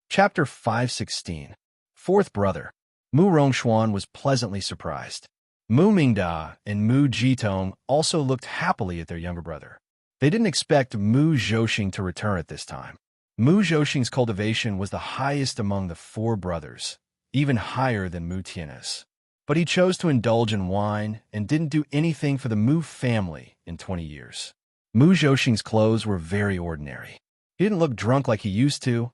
Chapter 516. Fourth Brother. Mu Rongshuan was pleasantly surprised. Mu Mingda and Mu Jitong also looked happily at their younger brother. They didn't expect Mu Zhouxing to return at this time. Mu Zhouxing's cultivation was the highest among the four brothers, even higher than Mu Tian's. But he chose to indulge in wine and didn't do anything for the Mu family in 20 years. Mu Zhouxing's clothes were very ordinary. He didn't look drunk like he used to,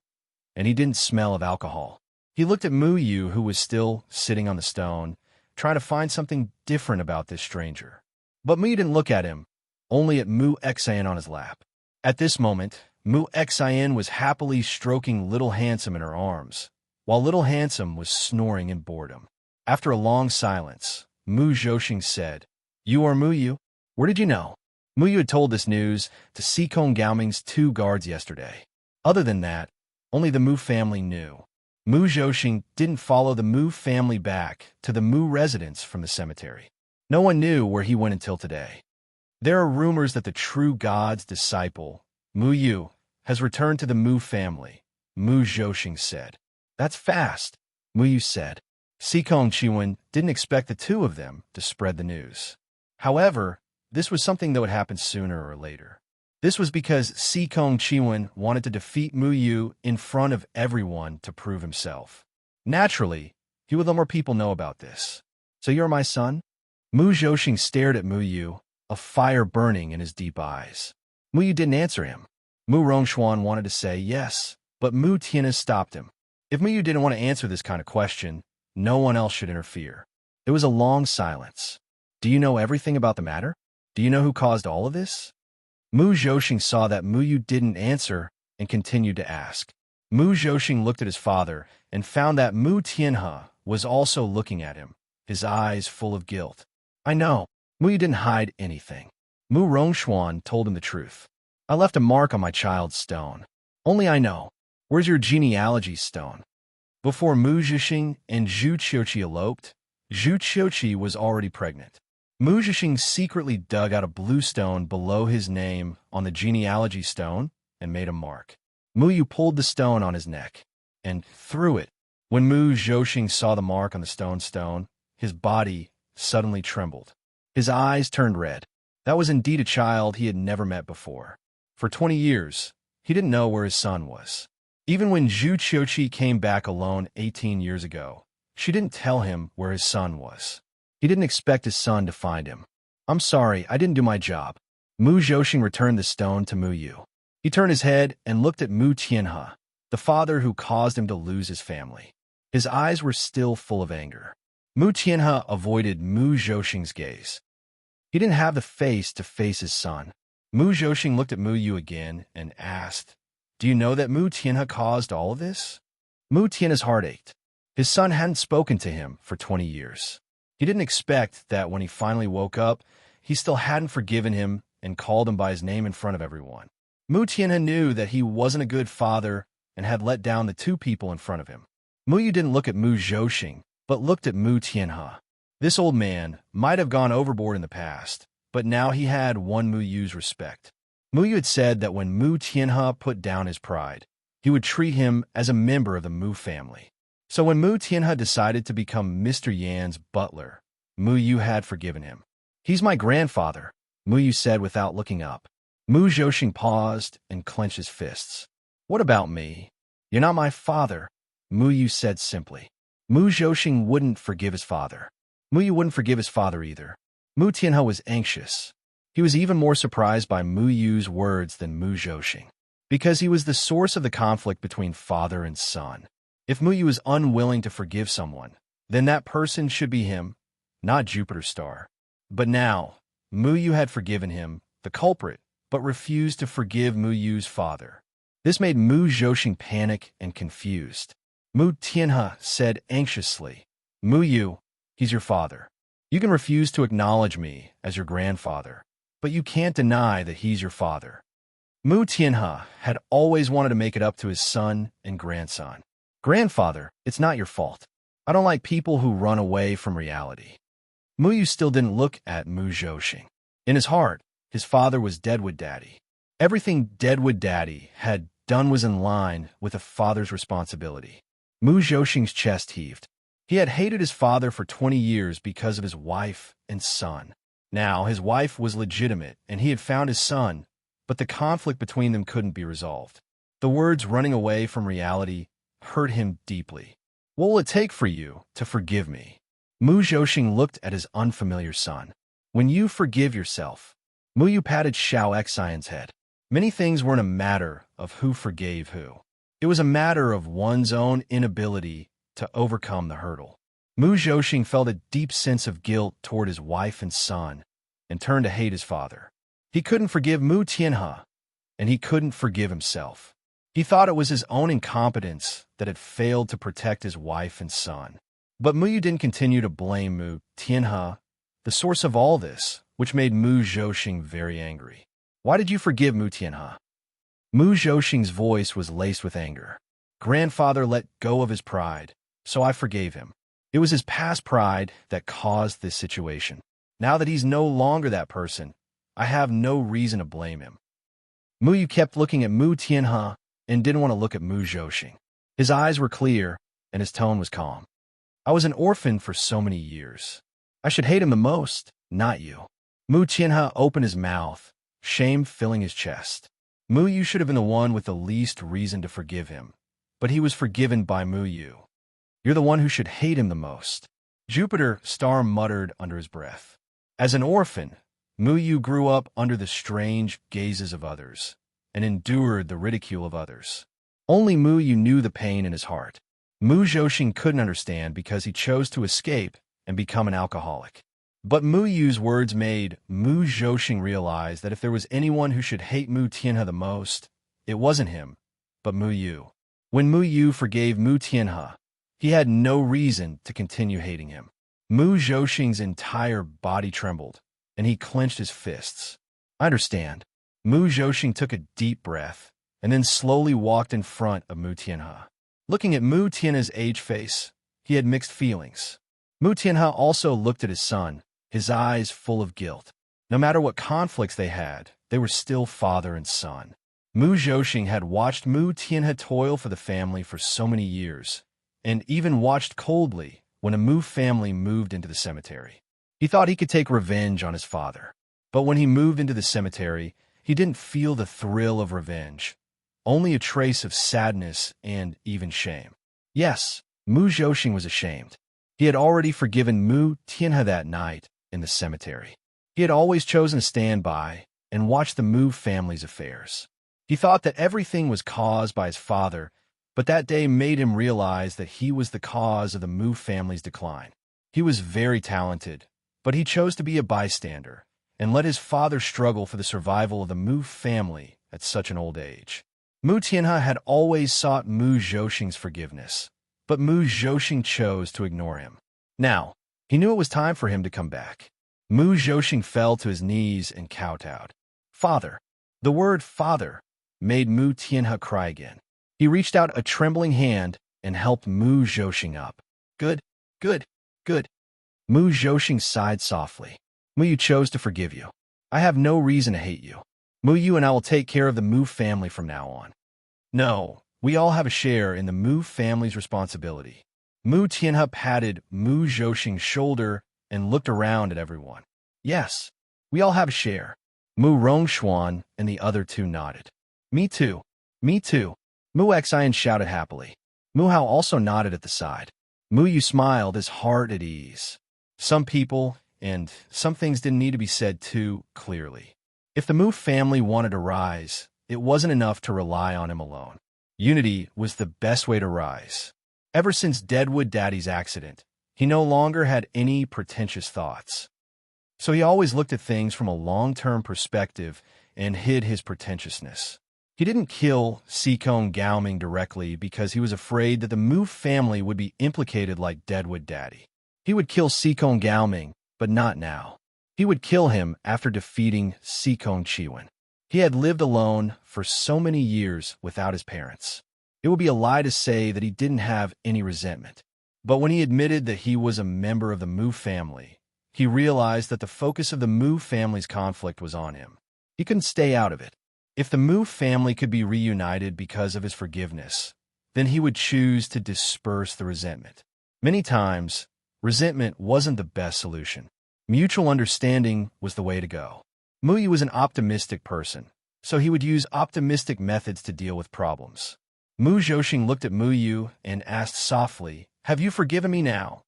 and he didn't smell of alcohol. He looked at Mu Yu, who was still sitting on the stone, trying to find something different about this stranger. But Mu didn't look at him, only at Mu Xian on his lap. At this moment, Mu Xian was happily stroking Little Handsome in her arms, while Little Handsome was snoring in boredom. After a long silence, Mu Zhouxing said, "You are Mu Yu? Where did you know?" Mu Yu had told this news to Sikong Gaoming's 2 guards yesterday. Other than that, only the Mu family knew. Mu Zhouxing didn't follow the Mu family back to the Mu residence from the cemetery. No one knew where he went until today. There are rumors that the true God's disciple, Mu Yu, has returned to the Mu family, Mu Zhouxing said. "That's fast," Mu Yu said. Sikong Chiwen didn't expect the two of them to spread the news. However, this was something that would happen sooner or later. This was because Sikong Chiwen wanted to defeat Mu Yu in front of everyone to prove himself. Naturally, he would let more people know about this. "So you're my son?" Mu Zhouxing stared at Mu Yu, a fire burning in his deep eyes. Mu Yu didn't answer him. Mu Rongshuan wanted to say yes, but Mu Tianhe stopped him. If Mu Yu didn't want to answer this kind of question, no one else should interfere. There was a long silence. "Do you know everything about the matter? Do you know who caused all of this?" Mu Zhouxing saw that Mu Yu didn't answer and continued to ask. Mu Zhouxing looked at his father and found that Mu Tianhe was also looking at him, his eyes full of guilt. "I know." Mu Yu didn't hide anything. Mu Rongshuan told him the truth. "I left a mark on my child's stone. Only I know. Where's your genealogy stone?" Before Mu Zhouxing and Zhu Qiuqi eloped, Zhu Qiuqi was already pregnant. Mu Zhouxing secretly dug out a blue stone below his name on the genealogy stone and made a mark. Mu Yu pulled the stone on his neck and threw it. When Mu Zhouxing saw the mark on the stone, his body suddenly trembled. His eyes turned red. That was indeed a child he had never met before. For 20 years, he didn't know where his son was. Even when Zhu Qiuqi came back alone 18 years ago, she didn't tell him where his son was. He didn't expect his son to find him. "I'm sorry, I didn't do my job." Mu Zhouxing returned the stone to Mu Yu. He turned his head and looked at Mu Tianhe, the father who caused him to lose his family. His eyes were still full of anger. Mu Tianhe avoided Mu Zhouxing's gaze. He didn't have the face to face his son. Mu Zhouxing looked at Mu Yu again and asked, "Do you know that Mu Tianhe caused all of this?" Mu Tianhe's heart ached. His son hadn't spoken to him for 20 years. He didn't expect that when he finally woke up, he still hadn't forgiven him and called him by his name in front of everyone. Mu Tianhe knew that he wasn't a good father and had let down the two people in front of him. Mu Yu didn't look at Mu Zhouxing, but looked at Mu Tianhe. This old man might have gone overboard in the past, but now he had won Mu Yu's respect. Mu Yu had said that when Mu Tianhe put down his pride, he would treat him as a member of the Mu family. So when Mu Tianhe decided to become Mr. Yan's butler, Mu Yu had forgiven him. "He's my grandfather," Mu Yu said without looking up. Mu Zhouxing paused and clenched his fists. "What about me? You're not my father," Mu Yu said simply. Mu Zhouxing wouldn't forgive his father. Mu Yu wouldn't forgive his father either. Mu Tianhe was anxious. He was even more surprised by Mu Yu's words than Mu Zhouxing, because he was the source of the conflict between father and son. If Mu Yu is unwilling to forgive someone, then that person should be him, not Jupiter's star. But now, Mu Yu had forgiven him, the culprit, but refused to forgive Mu Yu's father. This made Mu Zhouxing panic and confused. Mu Tianhe said anxiously, "Mu Yu, he's your father. You can refuse to acknowledge me as your grandfather, but you can't deny that he's your father." Mu Tianhe had always wanted to make it up to his son and grandson. "Grandfather, it's not your fault. I don't like people who run away from reality." Mu Yu still didn't look at Mu Zhouxing. In his heart, his father was Deadwood Daddy. Everything Deadwood Daddy had done was in line with a father's responsibility. Mu Zhouxing's chest heaved. He had hated his father for 20 years because of his wife and son. Now, his wife was legitimate, and he had found his son, but the conflict between them couldn't be resolved. The words running away from reality hurt him deeply. What will it take for you to forgive me? Mu Zhouxing looked at his unfamiliar son. When you forgive yourself, Mu Yu patted Xiao Xian's head. Many things weren't a matter of who forgave who. It was a matter of one's own inability to overcome the hurdle. Mu Zhouxing felt a deep sense of guilt toward his wife and son and turned to hate his father. He couldn't forgive Mu Tianhe, and he couldn't forgive himself. He thought it was his own incompetence that had failed to protect his wife and son. But Mu Yu didn't continue to blame Mu Tianhe, the source of all this, which made Mu Zhouxing very angry. Why did you forgive Mu Tianhe? Mu Zhouxing's voice was laced with anger. Grandfather let go of his pride, so I forgave him. It was his past pride that caused this situation. Now that he's no longer that person, I have no reason to blame him. Mu Yu kept looking at Mu Tianhe and didn't want to look at Mu Zhouxing. His eyes were clear, and his tone was calm. I was an orphan for so many years. I should hate him the most, not you. Mu Tianhe opened his mouth, shame filling his chest. Mu Yu should have been the one with the least reason to forgive him, but he was forgiven by Mu Yu. You're the one who should hate him the most. Jupiter Star muttered under his breath. As an orphan, Mu Yu grew up under the strange gazes of others and endured the ridicule of others. Only Mu Yu knew the pain in his heart. Mu Zhouxing couldn't understand because he chose to escape and become an alcoholic. But Mu Yu's words made Mu Zhouxing realize that if there was anyone who should hate Mu Tianhe the most, it wasn't him, but Mu Yu. When Mu Yu forgave Mu Tianhe, he had no reason to continue hating him. Mu Zhouxing's entire body trembled, and he clenched his fists. I understand. Mu Zhouxing took a deep breath, and then slowly walked in front of Mu Tianhe. Looking at Mu Tianhe's aged face, he had mixed feelings. Mu Tianhe also looked at his son, his eyes full of guilt. No matter what conflicts they had, they were still father and son. Mu Zhouxing had watched Mu Tianhe toil for the family for so many years, and even watched coldly when a Mu family moved into the cemetery. He thought he could take revenge on his father. But when he moved into the cemetery, he didn't feel the thrill of revenge, only a trace of sadness and even shame. Yes, Mu Zhouxing was ashamed. He had already forgiven Mu Tianhe that night in the cemetery. He had always chosen to stand by and watch the Mu family's affairs. He thought that everything was caused by his father, but that day made him realize that he was the cause of the Mu family's decline. He was very talented, but he chose to be a bystander and let his father struggle for the survival of the Mu family at such an old age. Mu Tianhe had always sought Mu Zhouxing's forgiveness, but Mu Zhouxing chose to ignore him. Now, he knew it was time for him to come back. Mu Zhouxing fell to his knees and kowtowed. Father. The word father made Mu Tianhe cry again. He reached out a trembling hand and helped Mu Zhouxing up. Good, good, good. Mu Zhouxing sighed softly. Mu Yu chose to forgive you. I have no reason to hate you. Mu Yu and I will take care of the Mu family from now on. No, we all have a share in the Mu family's responsibility. Mu Tianhe patted Mu Zhouxing's shoulder and looked around at everyone. Yes, we all have a share. Mu Rongxuan and the other two nodded. Me too. Me too. Mu Xian shouted happily. Mu Hao also nodded at the side. Mu Yu smiled, his heart at ease. Some people and some things didn't need to be said too clearly. If the Mu family wanted to rise, it wasn't enough to rely on him alone. Unity was the best way to rise. Ever since Deadwood Daddy's accident, he no longer had any pretentious thoughts. So he always looked at things from a long-term perspective and hid his pretentiousness. He didn't kill Sikong Gaoming directly because he was afraid that the Mu family would be implicated like Deadwood Daddy. He would kill Sikong Gaoming, but not now. He would kill him after defeating Sikong Chiwen. He had lived alone for so many years without his parents. It would be a lie to say that he didn't have any resentment. But when he admitted that he was a member of the Mu family, he realized that the focus of the Mu family's conflict was on him. He couldn't stay out of it. If the Mu family could be reunited because of his forgiveness, then he would choose to disperse the resentment. Many times, resentment wasn't the best solution. Mutual understanding was the way to go. Muyu was an optimistic person, so he would use optimistic methods to deal with problems. Mu Zhouxing looked at Muyu and asked softly, "Have you forgiven me now?"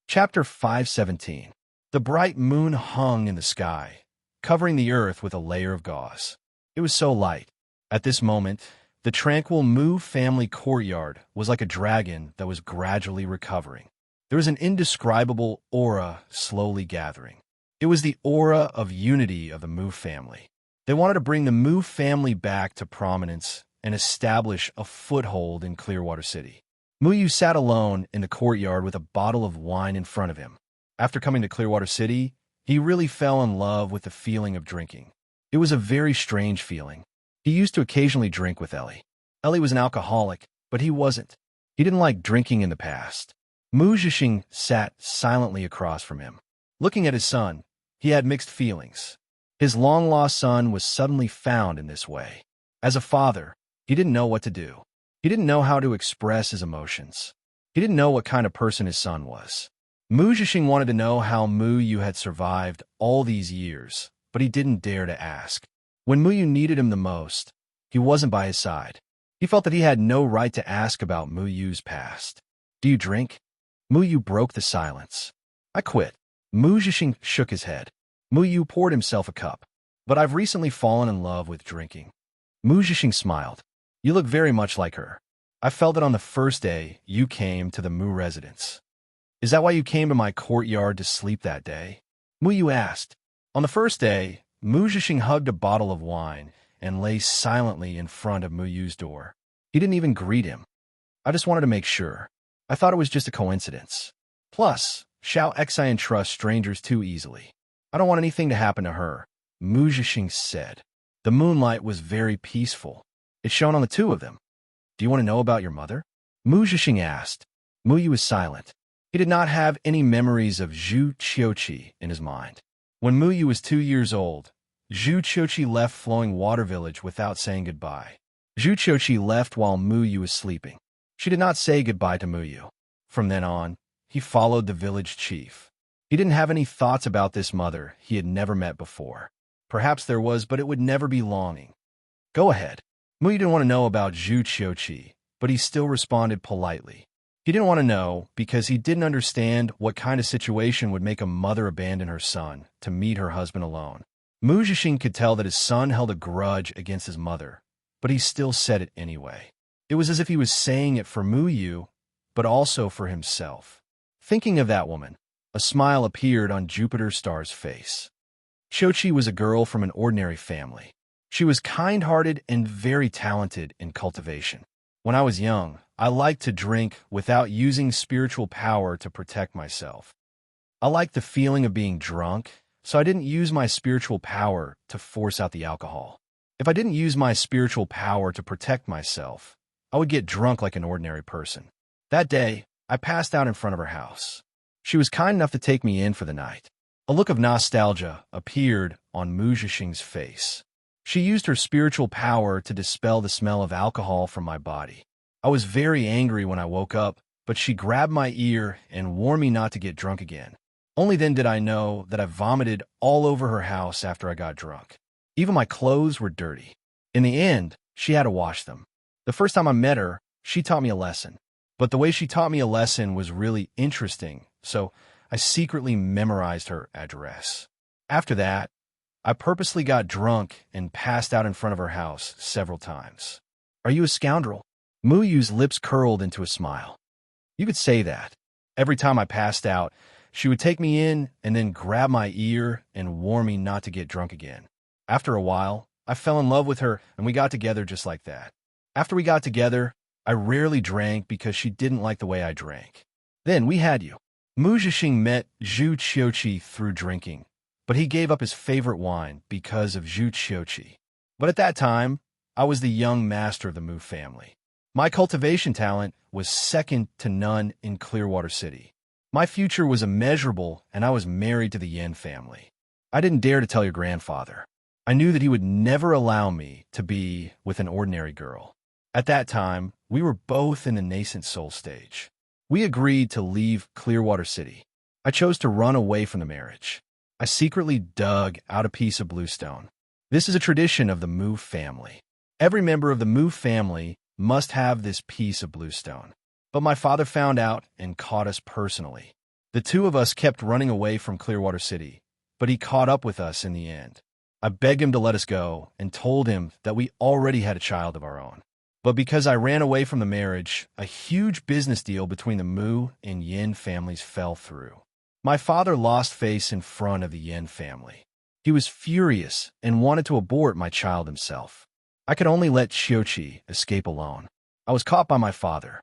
Chapter 517. The bright moon hung in the sky, covering the earth with a layer of gauze. It was so light. At this moment, the tranquil Mu family courtyard was like a dragon that was gradually recovering. There was an indescribable aura slowly gathering. It was the aura of unity of the Mu family. They wanted to bring the Mu family back to prominence and establish a foothold in Clearwater City. Muyu sat alone in the courtyard with a bottle of wine in front of him. After coming to Clearwater City, he really fell in love with the feeling of drinking. It was a very strange feeling. He used to occasionally drink with Ellie. Ellie was an alcoholic, but he wasn't. He didn't like drinking in the past. Mu Zhixing sat silently across from him. Looking at his son, he had mixed feelings. His long-lost son was suddenly found in this way. As a father, he didn't know what to do. He didn't know how to express his emotions. He didn't know what kind of person his son was. Mu Zhixing wanted to know how Muyu had survived all these years, but he didn't dare to ask. When Muyu needed him the most, he wasn't by his side. He felt that he had no right to ask about Muyu's past. "Do you drink?" Muyu broke the silence. "I quit." Mu Zhixing shook his head. Muyu poured himself a cup. "But I've recently fallen in love with drinking." Mu Zhixing smiled. "You look very much like her. I felt it on the first day you came to the Mu residence." "Is that why you came to my courtyard to sleep that day?" Muyu asked. On the first day, Mu Zhixing hugged a bottle of wine and lay silently in front of Muyu's door. He didn't even greet him. "I just wanted to make sure. I thought it was just a coincidence. Plus, Xiao Xian trusts strangers too easily. I don't want anything to happen to her," Mu Zhixing said. The moonlight was very peaceful. It shone on the two of them. "Do you want to know about your mother?" Mu Zhixing asked. Muyu was silent. He did not have any memories of Zhu Qiuqi in his mind. When Muyu was 2 years old, Zhu Qiuqi left Flowing Water Village without saying goodbye. Zhu Qiuqi left while Muyu was sleeping. She did not say goodbye to Muyu. From then on, he followed the village chief. He didn't have any thoughts about this mother he had never met before. Perhaps there was, but it would never be longing. "Go ahead." Muyu didn't want to know about Zhu Qiuqi, but he still responded politely. He didn't want to know because he didn't understand what kind of situation would make a mother abandon her son to meet her husband alone. Mu Zhixing could tell that his son held a grudge against his mother, but he still said it anyway. It was as if he was saying it for Muyu, but also for himself. Thinking of that woman, a smile appeared on Jupiter Star's face. Qiuqi was a girl from an ordinary family. She was kind-hearted and very talented in cultivation. When I was young, I liked to drink without using spiritual power to protect myself. I liked the feeling of being drunk, so I didn't use my spiritual power to force out the alcohol. If I didn't use my spiritual power to protect myself, I would get drunk like an ordinary person. That day, I passed out in front of her house. She was kind enough to take me in for the night. A look of nostalgia appeared on Mu Zhixing's face. She used her spiritual power to dispel the smell of alcohol from my body. I was very angry when I woke up, but she grabbed my ear and warned me not to get drunk again. Only then did I know that I vomited all over her house after I got drunk. Even my clothes were dirty. In the end, she had to wash them. The first time I met her, she taught me a lesson. But the way she taught me a lesson was really interesting, so I secretly memorized her address. After that, I purposely got drunk and passed out in front of her house several times. "Are you a scoundrel?" Muyu's lips curled into a smile. "You could say that. Every time I passed out, she would take me in and then grab my ear and warn me not to get drunk again. After a while, I fell in love with her and we got together just like that. After we got together, I rarely drank because she didn't like the way I drank. Then we had you." Mu Zhixing met Zhu Qiuqi through drinking, but he gave up his favorite wine because of Zhu Qiuqi. But at that time, I was the young master of the Mu family. My cultivation talent was second to none in Clearwater City. My future was immeasurable, and I was married to the Yin family. I didn't dare to tell your grandfather. I knew that he would never allow me to be with an ordinary girl. At that time, we were both in the nascent soul stage. We agreed to leave Clearwater City. I chose to run away from the marriage. I secretly dug out a piece of bluestone. This is a tradition of the Mu family. Every member of the Mu family must have this piece of bluestone. But my father found out and caught us personally. The two of us kept running away from Clearwater City, but he caught up with us in the end. I begged him to let us go and told him that we already had a child of our own. But because I ran away from the marriage, a huge business deal between the Mu and Yin families fell through. My father lost face in front of the Yin family. He was furious and wanted to abort my child himself. I could only let Qiuqi escape alone. I was caught by my father.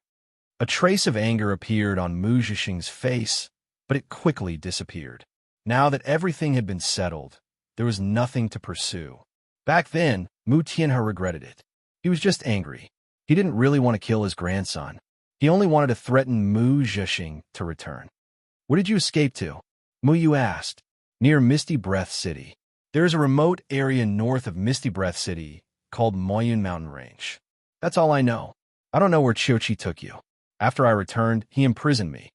A trace of anger appeared on Mu Zhixing's face, but it quickly disappeared. Now that everything had been settled, there was nothing to pursue. Back then, Mu Tianhe regretted it. He was just angry. He didn't really want to kill his grandson. He only wanted to threaten Mu Zhixing to return. Where did you escape to? Mu Yu asked. Near Misty Breath City. There is a remote area north of Misty Breath City called Moyun Mountain Range. That's all I know. I don't know where Qiuqi took you. After I returned, he imprisoned me.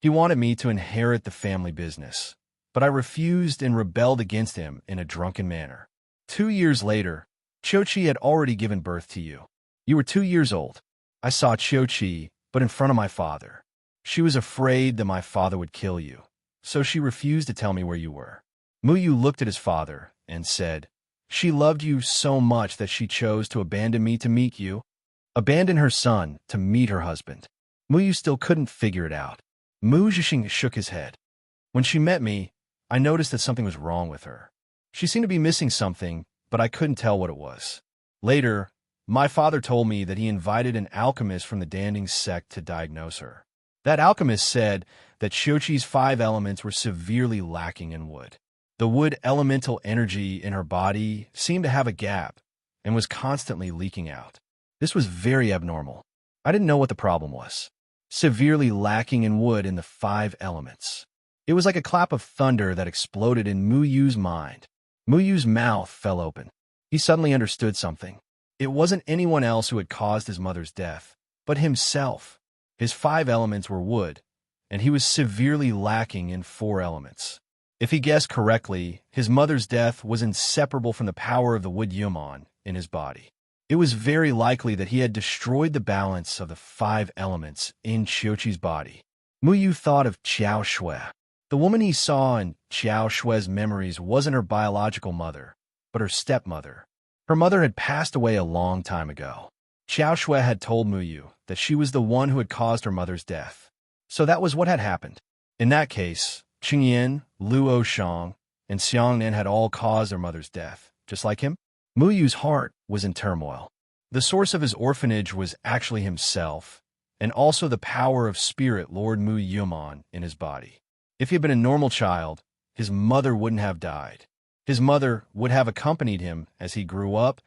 He wanted me to inherit the family business, but I refused and rebelled against him in a drunken manner. 2 years later, Qiuqi had already given birth to you. You were 2 years old. I saw Qiuqi, but in front of my father. She was afraid that my father would kill you, so she refused to tell me where you were. Mu Yu looked at his father and said, she loved you so much that she chose to abandon me to meet you. Abandon her son to meet her husband. Mu Yu still couldn't figure it out. Mu Zhixing shook his head. When she met me, I noticed that something was wrong with her. She seemed to be missing something, but I couldn't tell what it was. Later, my father told me that he invited an alchemist from the Danding sect to diagnose her. That alchemist said that Qiuqi's 5 elements were severely lacking in wood. The wood elemental energy in her body seemed to have a gap and was constantly leaking out. This was very abnormal. I didn't know what the problem was. Severely lacking in wood in the 5 elements. It was like a clap of thunder that exploded in Mu Yu's mind. Mu Yu's mouth fell open. He suddenly understood something. It wasn't anyone else who had caused his mother's death, but himself. His 5 elements were wood, and he was severely lacking in 4 elements. If he guessed correctly, his mother's death was inseparable from the power of the wood Yumon in his body. It was very likely that he had destroyed the balance of the 5 elements in Qiuqi's body. Mu Yu thought of Qiao Shui. The woman he saw in Qiao Shui's memories wasn't her biological mother, but her stepmother. Her mother had passed away a long time ago. Qiao Shui had told Mu Yu that she was the one who had caused her mother's death. So that was what had happened. In that case, Qingyan, Luo Shang, and Xiangnan had all caused their mother's death, just like him. Mu Yu's heart was in turmoil. The source of his orphanage was actually himself, and also the power of spirit Lord Mu Yumon in his body. If he had been a normal child, his mother wouldn't have died. His mother would have accompanied him as he grew up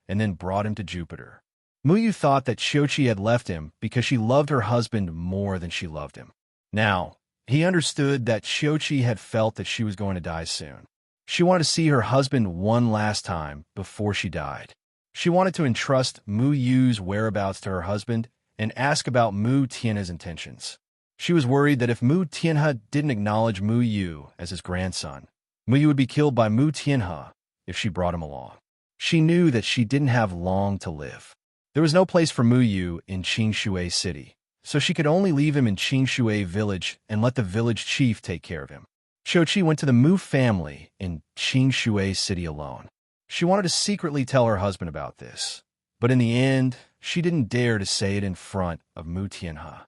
and then brought him to Jupiter. Mu Yu thought that Qiuqi had left him because she loved her husband more than she loved him. Now, he understood that Qiuqi had felt that she was going to die soon. She wanted to see her husband one last time before she died. She wanted to entrust Mu Yu's whereabouts to her husband and ask about Mu Tianhe's intentions. She was worried that if Mu Tianhe didn't acknowledge Mu Yu as his grandson, Mu Yu would be killed by Mu Tianhe if she brought him along. She knew that she didn't have long to live. There was no place for Mu Yu in Qingshui City, so she could only leave him in Qingshui Village and let the village chief take care of him. Qiuqi went to the Mu family in Qingshui City alone. She wanted to secretly tell her husband about this, but in the end, she didn't dare to say it in front of Mu Tianhe.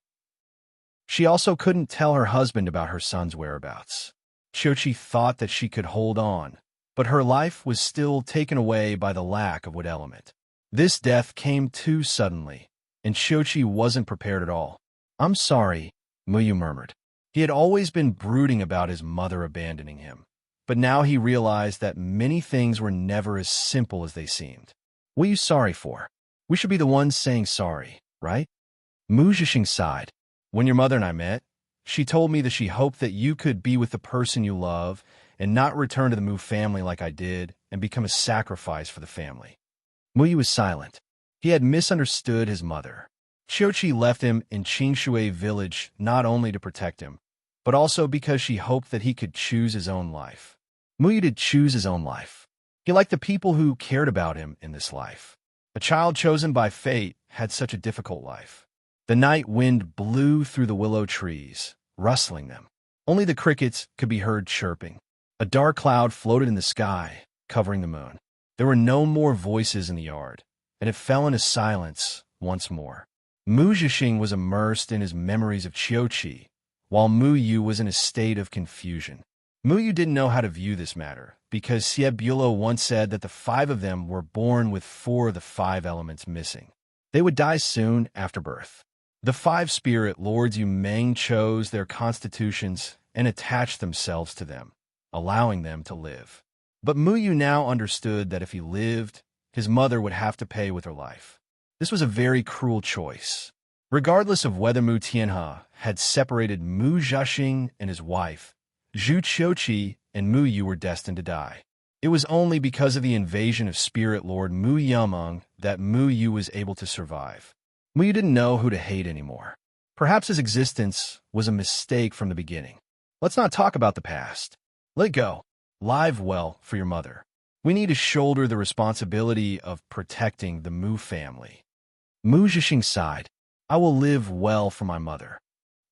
She also couldn't tell her husband about her son's whereabouts. Qiuqi thought that she could hold on, but her life was still taken away by the lack of wood element. This death came too suddenly, and Qiuqi wasn't prepared at all. I'm sorry, Mu Yu murmured. He had always been brooding about his mother abandoning him, but now he realized that many things were never as simple as they seemed. What are you sorry for? We should be the ones saying sorry, right? Mu Zhixing sighed. When your mother and I met, she told me that she hoped that you could be with the person you love and not return to the Mu family like I did and become a sacrifice for the family. Mu Yu was silent. He had misunderstood his mother. Qiuqi left him in Qingshui village not only to protect him, but also because she hoped that he could choose his own life. Mu Yu did choose his own life. He liked the people who cared about him in this life. A child chosen by fate had such a difficult life. The night wind blew through the willow trees, rustling them. Only the crickets could be heard chirping. A dark cloud floated in the sky, covering the moon. There were no more voices in the yard, and it fell into silence once more. Mu Zhixing was immersed in his memories of Qiuqi, while Mu Yu was in a state of confusion. Mu Yu didn't know how to view this matter, because Xie Bulo once said that the 5 of them were born with 4 of the 5 elements missing. They would die soon after birth. The 5 spirit lords Yu Meng chose their constitutions and attached themselves to them, allowing them to live. But Mu Yu now understood that if he lived, his mother would have to pay with her life. This was a very cruel choice. Regardless of whether Mu Tianhe had separated Mu Zhixing and his wife, Zhu Qiuqi and Mu Yu were destined to die. It was only because of the invasion of Spirit Lord Mu Yameng that Mu Yu was able to survive. Mu Yu didn't know who to hate anymore. Perhaps his existence was a mistake from the beginning. Let's not talk about the past. Let it go. Live well for your mother. We need to shoulder the responsibility of protecting the Mu family. Mu Zhixing sighed. I will live well for my mother.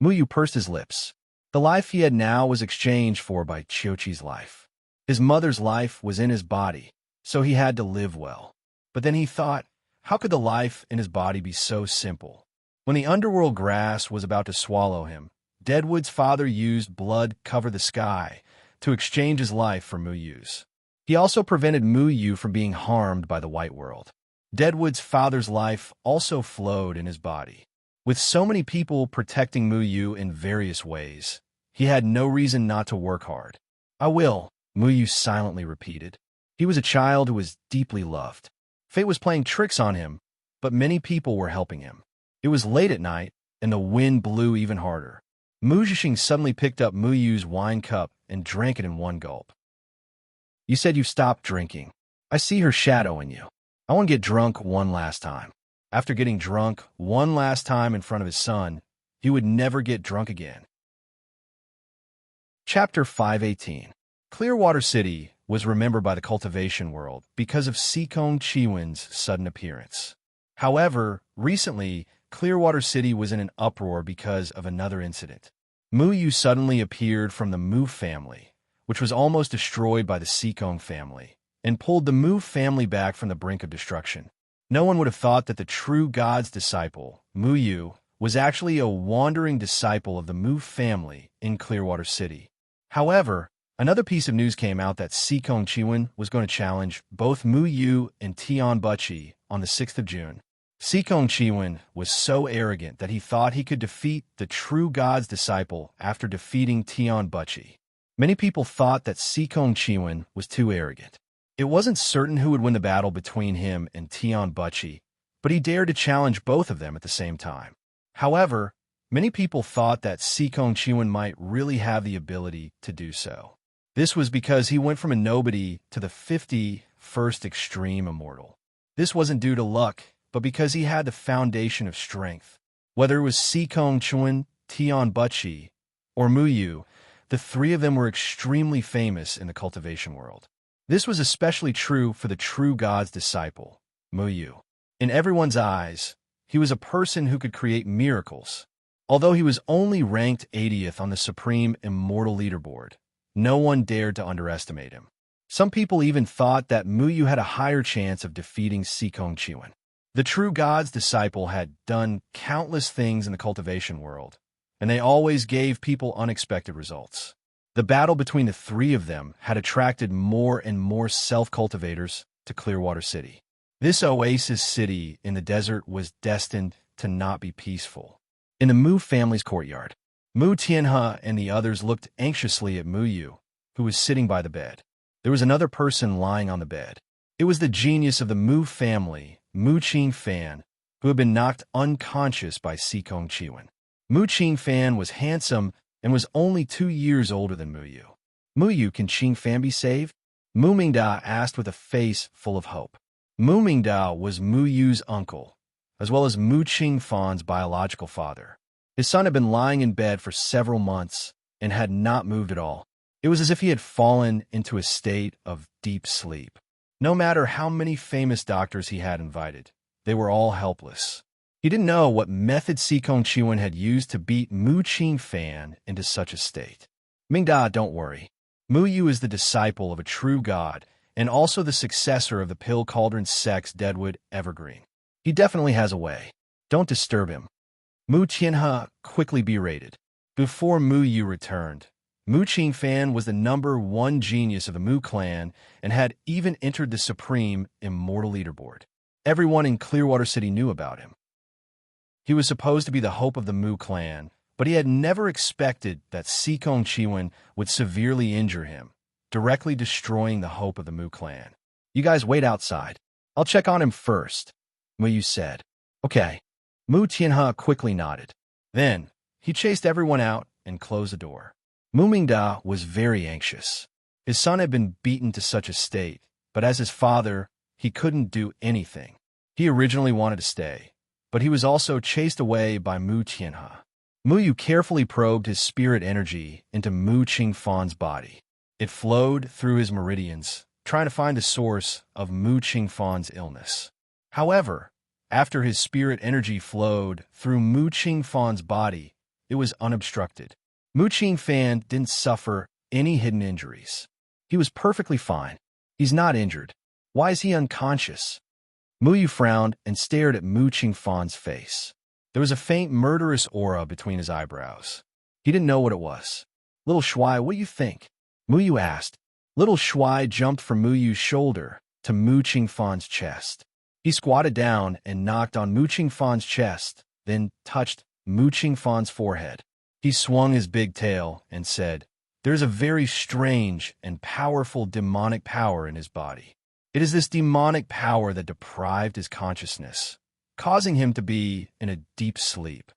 Mu Yu pursed his lips. The life he had now was exchanged for by Qiuqi's life. His mother's life was in his body, so he had to live well. But then he thought, how could the life in his body be so simple? When the underworld grass was about to swallow him, Deadwood's father used blood cover the sky to exchange his life for Mu Yu's. He also prevented Mu Yu from being harmed by the white world. Deadwood's father's life also flowed in his body. With so many people protecting Mu Yu in various ways, he had no reason not to work hard. I will, Mu Yu silently repeated. He was a child who was deeply loved. Fate was playing tricks on him, but many people were helping him. It was late at night, and the wind blew even harder. Mu Zhixing suddenly picked up Mu Yu's wine cup and drank it in one gulp. You said you stopped drinking. I see her shadow in you. I want to get drunk one last time. After getting drunk one last time in front of his son, he would never get drunk again. Chapter 518. Clearwater City was remembered by the cultivation world because of Sikong Chiwen's sudden appearance. However, recently, Clearwater City was in an uproar because of another incident. Mu Yu suddenly appeared from the Mu family, which was almost destroyed by the Sikong family, and pulled the Mu family back from the brink of destruction. No one would have thought that the true God's disciple, Mu Yu, was actually a wandering disciple of the Mu family in Clearwater City. However, another piece of news came out that Sikong Chiwen was going to challenge both Mu Yu and Tian Buchi on the 6th of June. Sikong Chiwen was so arrogant that he thought he could defeat the true God's disciple after defeating Tian Buchi. Many people thought that Sikong Chiwen was too arrogant. It wasn't certain who would win the battle between him and Tian Buchi, but he dared to challenge both of them at the same time. However, many people thought that Sikong Chiwen might really have the ability to do so. This was because he went from a nobody to the 51st extreme immortal. This wasn't due to luck, but because he had the foundation of strength. Whether it was Sikong Chiwen, Tian Buchi, or Mu Yu, the 3 of them were extremely famous in the cultivation world. This was especially true for the true God's disciple, Mu Yu. In everyone's eyes, he was a person who could create miracles. Although he was only ranked 80th on the Supreme Immortal Leaderboard, no one dared to underestimate him. Some people even thought that Mu Yu had a higher chance of defeating Sikong Chiwen. The true God's disciple had done countless things in the cultivation world, and they always gave people unexpected results. The battle between the 3 of them had attracted more and more self-cultivators to Clearwater City. This oasis city in the desert was destined to not be peaceful. In the Mu family's courtyard, Mu Tianhe and the others looked anxiously at Mu Yu, who was sitting by the bed. There was another person lying on the bed. It was the genius of the Mu family, Mu Qingfan, who had been knocked unconscious by Sikong Chiwen. Mu Qingfan was handsome and was only 2 years older than Mu Yu. Mu Yu, can Qingfan be saved? Mu Mingda asked with a face full of hope. Mu Mingda was Mu Yu's uncle, as well as Mu Qingfan's biological father. His son had been lying in bed for several months and had not moved at all. It was as if he had fallen into a state of deep sleep. No matter how many famous doctors he had invited, they were all helpless. He didn't know what method Sikong Chiwen had used to beat Mu Qingfan into such a state. Mingda, don't worry. Mu Yu is the disciple of a true god and also the successor of the Pill Cauldron Sect's Deadwood Evergreen. He definitely has a way. Don't disturb him. Mu Tianhe quickly berated. Before Mu Yu returned, Mu Qingfan was the #1 genius of the Mu clan and had even entered the Supreme Immortal Leaderboard. Everyone in Clearwater City knew about him. He was supposed to be the hope of the Mu clan, but he had never expected that Sikong Chiwen would severely injure him, directly destroying the hope of the Mu clan. You guys wait outside. I'll check on him first, Mu Yu said. Okay. Mu Tianhe quickly nodded. Then, he chased everyone out and closed the door. Mu Mingda was very anxious. His son had been beaten to such a state, but as his father, he couldn't do anything. He originally wanted to stay, but he was also chased away by Mu Tianhe. Mu Yu carefully probed his spirit energy into Mu Qingfan's body. It flowed through his meridians, trying to find the source of Mu Qingfan's illness. However, after his spirit energy flowed through Mu Qingfan's body, it was unobstructed. Mu Qingfan didn't suffer any hidden injuries. He was perfectly fine. He's not injured. Why is he unconscious? Mu Yu frowned and stared at Mu Qingfan's face. There was a faint murderous aura between his eyebrows. He didn't know what it was. Little Shuai, what do you think? Mu Yu asked. Little Shuai jumped from Mu Yu's shoulder to Mu Qingfan's chest. He squatted down and knocked on Mu Qingfan's chest, then touched Mu Qingfan's forehead. He swung his big tail and said, "There's a very strange and powerful demonic power in his body. It is this demonic power that deprived his consciousness, causing him to be in a deep sleep."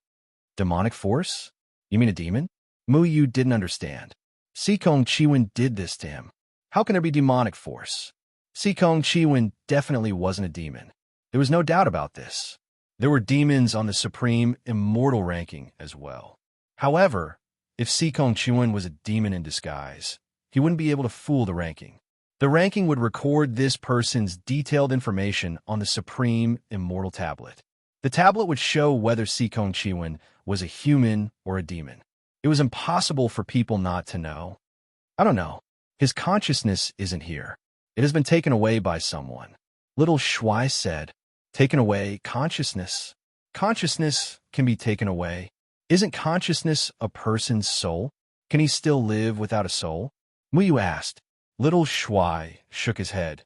Demonic force? You mean a demon? Mu Yu didn't understand. Sikong Chiwen did this to him. How can there be demonic force? Sikong Chiwen definitely wasn't a demon. There was no doubt about this. There were demons on the Supreme Immortal ranking as well. However, if Sikong Chiwen was a demon in disguise, he wouldn't be able to fool the ranking. The ranking would record this person's detailed information on the Supreme Immortal Tablet. The tablet would show whether Sikong Chiwen was a human or a demon. It was impossible for people not to know. I don't know. His consciousness isn't here. It has been taken away by someone. Little Shuai said, "Taken away consciousness. Consciousness can be taken away. Isn't consciousness a person's soul? Can he still live without a soul?" Mu Yu asked. Little Shuai shook his head.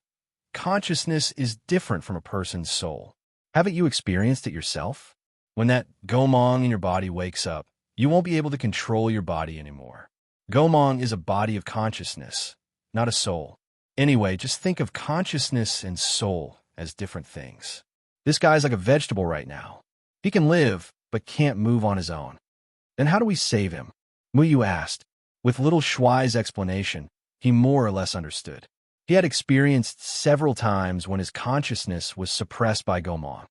Consciousness is different from a person's soul. Haven't you experienced it yourself? When that gomong in your body wakes up, you won't be able to control your body anymore. Gomong is a body of consciousness, not a soul. Anyway, just think of consciousness and soul as different things. This guy's like a vegetable right now. He can live, but can't move on his own. Then how do we save him? Mu Yu asked. With Little Shuai's explanation, he more or less understood. He had experienced several times when his consciousness was suppressed by Gomong.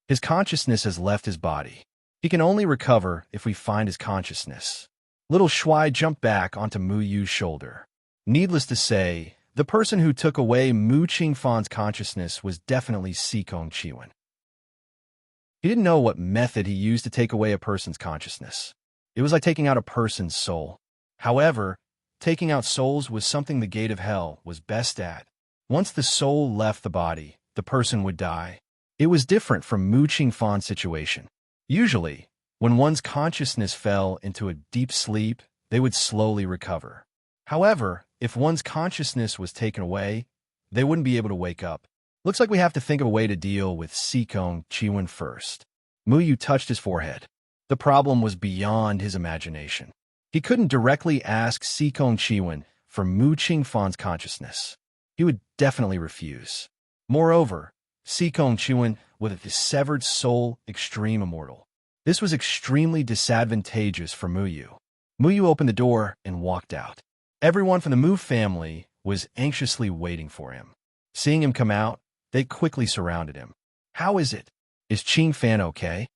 His consciousness has left his body. He can only recover if we find his consciousness. Little Shuai jumped back onto Mu Yu's shoulder. Needless to say, the person who took away Mu Qingfan's consciousness was definitely Sikong Chiwen. He didn't know what method he used to take away a person's consciousness. It was like taking out a person's soul. However, taking out souls was something the gate of hell was best at. Once the soul left the body, the person would die. It was different from Mu Qingfan's situation. Usually, when one's consciousness fell into a deep sleep, they would slowly recover. However, if one's consciousness was taken away, they wouldn't be able to wake up. Looks like we have to think of a way to deal with Sikong Chiwen first. Mu Yu touched his forehead. The problem was beyond his imagination. He couldn't directly ask Sikong Chiwen for Mu Qingfan's consciousness. He would definitely refuse. Moreover, Sikong Chiwen was a severed soul extreme immortal. This was extremely disadvantageous for Mu Yu. Mu Yu opened the door and walked out. Everyone from the Mu family was anxiously waiting for him. Seeing him come out, they quickly surrounded him. "How is it? Is Qing Fan okay?"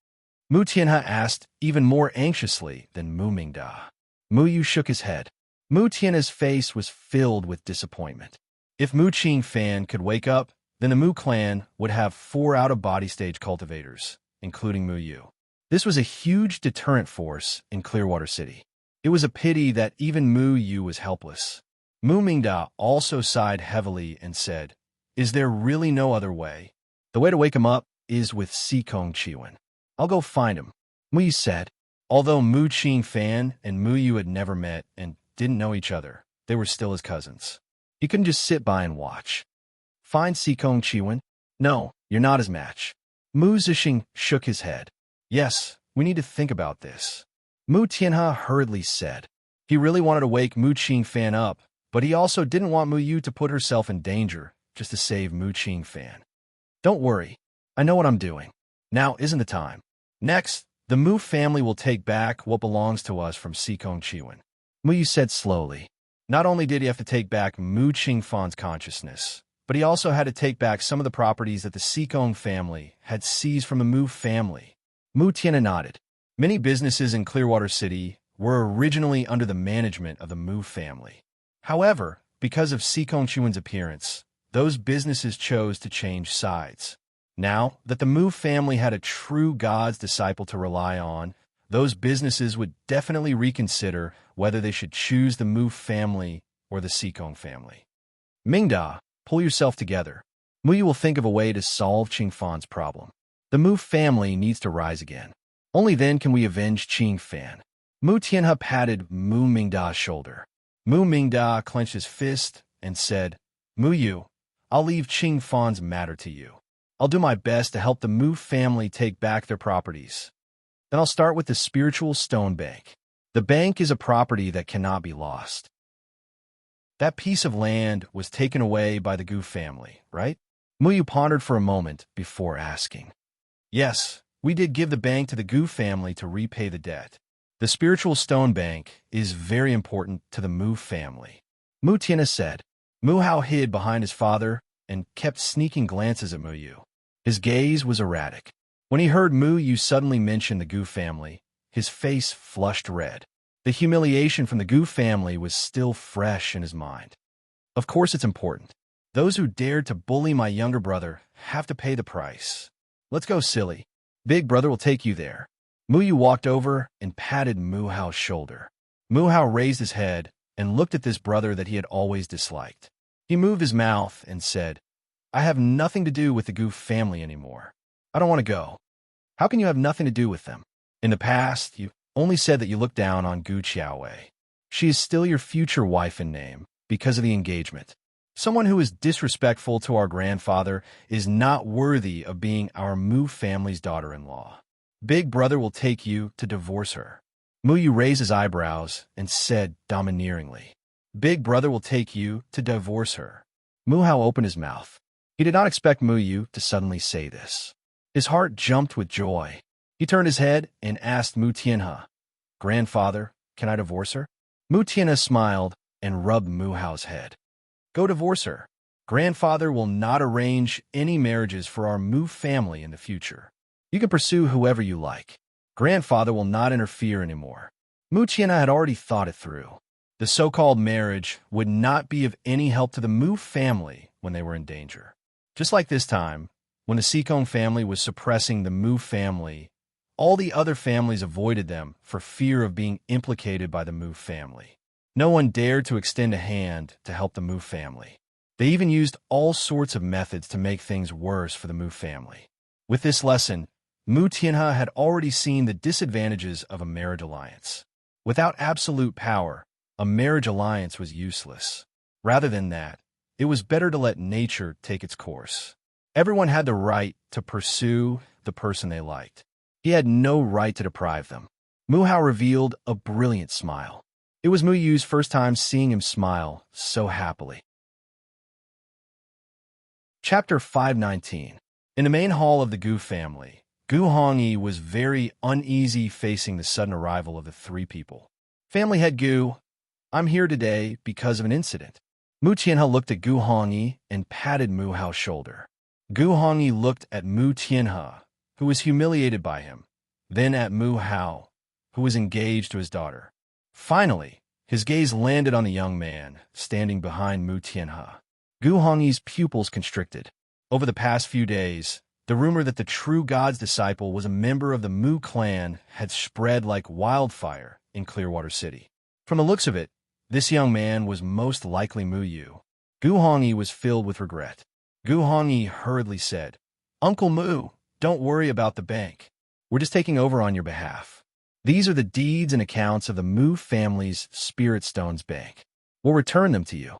Mu Tianhe asked even more anxiously than Mu Mingda. Mu Yu shook his head. Mu Tianhe's face was filled with disappointment. If Mu Qing Fan could wake up, then the Mu clan would have 4 out-of-body stage cultivators, including Mu Yu. This was a huge deterrent force in Clearwater City. It was a pity that even Mu Yu was helpless. Mu Mingda also sighed heavily and said, "Is there really no other way? The way to wake him up is with Sikong Chiwen. I'll go find him," Mu Yu said. Although Mu Qing Fan and Mu Yu had never met and didn't know each other, they were still his cousins. He couldn't just sit by and watch. "Find Sikong Chiwen? No, you're not his match." Mu Zixing shook his head. "Yes, we need to think about this," Mu Tianhe hurriedly said. He really wanted to wake Mu Qing Fan up, but he also didn't want Mu Yu to put herself in danger just to save Mu Qing Fan. "Don't worry. I know what I'm doing. Now isn't the time. Next, the Mu family will take back what belongs to us from Sikong Chiwen," Mu Yu said slowly. Not only did he have to take back Mu Qing Fan's consciousness, but he also had to take back some of the properties that the Sikong family had seized from the Mu family. Mu Tianhe nodded. Many businesses in Clearwater City were originally under the management of the Mu family. However, because of Sikong Chiwen's appearance, those businesses chose to change sides. Now that the Mu family had a true God's disciple to rely on, those businesses would definitely reconsider whether they should choose the Mu family or the Sikong family. "Mingda, pull yourself together. Mu Yu will think of a way to solve Qing Fan's problem. The Mu family needs to rise again. Only then can we avenge Qing Fan." Mu Tianhe patted Mu Mingda's shoulder. Mu Mingda clenched his fist and said, "Mu Yu, I'll leave Qing Fan's matter to you. I'll do my best to help the Mu family take back their properties. Then I'll start with the spiritual stone bank. The bank is a property that cannot be lost." That piece of land was taken away by the Gu family, right? Mu Yu pondered for a moment before asking. "Yes, we did give the bank to the Gu family to repay the debt. The spiritual stone bank is very important to the Mu family," Mu Tianhe said. Mu Hao hid behind his father and kept sneaking glances at Mu Yu. His gaze was erratic. When he heard Mu Yu suddenly mention the Gu family, his face flushed red. The humiliation from the Gu family was still fresh in his mind. "Of course it's important. Those who dared to bully my younger brother have to pay the price. Let's go, silly. Big brother will take you there." Mu Yu walked over and patted Mu Hao's shoulder. Mu Hao raised his head and looked at this brother that he had always disliked. He moved his mouth and said, "I have nothing to do with the Gu family anymore. I don't want to go." "How can you have nothing to do with them? In the past, you only said that you looked down on Gu Qiaowei. She is still your future wife in name because of the engagement. Someone who is disrespectful to our grandfather is not worthy of being our Mu family's daughter-in-law. Big brother will take you to divorce her." Mu Yu raised his eyebrows and said domineeringly, "Big brother will take you to divorce her." Mu Hao opened his mouth. He did not expect Mu Yu to suddenly say this. His heart jumped with joy. He turned his head and asked Mu Tianhe, "Grandfather, can I divorce her?" Mu Tianhe smiled and rubbed Mu Hao's head. "Go divorce her. Grandfather will not arrange any marriages for our Mu family in the future. You can pursue whoever you like. Grandfather will not interfere anymore." Mu Tianhe had already thought it through. The so-called marriage would not be of any help to the Mu family when they were in danger. Just like this time, when the Sikong family was suppressing the Mu family, all the other families avoided them for fear of being implicated by the Mu family. No one dared to extend a hand to help the Mu family. They even used all sorts of methods to make things worse for the Mu family. With this lesson, Mu Tianhe had already seen the disadvantages of a marriage alliance. Without absolute power, a marriage alliance was useless. Rather than that, it was better to let nature take its course. Everyone had the right to pursue the person they liked. He had no right to deprive them. Mu Hao revealed a brilliant smile. It was Mu Yu's first time seeing him smile so happily. Chapter 519. In the main hall of the Gu family, Gu Hongyi was very uneasy facing the sudden arrival of the 3 people. "Family head Gu, I'm here today because of an incident. Mu Tianhe looked at Gu Hongyi and patted Mu Hao's shoulder. Gu Hongyi looked at Mu Tianhe, who was humiliated by him, then at Mu Hao, who was engaged to his daughter. Finally, his gaze landed on the young man standing behind Mu Tianhe. Gu Hongyi's pupils constricted. Over the past few days, the rumor that the true god's disciple was a member of the Mu clan had spread like wildfire in Clearwater City. From the looks of it, this young man was most likely Mu Yu. Gu Hongyi was filled with regret. Gu Hongyi hurriedly said, "Uncle Mu, don't worry about the bank. We're just taking over on your behalf. These are the deeds and accounts of the Mu family's Spirit Stones Bank. We'll return them to you."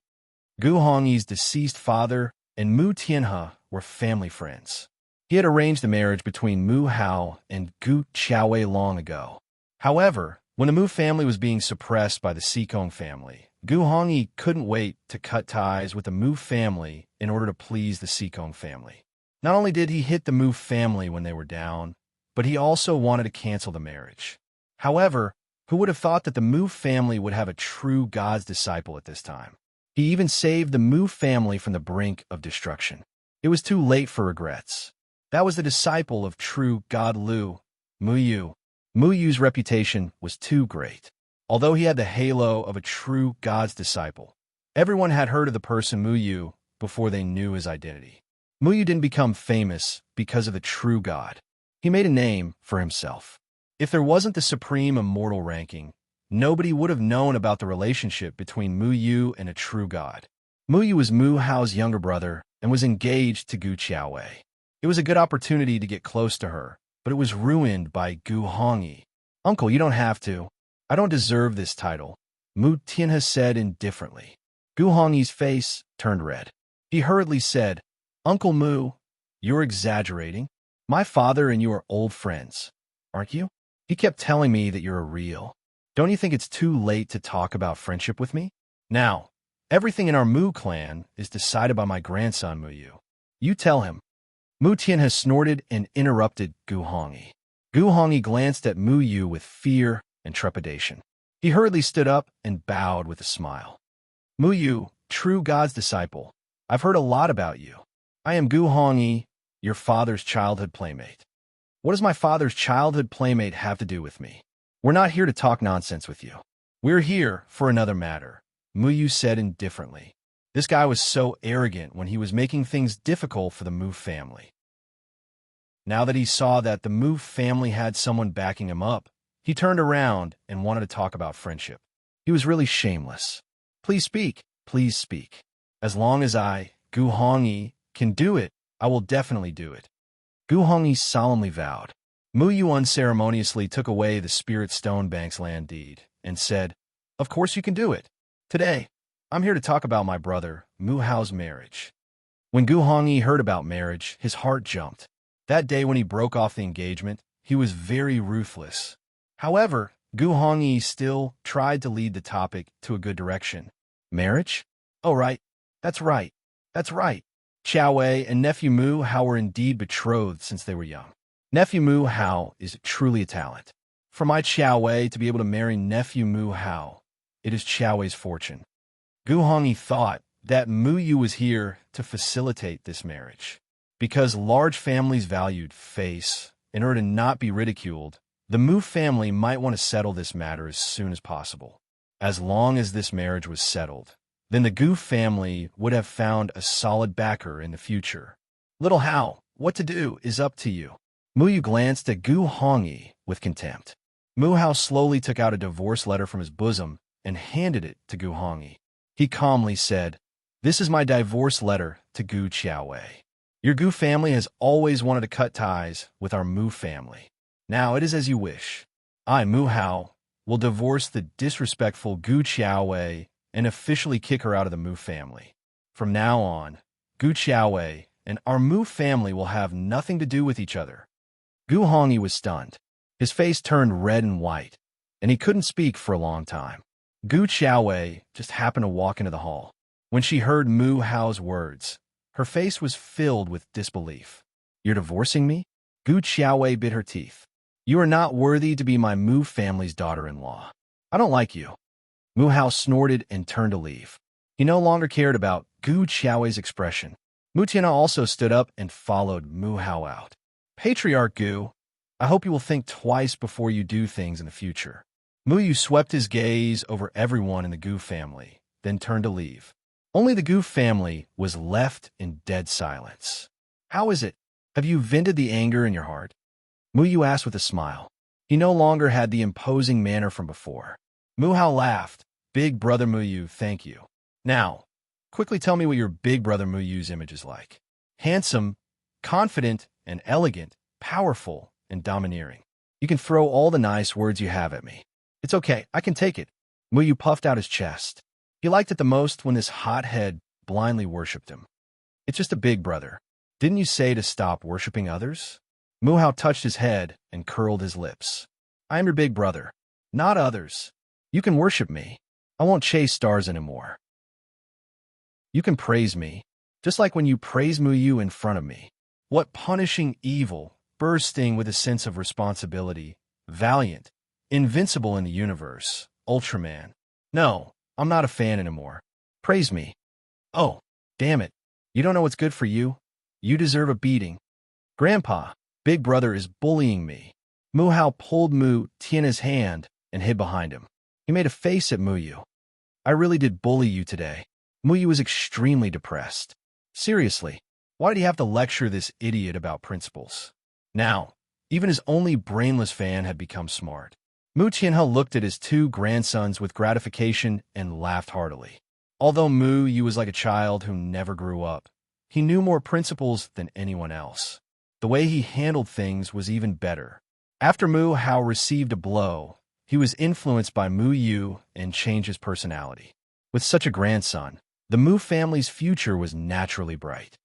Gu Hongyi's deceased father and Mu Tianhe were family friends. He had arranged the marriage between Mu Hao and Gu Qiaowei long ago. However, when the Mu family was being suppressed by the Sikong family, Gu Hongyi couldn't wait to cut ties with the Mu family in order to please the Sikong family. Not only did he hit the Mu family when they were down, but he also wanted to cancel the marriage. However, who would have thought that the Mu family would have a true God's disciple at this time? He even saved the Mu family from the brink of destruction. It was too late for regrets. That was the disciple of true God Lu, Mu Yu. Mu Yu's reputation was too great. Although he had the halo of a true God's disciple, everyone had heard of the person Mu Yu before they knew his identity. Mu Yu didn't become famous because of the true God. He made a name for himself. If there wasn't the supreme immortal ranking, nobody would have known about the relationship between Mu Yu and a true God. Mu Yu was Mu Hao's younger brother and was engaged to Gu Qiaowei. It was a good opportunity to get close to her, but it was ruined by Gu Hongyi. "Uncle, you don't have to. I don't deserve this title," Mu Tianhe said indifferently. Gu Hongyi's face turned red. He hurriedly said, "Uncle Mu, you're exaggerating. My father and you are old friends, aren't you? He kept telling me that you're a real. Don't you think it's too late to talk about friendship with me? Now, everything in our Mu clan is decided by my grandson Mu Yu. You tell him." Mu Tianhe snorted and interrupted Gu Hongyi. Gu Hongyi glanced at Mu Yu with fear and trepidation. He hurriedly stood up and bowed with a smile. "Mu Yu, true God's disciple, I've heard a lot about you. I am Gu Hongyi, your father's childhood playmate." "What does my father's childhood playmate have to do with me? We're not here to talk nonsense with you. We're here for another matter," Mu Yu said indifferently. This guy was so arrogant when he was making things difficult for the Mu family. Now that he saw that the Mu family had someone backing him up, he turned around and wanted to talk about friendship. He was really shameless. Please speak. As long as I, Gu Hongyi, can do it, I will definitely do it." Gu Hongyi solemnly vowed. Mu Yu unceremoniously took away the Spirit Stone Bank's land deed and said, "Of course you can do it. Today, I'm here to talk about my brother, Mu Hao's marriage." When Gu Hongyi heard about marriage, his heart jumped. That day when he broke off the engagement, he was very ruthless. However, Gu Hongyi still tried to lead the topic to a good direction. "Marriage? Oh, right. That's right. Qiaowei and nephew Mu Hao were indeed betrothed since they were young. Nephew Mu Hao is truly a talent. For my Qiaowei to be able to marry nephew Mu Hao, it is Qiaowei's fortune." Gu Hongyi thought that Mu Yu was here to facilitate this marriage. Because large families valued face, in order to not be ridiculed, the Mu family might want to settle this matter as soon as possible. As long as this marriage was settled, then the Gu family would have found a solid backer in the future. "Little Hao, what to do is up to you." Mu Yu glanced at Gu Hongyi with contempt. Mu Hao slowly took out a divorce letter from his bosom and handed it to Gu Hongyi. He calmly said, "This is my divorce letter to Gu Qiaowei. Your Gu family has always wanted to cut ties with our Mu family. Now it is as you wish. I, Mu Hao, will divorce the disrespectful Gu Qiaowei and officially kick her out of the Mu family. From now on, Gu Qiaowei and our Mu family will have nothing to do with each other." Gu Hongyi was stunned. His face turned red and white, and he couldn't speak for a long time. Gu Qiaowei just happened to walk into the hall. When she heard Mu Hao's words, her face was filled with disbelief. "You're divorcing me?" Gu Qiaowei bit her teeth. "You are not worthy to be my Mu family's daughter-in-law. I don't like you." Mu Hao snorted and turned to leave. He no longer cared about Gu Qiaowei's expression. Mu Tianhe also stood up and followed Mu Hao out. Patriarch Gu, I hope you will think twice before you do things in the future. Mu Yu swept his gaze over everyone in the Gu family, then turned to leave. Only the Gu family was left in dead silence. How is it? Have you vented the anger in your heart? Mu Yu asked with a smile. He no longer had the imposing manner from before. Mu Hao laughed. Big brother Mu Yu, thank you. Now, quickly tell me what your big brother Mu Yu's image is like. Handsome, confident, and elegant, powerful, and domineering. You can throw all the nice words you have at me. It's okay, I can take it. Mu Yu puffed out his chest. He liked it the most when this hothead blindly worshipped him. It's just a big brother. Didn't you say to stop worshipping others? Mu Hao touched his head and curled his lips. I am your big brother, not others. You can worship me. I won't chase stars anymore. You can praise me, just like when you praise Mu Yu in front of me. What punishing evil, bursting with a sense of responsibility, valiant, invincible in the universe, Ultraman. No, I'm not a fan anymore. Praise me. Oh, damn it. You don't know what's good for you? You deserve a beating. Grandpa, big brother is bullying me. Mu Hao pulled Mu Tianhe's hand and hid behind him. He made a face at Mu Yu. I really did bully you today. Mu Yu was extremely depressed. Seriously, why did he have to lecture this idiot about principles? Now, even his only brainless fan had become smart. Mu Tianhe looked at his two grandsons with gratification and laughed heartily. Although Mu Yu was like a child who never grew up, he knew more principles than anyone else. The way he handled things was even better. After Mu Hao received a blow, he was influenced by Mu Yu and changed his personality. With such a grandson, the Mu family's future was naturally bright.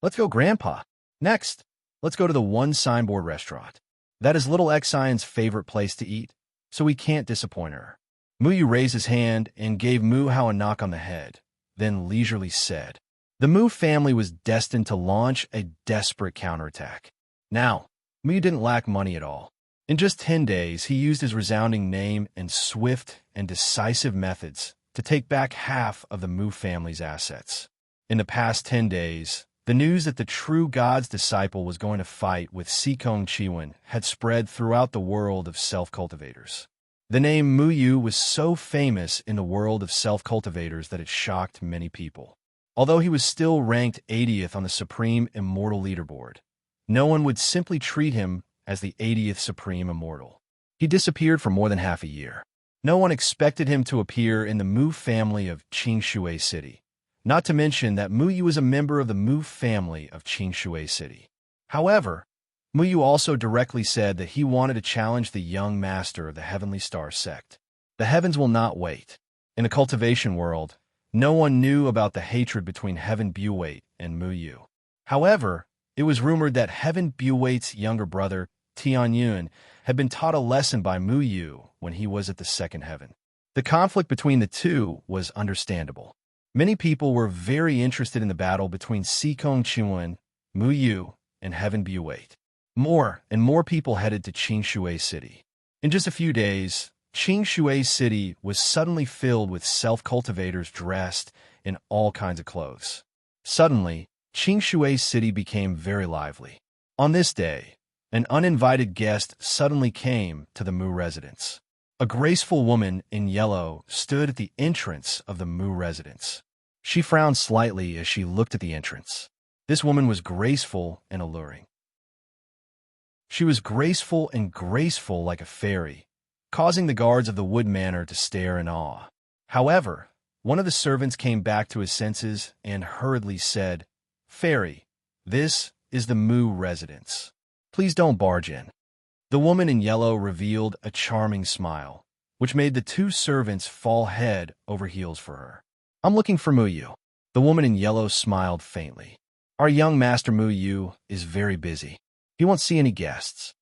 Let's go, Grandpa. Next, let's go to the One Signboard restaurant. That is little Xian's favorite place to eat, so we can't disappoint her. Mu Yu raised his hand and gave Mu Hao a knock on the head, then leisurely said, the Mu family was destined to launch a desperate counterattack. Now, Mu Yu didn't lack money at all. In just 10 days, he used his resounding name and swift and decisive methods to take back half of the Mu family's assets. In the past 10 days, the news that the true God's disciple was going to fight with Sikong Chiwen had spread throughout the world of self-cultivators. The name Mu Yu was so famous in the world of self-cultivators that it shocked many people. Although he was still ranked 80th on the Supreme Immortal Leaderboard, no one would simply treat him as the 80th Supreme Immortal. He disappeared for more than half a year. No one expected him to appear in the Mu family of Qingshui City, not to mention that Mu Yu was a member of the Mu family of Qingshui City. However, Mu Yu also directly said that he wanted to challenge the young master of the Heavenly Star sect. The heavens will not wait. In the cultivation world, no one knew about the hatred between Heaven Buwait and Mu Yu. However, it was rumored that Heaven Buwait's younger brother, Tianyun, had been taught a lesson by Mu Yu when he was at the second heaven. The conflict between the two was understandable. Many people were very interested in the battle between Sikong Chiwen, Mu Yu, and Heaven Buwait. More and more people headed to Qingshui City. In just a few days, Qingshui City was suddenly filled with self-cultivators dressed in all kinds of clothes. Suddenly, Qingshui City became very lively. On this day, an uninvited guest suddenly came to the Mu residence. A graceful woman in yellow stood at the entrance of the Mu residence. She frowned slightly as she looked at the entrance. This woman was graceful and alluring. She was graceful like a fairy, causing the guards of the Wood Manor to stare in awe. However, one of the servants came back to his senses and hurriedly said, Fairy, this is the Mu residence. Please don't barge in. The woman in yellow revealed a charming smile, which made the two servants fall head over heels for her. I'm looking for Mu Yu. The woman in yellow smiled faintly. Our young master Mu Yu is very busy. He won't see any guests.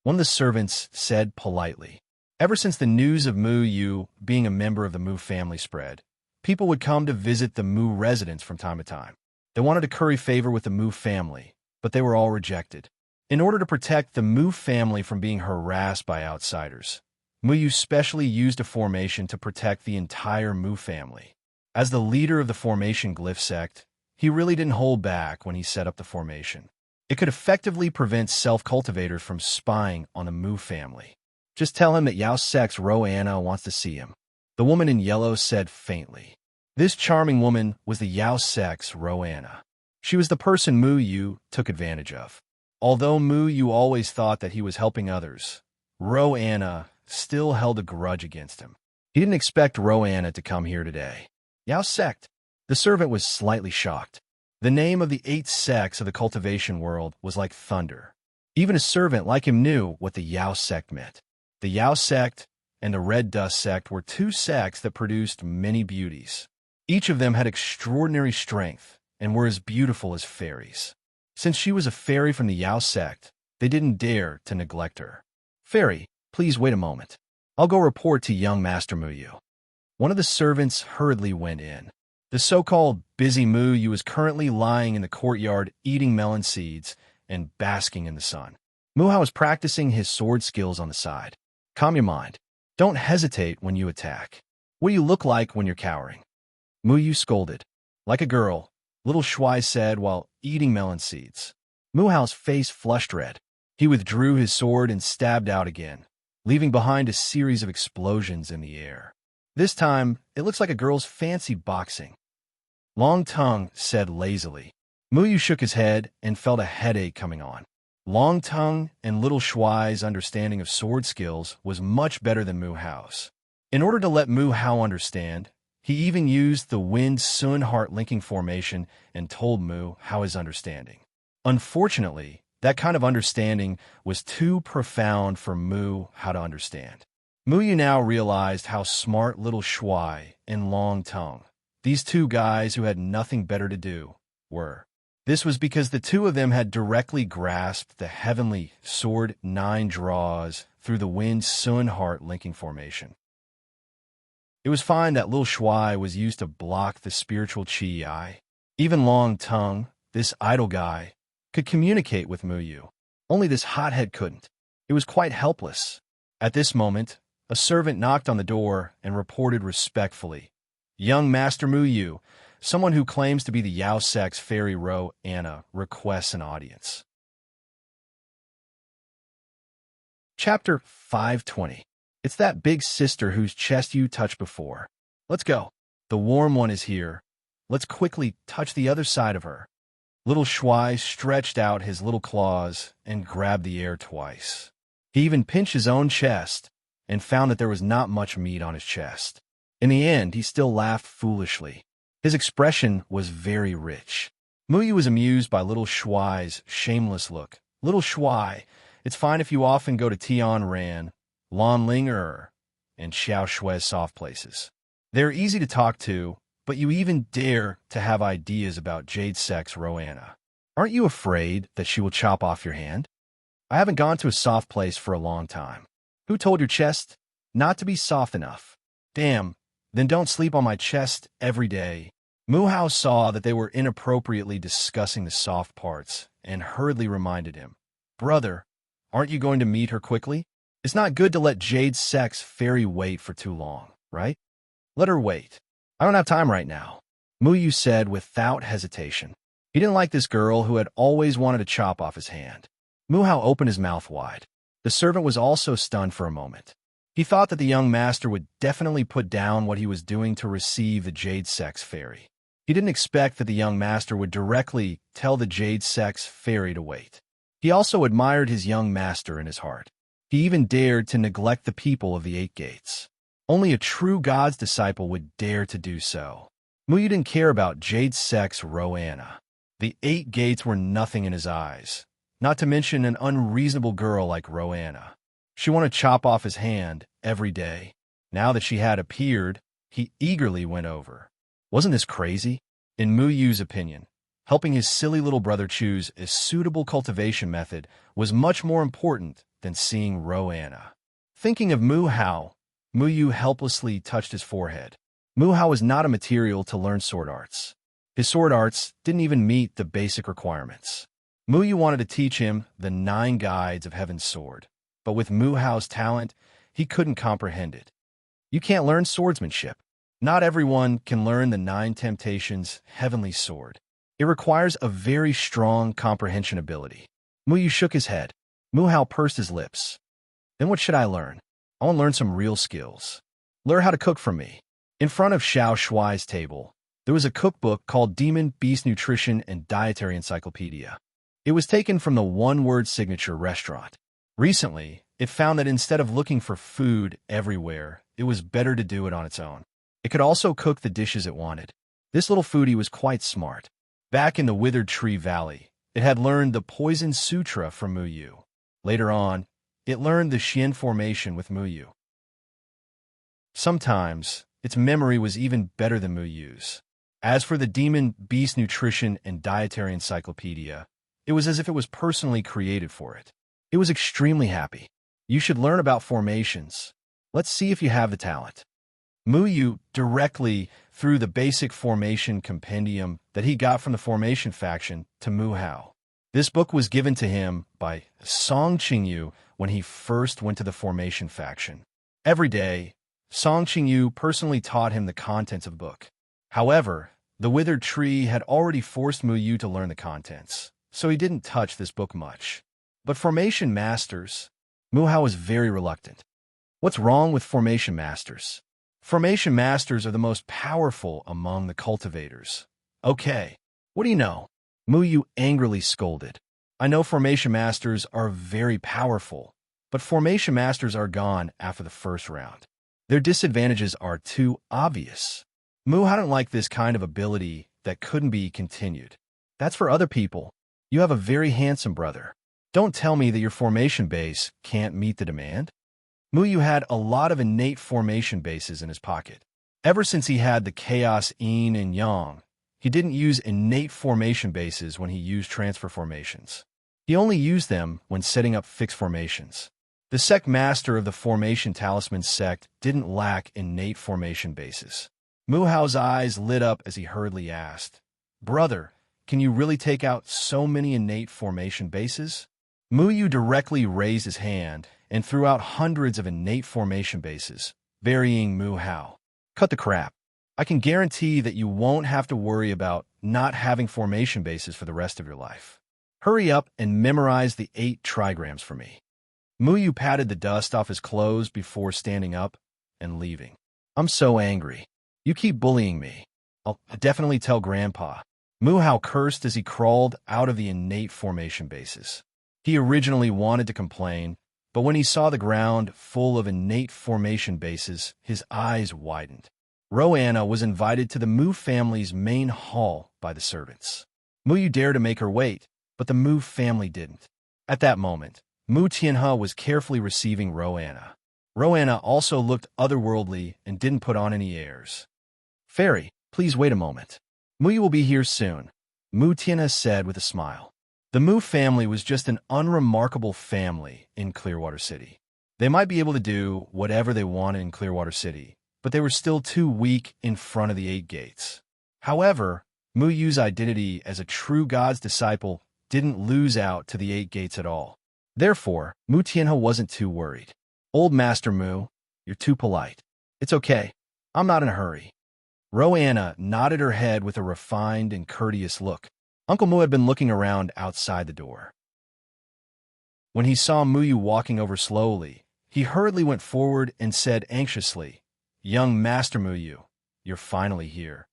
One of the servants said politely. Ever since the news of Mu Yu being a member of the Mu family spread, people would come to visit the Mu residence from time to time. They wanted to curry favor with the Mu family, but they were all rejected. In order to protect the Mu family from being harassed by outsiders, Mu Yu specially used a formation to protect the entire Mu family. As the leader of the formation glyph sect, he really didn't hold back when he set up the formation. It could effectively prevent self-cultivators from spying on the Mu family. Just tell him that Yao Sect's Roanna wants to see him, the woman in yellow said faintly. This charming woman was the Yao Sect's Roanna. She was the person Mu Yu took advantage of. Although Mu Yu always thought that he was helping others, Roanna still held a grudge against him. He didn't expect Roanna to come here today. Yao Sect. The servant was slightly shocked. The name of the 8 sects of the cultivation world was like thunder. Even a servant like him knew what the Yao Sect meant. The Yao Sect and the Red Dust Sect were 2 sects that produced many beauties. Each of them had extraordinary strength and were as beautiful as fairies. Since she was a fairy from the Yao Sect, they didn't dare to neglect her. Fairy, please wait a moment. I'll go report to young Master Mu Yu. One of the servants hurriedly went in. The so-called busy Mu Yu was currently lying in the courtyard eating melon seeds and basking in the sun. Mu Hao was practicing his sword skills on the side. Calm your mind. Don't hesitate when you attack. What do you look like when you're cowering? Mu Yu scolded. Like a girl, little Shuai said while eating melon seeds. Mu Hao's face flushed red. He withdrew his sword and stabbed out again, leaving behind a series of explosions in the air. This time, it looks like a girl's fancy boxing. Long Tongue said lazily. Mu Yu shook his head and felt a headache coming on. Long Tongue and Little Shuai's understanding of sword skills was much better than Mu Hao's. In order to let Mu Hao understand, he even used the Wind Sun Heart linking formation and told Mu Hao his understanding. Unfortunately, that kind of understanding was too profound for Mu Hao to understand. Mu Yu now realized how smart Little Shuai and Long Tongue, these 2 guys who had nothing better to do, were. This was because the 2 of them had directly grasped the heavenly Sword 9 draws through the Wind Sun Heart linking formation. It was fine that Little Shuai was used to block the spiritual chi. Even Long Tongue, this idle guy, could communicate with Mu Yu. Only this hothead couldn't. It was quite helpless. At this moment, a servant knocked on the door and reported respectfully, "Young Master Mu Yu, someone who claims to be the Yao Sect's Fairy Roanna, requests an audience." Chapter 520. It's that big sister whose chest you touched before. Let's go. The warm one is here. Let's quickly touch the other side of her. Little Shuai stretched out his little claws and grabbed the air twice. He even pinched his own chest and found that there was not much meat on his chest. In the end, he still laughed foolishly. His expression was very rich. Mu Yu was amused by Little Shuai's shameless look. Little Shuai, it's fine if you often go to Tianran, Lanlinger, and Xiao Shui's soft places. They're easy to talk to, but you even dare to have ideas about Jade Sect's Roanna. Aren't you afraid that she will chop off your hand? I haven't gone to a soft place for a long time. Who told your chest not to be soft enough? Damn, then don't sleep on my chest every day. Mu Hao saw that they were inappropriately discussing the soft parts and hurriedly reminded him, "Brother, aren't you going to meet her quickly? It's not good to let Jade Sect's fairy wait for too long, right? Let her wait. I don't have time right now," Mu Yu said without hesitation. He didn't like this girl who had always wanted to chop off his hand. Mu Hao opened his mouth wide. The servant was also stunned for a moment. He thought that the young master would definitely put down what he was doing to receive the Jade Sect's fairy. He didn't expect that the young master would directly tell the Jade Sect's fairy to wait. He also admired his young master in his heart. He even dared to neglect the people of the 8 gates. Only a true God's disciple would dare to do so. Mu Yu didn't care about Jade Sect's Roanna. The 8 gates were nothing in his eyes, not to mention an unreasonable girl like Roanna. She wanted to chop off his hand every day. Now that she had appeared, he eagerly went over. Wasn't this crazy? In Mu Yu's opinion, helping his silly little brother choose a suitable cultivation method was much more important than seeing Roanna. Thinking of Mu Hao, Mu Yu helplessly touched his forehead. Mu Hao was not a material to learn sword arts. His sword arts didn't even meet the basic requirements. Mu Yu wanted to teach him the 9 guides of Heaven's sword, but with Mu Hao's talent, he couldn't comprehend it. You can't learn swordsmanship. Not everyone can learn the 9 Temptations' heavenly sword. It requires a very strong comprehension ability. Muyu shook his head. Mu Hao pursed his lips. Then what should I learn? I want to learn some real skills. Learn how to cook from me. In front of Xiao Shuai's table, there was a cookbook called Demon Beast Nutrition and Dietary Encyclopedia. It was taken from the one-word signature restaurant. Recently, it found that instead of looking for food everywhere, it was better to do it on its own. It could also cook the dishes it wanted. This little foodie was quite smart. Back in the Withered Tree Valley, it had learned the Poison Sutra from Muyu. Later on, it learned the Xian formation with Muyu. Sometimes, its memory was even better than Muyu's. As for the Demon Beast Nutrition and Dietary Encyclopedia, it was as if it was personally created for it. It was extremely happy. You should learn about formations. Let's see if you have the talent. Muyu directly threw the basic formation compendium that he got from the formation faction to Mu Hao. This book was given to him by Song Qingyu when he first went to the formation faction. Every day, Song Qingyu personally taught him the contents of the book. However, the Withered Tree had already forced Muyu to learn the contents, so he didn't touch this book much. But Formation Masters, Mu Hao was very reluctant. What's wrong with Formation Masters? Formation Masters are the most powerful among the cultivators. Okay, what do you know? Muyu angrily scolded. I know Formation Masters are very powerful, but Formation Masters are gone after the first round. Their disadvantages are too obvious. Mu Hao didn't like this kind of ability that couldn't be continued. That's for other people. You have a very handsome brother. Don't tell me that your formation base can't meet the demand. Muyu had a lot of innate formation bases in his pocket. Ever since he had the Chaos Yin and Yang, he didn't use innate formation bases when he used transfer formations. He only used them when setting up fixed formations. The sect master of the Formation Talisman sect didn't lack innate formation bases. Mu Hao's eyes lit up as he hurriedly asked, Brother, can you really take out so many innate formation bases? Muyu directly raised his hand and threw out hundreds of innate formation bases, burying Mu Hao. Cut the crap. I can guarantee that you won't have to worry about not having formation bases for the rest of your life. Hurry up and memorize the 8 trigrams for me. Muyu patted the dust off his clothes before standing up and leaving. I'm so angry. You keep bullying me. I'll definitely tell Grandpa. Mu Hao cursed as he crawled out of the innate formation bases. He originally wanted to complain, but when he saw the ground full of innate formation bases, his eyes widened. Roanna was invited to the Mu family's main hall by the servants. Muyu dared to make her wait, but the Mu family didn't. At that moment, Mu Tianhe was carefully receiving Roanna. Roanna also looked otherworldly and didn't put on any airs. Fairy, please wait a moment. Muyu will be here soon, Mu Tianhe said with a smile. The Mu family was just an unremarkable family in Clearwater City. They might be able to do whatever they wanted in Clearwater City, but they were still too weak in front of the 8 gates. However, Muyu's identity as a true God's disciple didn't lose out to the 8 gates at all. Therefore, Mu Tianhe wasn't too worried. Old Master Mu, you're too polite. It's okay. I'm not in a hurry. Roanna nodded her head with a refined and courteous look. Uncle Mu had been looking around outside the door. When he saw Muyu walking over slowly, he hurriedly went forward and said anxiously, Young Master Muyu, you're finally here.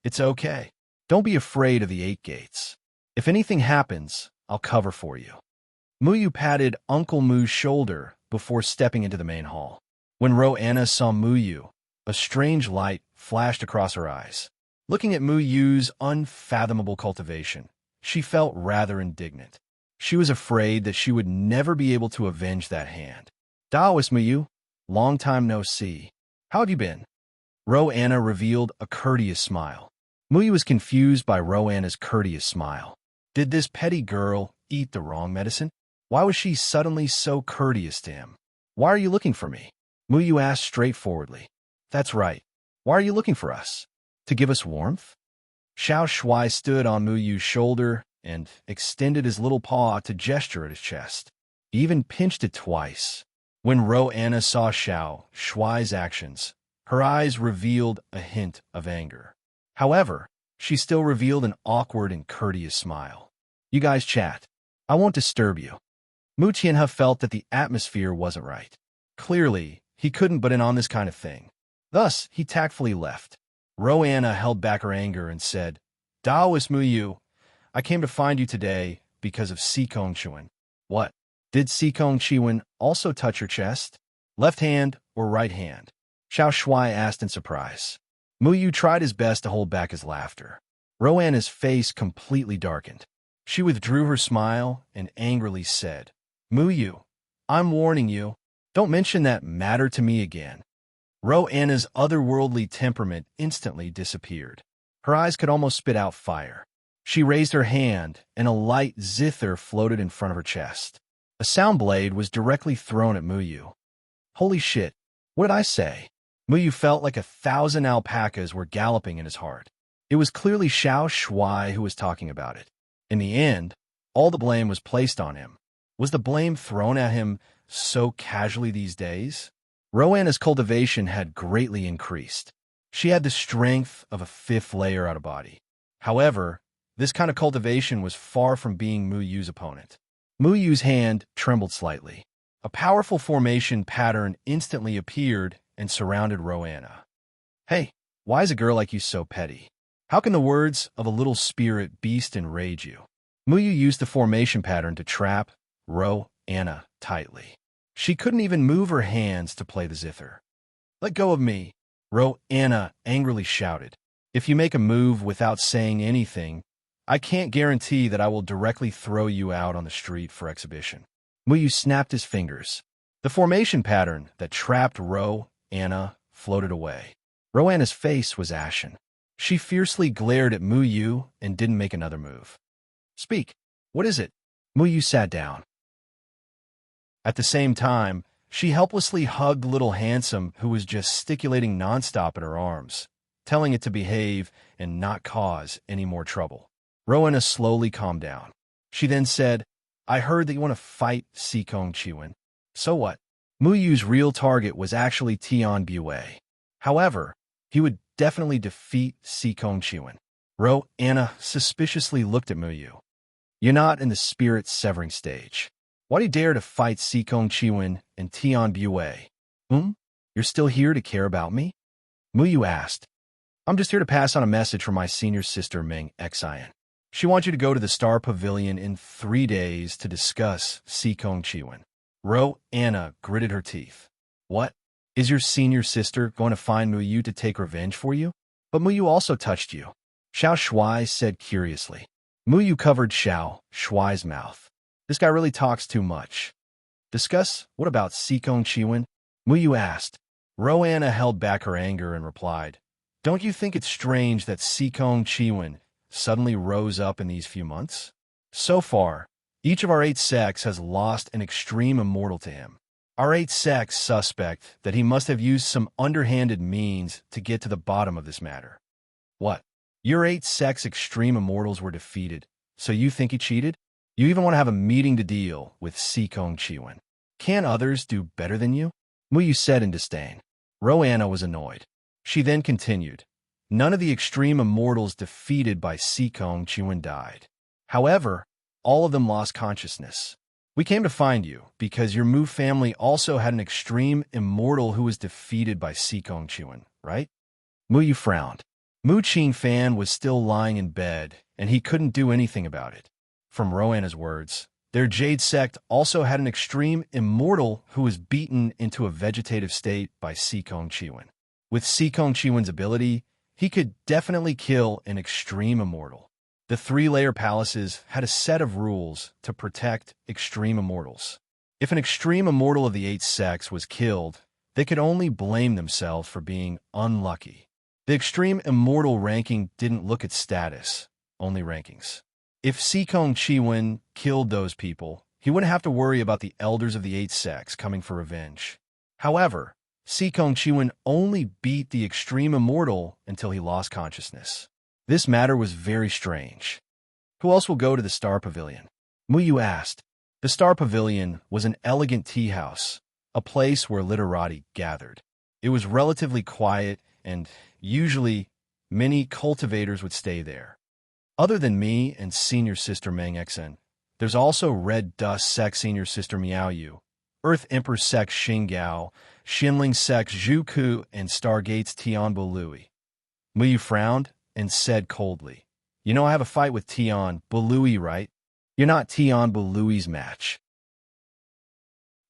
It's okay. Don't be afraid of the 8 gates. If anything happens, I'll cover for you. Muyu patted Uncle Mu's shoulder before stepping into the main hall. When Roanna saw Muyu, a strange light flashed across her eyes. Looking at Muyu's unfathomable cultivation, she felt rather indignant. She was afraid that she would never be able to avenge that hand. Daoist Muyu, long time no see. How have you been? Roanna revealed a courteous smile. Muyu was confused by Roanna's courteous smile. Did this petty girl eat the wrong medicine? Why was she suddenly so courteous to him? Why are you looking for me? Muyu asked straightforwardly. That's right. Why are you looking for us? To give us warmth? Xiao Shuai stood on Muyu's shoulder and extended his little paw to gesture at his chest. He even pinched it twice. When Roanna saw Xiao Shuai's actions, Her eyes revealed a hint of anger. However, she still revealed an awkward and courteous smile. You guys chat. I won't disturb you. Mu Tianhe felt that the atmosphere wasn't right. Clearly, he couldn't butt in on this kind of thing. Thus, he tactfully left. Roanna held back her anger and said, Daoist Mu Yu, I came to find you today because of Sikong Chuan. What? Did Sikong Chuan also touch your chest? Left hand or right hand? Xiao Shuai asked in surprise. Mu Yu tried his best to hold back his laughter. Roanna's face completely darkened. She withdrew her smile and angrily said, Mu Yu, I'm warning you, don't mention that matter to me again. Roanna's otherworldly temperament instantly disappeared. Her eyes could almost spit out fire. She raised her hand, and a light zither floated in front of her chest. A sound blade was directly thrown at Mu Yu. Holy shit, what did I say? Mu Yu felt like 1,000 alpacas were galloping in his heart. It was clearly Xiao Shuai who was talking about it. In the end, all the blame was placed on him. Was the blame thrown at him so casually these days? Roanna's cultivation had greatly increased. She had the strength of a 5th layer out of body. However, this kind of cultivation was far from being Mu Yu's opponent. Mu Yu's hand trembled slightly. A powerful formation pattern instantly appeared and surrounded Roanna. Hey, why is a girl like you so petty? How can the words of a little spirit beast enrage you? Mu Yu used the formation pattern to trap Roanna tightly. She couldn't even move her hands to play the zither. Let go of me, Roanna angrily shouted. If you make a move without saying anything, I can't guarantee that I will directly throw you out on the street for exhibition. Mu Yu snapped his fingers. The formation pattern that trapped Roanna floated away. Roanna's face was ashen. She fiercely glared at Mu Yu and didn't make another move. Speak. What is it? Mu Yu sat down. At the same time, she helplessly hugged little Handsome, who was gesticulating nonstop in her arms, telling it to behave and not cause any more trouble. Roanna slowly calmed down. She then said, I heard that you want to fight Sikong Chuan. So what? Mu Yu's real target was actually Tian Bue. However, he would definitely defeat Sikong Chuan. Roanna suspiciously looked at Mu Yu. You're not in the spirit-severing stage. Why do you dare to fight Sikong Chuan and Tian Bue? You're still here to care about me? Mu Yu asked. I'm just here to pass on a message from my senior sister Ming Xian. She wants you to go to the Star Pavilion in 3 days to discuss Sikong Chuan. Roanna gritted her teeth. What? Is your senior sister going to find Mu Yu to take revenge for you? But Mu Yu also touched you. Xiao Shuai said curiously. Mu Yu covered Xiao Shuai's mouth. This guy really talks too much. Discuss? What about Sikong Chuan? Mu Yu asked. Roanna held back her anger and replied, Don't you think it's strange that Sikong Chuan suddenly rose up in these few months? So far, each of our 8 sects has lost an extreme immortal to him. Our 8 sects suspect that he must have used some underhanded means to get to the bottom of this matter. What? Your 8 sects extreme immortals were defeated, so you think he cheated? You even want to have a meeting to deal with Sikong Chuan. Can others do better than you? Mu Yu said in disdain. Roanna was annoyed. She then continued. None of the extreme immortals defeated by Sikong Chuan died. However, all of them lost consciousness. We came to find you because your Mu family also had an extreme immortal who was defeated by Sikong Chuan, right? Mu Yu frowned. Mu Qin Fan was still lying in bed, and he couldn't do anything about it. From Roanna's words, their Jade sect also had an extreme immortal who was beaten into a vegetative state by Sikong Chuan. With Sikong Chuan's ability, he could definitely kill an extreme immortal. The 3-layer palaces had a set of rules to protect extreme immortals. If an extreme immortal of the 8 sects was killed, they could only blame themselves for being unlucky. The extreme immortal ranking didn't look at status, only rankings. If Sikong Chuan killed those people, he wouldn't have to worry about the elders of the 8 sects coming for revenge. However, Sikong Chuan only beat the extreme immortal until he lost consciousness. This matter was very strange. Who else will go to the Star Pavilion? Mu Yu asked. The Star Pavilion was an elegant tea house, a place where literati gathered. It was relatively quiet, and usually many cultivators would stay there. Other than me and senior sister Meng Xen, there's also Red Dust Sect senior sister Miao Yu, Earth Emperor Sect Xinggao, Xinling Sect Zhu Ku, and Stargate's Tianbo Lui. Muyu frowned and said coldly, "You know I have a fight with Tianbo Lui, right? You're not Tianbo Lui's match."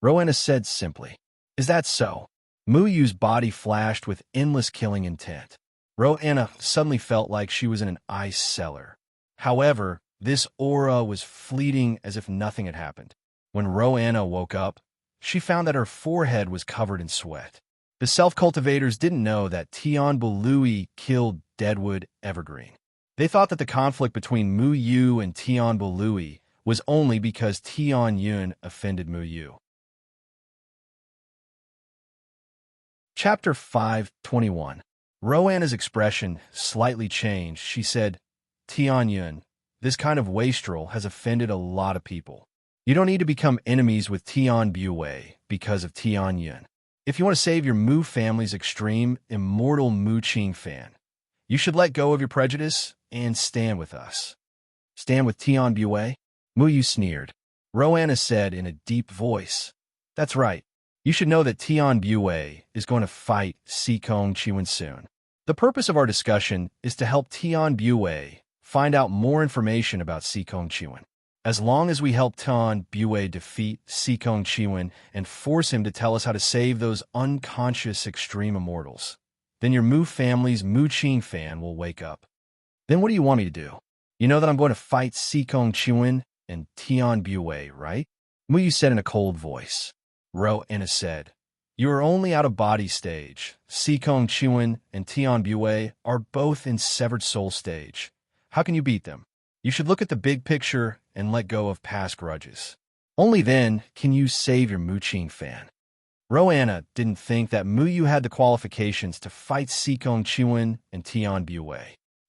Rowena said simply, "Is that so?" Muyu's body flashed with endless killing intent. Rowena suddenly felt like she was in an ice cellar. However, this aura was fleeting as if nothing had happened. When Rowena woke up, she found that her forehead was covered in sweat. The self-cultivators didn't know that Tianbo Lui killed Deadwood Evergreen. They thought that the conflict between Muyu and Tianbo Lui was only because Tian Yun offended Muyu. Chapter 5:21. Rowanna's expression slightly changed. She said, "Tian Yun, this kind of wastrel has offended a lot of people. You don't need to become enemies with Tian Bue because of Tian Yun. If you want to save your Mu family's extreme, immortal Mu Qing fan, you should let go of your prejudice and stand with us." "Stand with Tian Bue?" Muyu sneered. Rowanna said in a deep voice, "That's right. You should know that Tian Bue is going to fight Sikong Chiwen soon. The purpose of our discussion is to help Tian Bue find out more information about Sikong Chiwen. As long as we help Tian Bue defeat Sikong Chiwen and force him to tell us how to save those unconscious extreme immortals, then your Mu family's Mu Qing fan will wake up." "Then what do you want me to do? You know that I'm going to fight Sikong Chiwen and Tian Bue, right?" Muyu said in a cold voice. Rowena said, "You are only out of body stage. Sikong Chiwen and Tian Bue are both in severed soul stage. How can you beat them? You should look at the big picture and let go of past grudges. Only then can you save your Mu Qing fan." Rowena didn't think that Muyu had the qualifications to fight Sikong Chiwen and Tian Bue.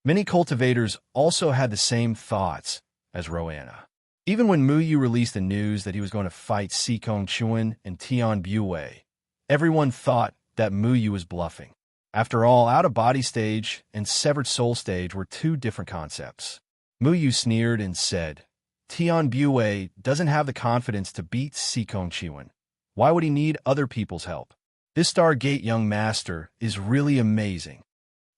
Many cultivators also had the same thoughts as Rowena. Even when Muyu released the news that he was going to fight Sikong Chiwen and Tian Bue, everyone thought that Muyu was bluffing. After all, out-of-body stage and severed soul stage were two different concepts. Muyu sneered and said, "Tian Bue doesn't have the confidence to beat Sikong Chiwen. Why would he need other people's help? This Stargate young master is really amazing."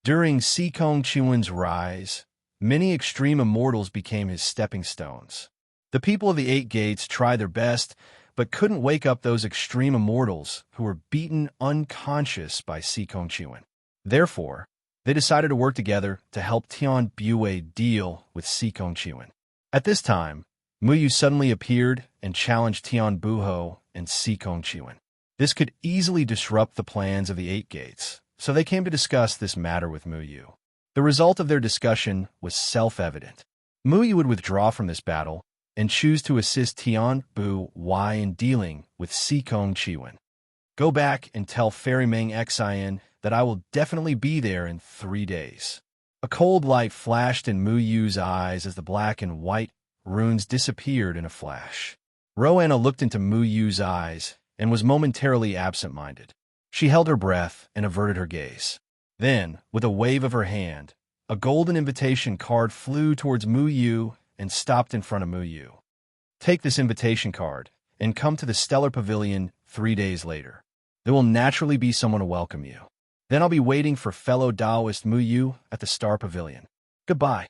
During Sikong Chiwen's rise, many extreme immortals became his stepping stones. The people of the Eight Gates tried their best, but couldn't wake up those extreme immortals who were beaten unconscious by Sikong Chiwen. Therefore, they decided to work together to help Tian Bue deal with Sikong Chiwen. At this time, Muyu suddenly appeared and challenged Tian Buho and Sikong Chiwen. This could easily disrupt the plans of the Eight Gates, so they came to discuss this matter with Muyu. The result of their discussion was self-evident. Muyu would withdraw from this battle and choose to assist Tian Bue in dealing with Sikong Chiwen. "Go back and tell Fairy Meng Xian that I will definitely be there in 3 days." A cold light flashed in Muyu's eyes as the black and white runes disappeared in a flash. Rowena looked into Muyu's eyes and was momentarily absent-minded. She held her breath and averted her gaze. Then, with a wave of her hand, a golden invitation card flew towards Muyu and stopped in front of Muyu. "Take this invitation card and come to the Stellar Pavilion 3 days later. There will naturally be someone to welcome you. Then I'll be waiting for fellow Taoist Muyu at the Star Pavilion. Goodbye."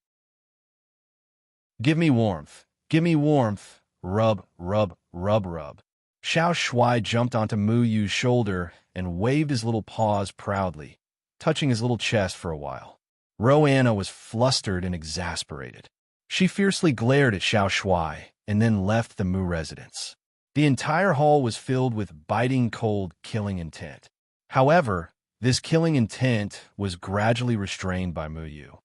"Give me warmth. Give me warmth. Rub, rub, rub, rub." Xiao Shuai jumped onto Muyu's shoulder and waved his little paws proudly, touching his little chest for a while. Rowena was flustered and exasperated. She fiercely glared at Xiao Shuai and then left the Mu residence. The entire hall was filled with biting cold killing intent. However, this killing intent was gradually restrained by Muyu.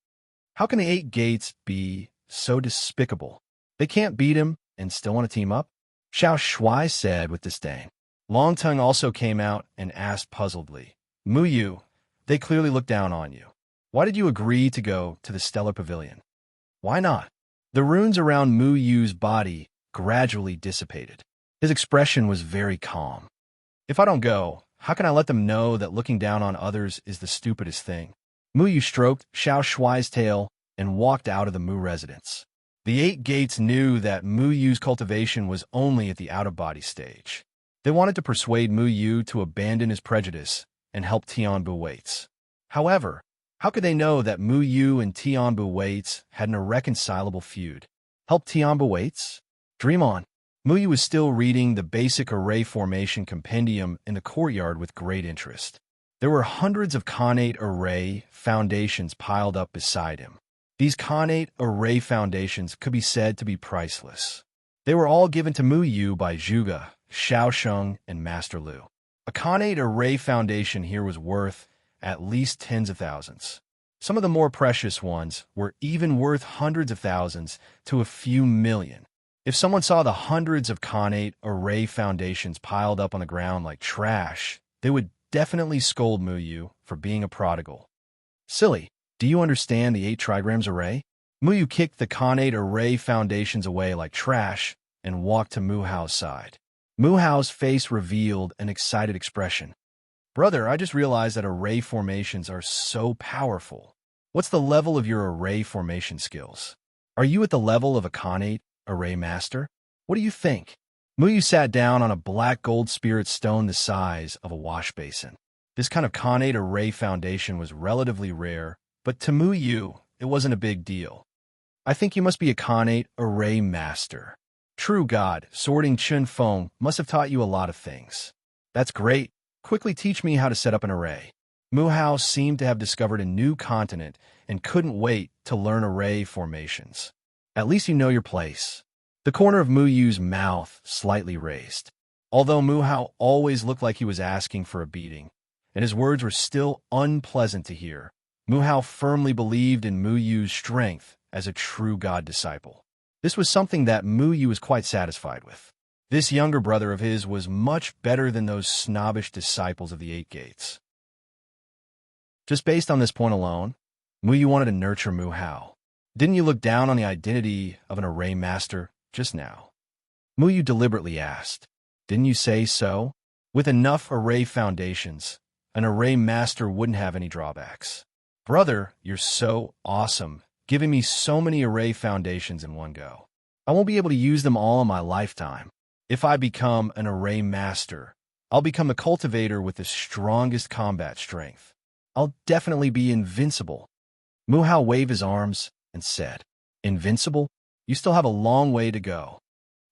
How can the Eight Gates be so despicable? They can't beat him and still want to team up? Xiao Shuai said with disdain. Longtongue also came out and asked puzzledly, "Muyu, they clearly look down on you. Why did you agree to go to the Stellar Pavilion?" "Why not?" The runes around Muyu's body gradually dissipated. His expression was very calm. "If I don't go, How can I let them know that looking down on others is the stupidest thing? Mu Yu stroked Xiao Shuai's tail and walked out of the Mu residence. The 8 gates knew that Mu Yu's cultivation was only at the out-of-body stage. They wanted to persuade Mu Yu to abandon his prejudice and help Tianbu Waits. However, how could they know that Mu Yu and Tianbu Waits had an irreconcilable feud? Help Tianbu Waits? Dream on. Mu Yu was still reading the basic array formation compendium in the courtyard with great interest. There were hundreds of connate array foundations piled up beside him. These connate array foundations could be said to be priceless. They were all given to Mu Yu by Zhuge, Shaosheng, and Master Lu. A connate array foundation here was worth at least tens of thousands. Some of the more precious ones were even worth hundreds of thousands to a few million. If someone saw the hundreds of connate array foundations piled up on the ground like trash, they would definitely scold Mu Yu for being a prodigal. Silly, do you understand the 8 trigrams array? Mu Yu kicked the connate array foundations away like trash and walked to Mu Hao's side. Mu Hao's face revealed an excited expression. Brother, I just realized that array formations are so powerful. What's the level of your array formation skills? Are you at the level of a connate array master? What do you think? Mu Yu sat down on a black gold spirit stone the size of a wash basin. This kind of connate array foundation was relatively rare, but to Mu Yu, it wasn't a big deal. I think you must be a connate array master. True God, Sorting Chun Feng must have taught you a lot of things. That's great. Quickly teach me how to set up an array. Mu Hao seemed to have discovered a new continent and couldn't wait to learn array formations. At least you know your place. The corner of Mu Yu's mouth slightly raised. Although Mu Hao always looked like he was asking for a beating, and his words were still unpleasant to hear, Mu Hao firmly believed in Mu Yu's strength as a true God disciple. This was something that Mu Yu was quite satisfied with. This younger brother of his was much better than those snobbish disciples of the 8 gates. Just based on this point alone, Mu Yu wanted to nurture Mu Hao. Didn't you look down on the identity of an array master just now? Mu Yu deliberately asked. Didn't you say so? With enough array foundations, an array master wouldn't have any drawbacks. Brother, you're so awesome, giving me so many array foundations in one go. I won't be able to use them all in my lifetime. If I become an array master, I'll become the cultivator with the strongest combat strength. I'll definitely be invincible. Mu Hao waved his arms and said, Invincible? You still have a long way to go.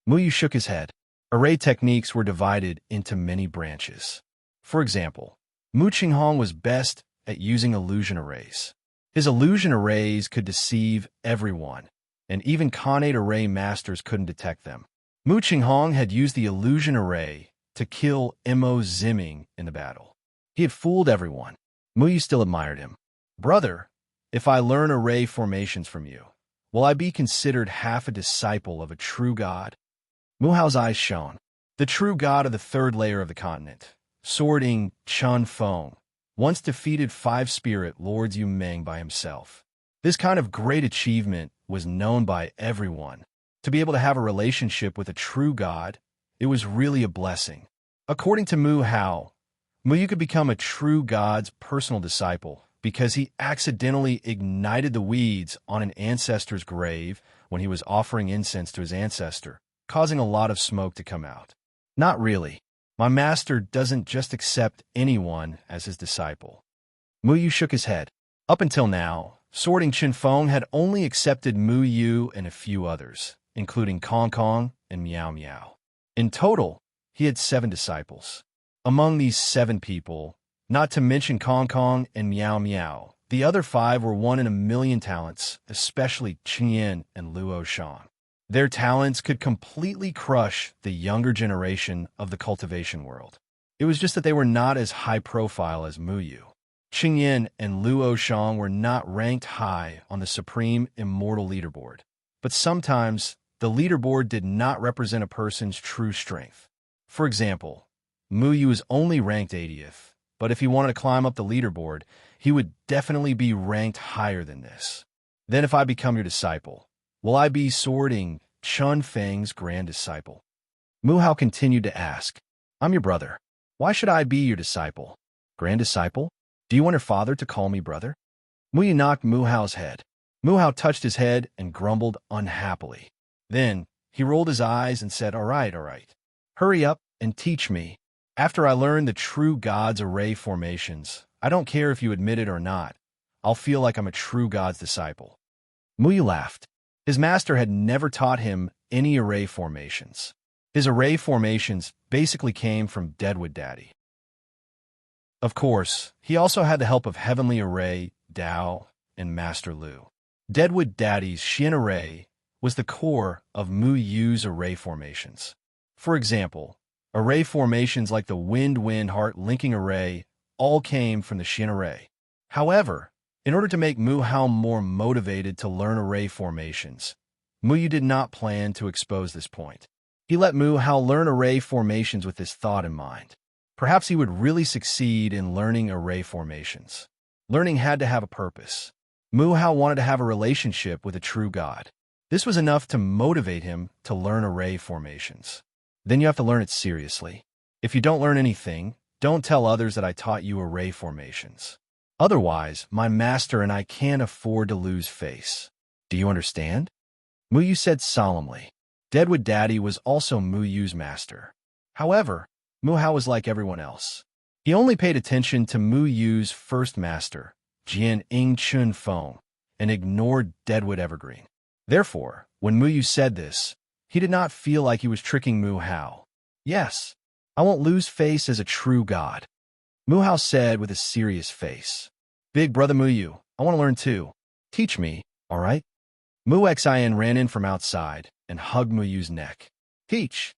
Mu Yu shook his head. Array techniques were divided into many branches. For example, Mu Qinghong was best at using illusion arrays. His illusion arrays could deceive everyone, and even connate array masters couldn't detect them. Mu Qinghong had used the illusion array to kill Mo Ziming in the battle. He had fooled everyone. Mu Yu still admired him. Brother, if I learn array formations from you, will I be considered half a disciple of a true god? Mu Hao's eyes shone. The true god of the 3rd layer of the continent, Sorting Chun Feng, once defeated 5 spirit lords Yu Meng by himself. This kind of great achievement was known by everyone. To be able to have a relationship with a true god, it was really a blessing. According to Mu Hao, Mu Yu could become a true god's personal disciple because he accidentally ignited the weeds on an ancestor's grave when he was offering incense to his ancestor, causing a lot of smoke to come out. Not really. My master doesn't just accept anyone as his disciple. Mu Yu shook his head. Up until now, Sorting Chun Feng had only accepted Mu Yu and a few others, including Kong Kong and Miao Miao. In total, he had 7 disciples. Among these 7 people, not to mention Kong Kong and Miao Miao, the other 5 were 1 in a million talents, especially Qingyan and Luo Shang. Their talents could completely crush the younger generation of the cultivation world. It was just that they were not as high profile as Mu Yu. Qingyan and Luo Shang were not ranked high on the Supreme Immortal Leaderboard. But sometimes, the leaderboard did not represent a person's true strength. For example, Mu Yu is only ranked 80th, but if he wanted to climb up the leaderboard, he would definitely be ranked higher than this. Then if I become your disciple, will I be Sorting Chun Feng's grand disciple? Mu Hao continued to ask, I'm your brother. Why should I be your disciple? Grand disciple? Do you want your father to call me brother? Muyu knocked Mu Hao's head. Mu Hao touched his head and grumbled unhappily. Then he rolled his eyes and said, all right. Hurry up and teach me. After I learn the true God's array formations, I don't care if you admit it or not, I'll feel like I'm a true God's disciple. Muyu laughed. His master had never taught him any array formations. His array formations basically came from Deadwood Daddy. Of course, he also had the help of Heavenly Array, Dao, and Master Lu. Deadwood Daddy's Xian Array was the core of Mu Yu's array formations. For example, array formations like the Wind-Wind-Heart linking array all came from the Xian Array. However, in order to make Mu Hao more motivated to learn array formations, Mu Yu did not plan to expose this point. He let Mu Hao learn array formations with this thought in mind. Perhaps he would really succeed in learning array formations. Learning had to have a purpose. Mu Hao wanted to have a relationship with a true God. This was enough to motivate him to learn array formations. Then you have to learn it seriously. If you don't learn anything, don't tell others that I taught you array formations. Otherwise, my master and I can't afford to lose face. Do you understand? Mu Yu said solemnly. Deadwood Daddy was also Mu Yu's master. However, Mu Hao was like everyone else. He only paid attention to Mu Yu's first master, Jian Ing Chun Feng, and ignored Deadwood Evergreen. Therefore, when Mu Yu said this, he did not feel like he was tricking Mu Hao. Yes, I won't lose face as a true God, Mu Hao said with a serious face. Big brother Mu Yu, I want to learn too. Teach me, all right? Mu Xian ran in from outside and hugged Mu Yu's neck. Teach.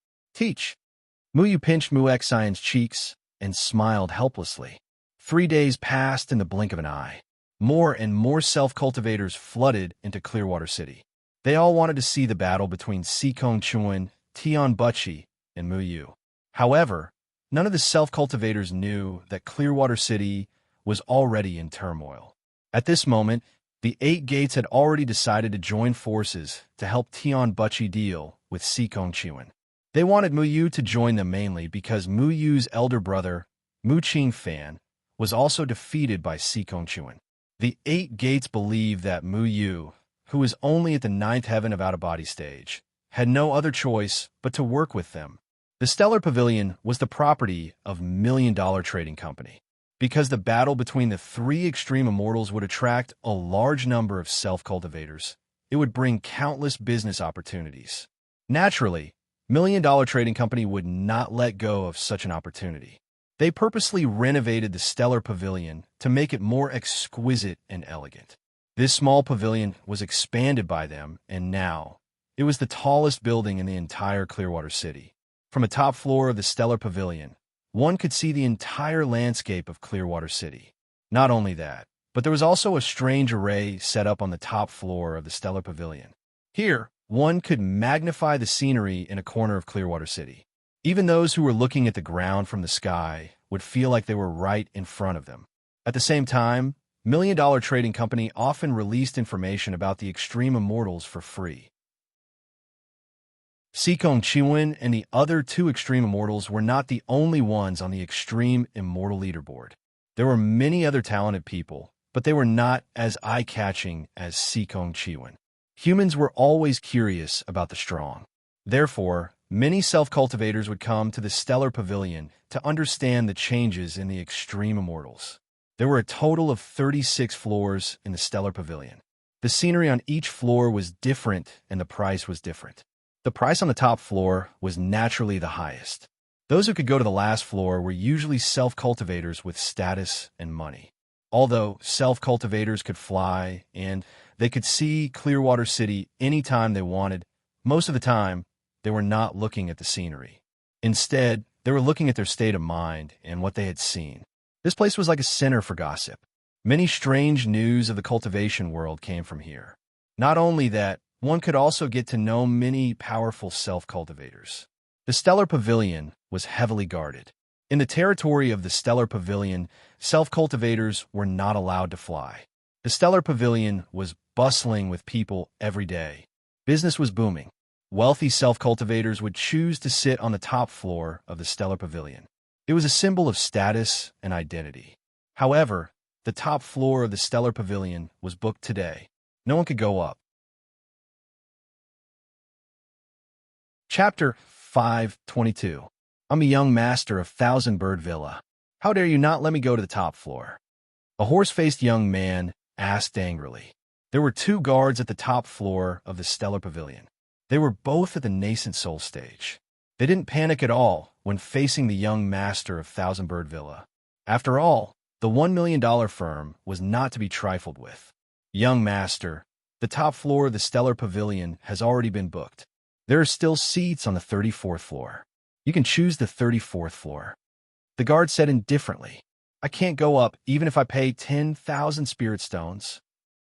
Mu Yu pinched Mu Xian's cheeks and smiled helplessly. 3 days passed in the blink of an eye. More and more self-cultivators flooded into Clearwater City. They all wanted to see the battle between Sikong Chuan, Tian Buchi, and Mu Yu. However, none of the self-cultivators knew that Clearwater City was already in turmoil. At this moment, the 8 Gates had already decided to join forces to help Tian Buchi deal with Sikong Chuan. They wanted Mu Yu to join them mainly because Mu Yu's elder brother, Mu Qing Fan, was also defeated by Sikong Chuan. The 8 Gates believed that Mu Yu, who was only at the 9th heaven of out-of-body stage, had no other choice but to work with them. The Stellar Pavilion was the property of $1 Million Trading Company. Because the battle between the 3 extreme immortals would attract a large number of self-cultivators, it would bring countless business opportunities. Naturally, $1 Million Trading Company would not let go of such an opportunity. They purposely renovated the Stellar Pavilion to make it more exquisite and elegant. This small pavilion was expanded by them, and now it was the tallest building in the entire Clearwater City. From a top floor of the Stellar Pavilion, one could see the entire landscape of Clearwater City. Not only that, but there was also a strange array set up on the top floor of the Stellar Pavilion. Here, one could magnify the scenery in a corner of Clearwater City. Even those who were looking at the ground from the sky would feel like they were right in front of them. At the same time, $1 Million Trading Company often released information about the extreme immortals for free. Sikong Chuan and the other 2 extreme immortals were not the only ones on the extreme immortal leaderboard. There were many other talented people, but they were not as eye-catching as Sikong Chuan. Humans were always curious about the strong. Therefore, many self-cultivators would come to the Stellar Pavilion to understand the changes in the extreme immortals. There were a total of 36 floors in the Stellar Pavilion. The scenery on each floor was different and the price was different. The price on the top floor was naturally the highest. Those who could go to the last floor were usually self-cultivators with status and money. Although self-cultivators could fly and they could see Clearwater City anytime they wanted, most of the time, they were not looking at the scenery. Instead, they were looking at their state of mind and what they had seen. This place was like a center for gossip. Many strange news of the cultivation world came from here. Not only that, one could also get to know many powerful self-cultivators. The Stellar Pavilion was heavily guarded. In the territory of the Stellar Pavilion, self-cultivators were not allowed to fly. The Stellar Pavilion was bustling with people every day. Business was booming. Wealthy self-cultivators would choose to sit on the top floor of the Stellar Pavilion. It was a symbol of status and identity. However, the top floor of the Stellar Pavilion was booked today. No one could go up. Chapter 5:22. I'm a young master of Thousand Bird Villa. How dare you not let me go to the top floor? A horse-faced young man asked angrily. There were two guards at the top floor of the Stellar Pavilion. They were both at the nascent soul stage. They didn't panic at all when facing the young master of Thousand Bird Villa. After all, the $1 million firm was not to be trifled with. Young master, the top floor of the Stellar Pavilion has already been booked. There are still seats on the 34th floor. You can choose the 34th floor. The guard said indifferently, I can't go up even if I pay 10,000 spirit stones.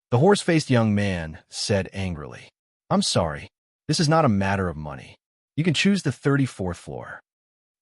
The horse-faced young man said angrily, I'm sorry, this is not a matter of money. You can choose the 34th floor.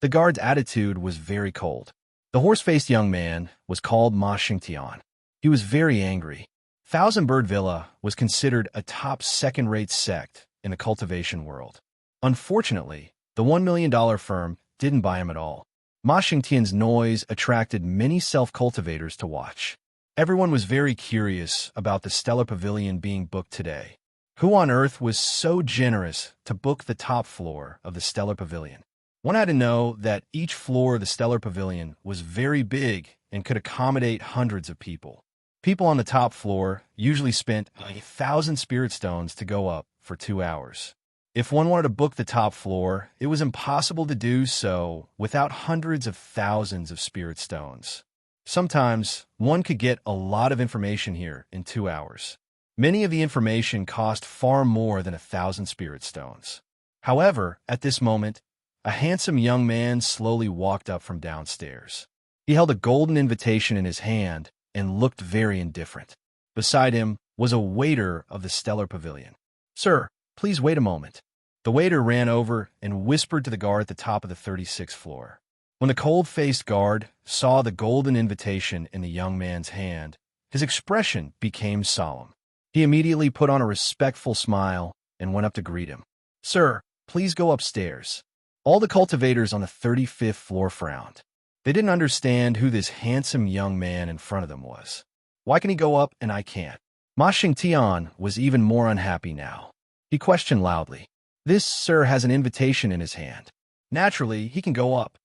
The guard's attitude was very cold. The horse-faced young man was called Ma Xingtian. He was very angry. Thousand Bird Villa was considered a top second-rate sect in the cultivation world. Unfortunately, the $1 million firm didn't buy him at all. Ma Xingtian's noise attracted many self-cultivators to watch. Everyone was very curious about the Stellar Pavilion being booked today. Who on earth was so generous to book the top floor of the Stellar Pavilion? One had to know that each floor of the Stellar Pavilion was very big and could accommodate hundreds of people. People on the top floor usually spent 1,000 spirit stones to go up for 2 hours. If one wanted to book the top floor, it was impossible to do so without hundreds of thousands of spirit stones. Sometimes, one could get a lot of information here in 2 hours. Many of the information cost far more than 1,000 spirit stones. However, at this moment, a handsome young man slowly walked up from downstairs. He held a golden invitation in his hand and looked very indifferent. Beside him was a waiter of the Stellar Pavilion. Sir, please wait a moment. The waiter ran over and whispered to the guard at the top of the 36th floor. When the cold-faced guard saw the golden invitation in the young man's hand, his expression became solemn. He immediately put on a respectful smile and went up to greet him. Sir, please go upstairs. All the cultivators on the 35th floor frowned. They didn't understand who this handsome young man in front of them was. Why can he go up and I can't? Ma Xingtian was even more unhappy now. He questioned loudly. This sir has an invitation in his hand. Naturally, he can go up.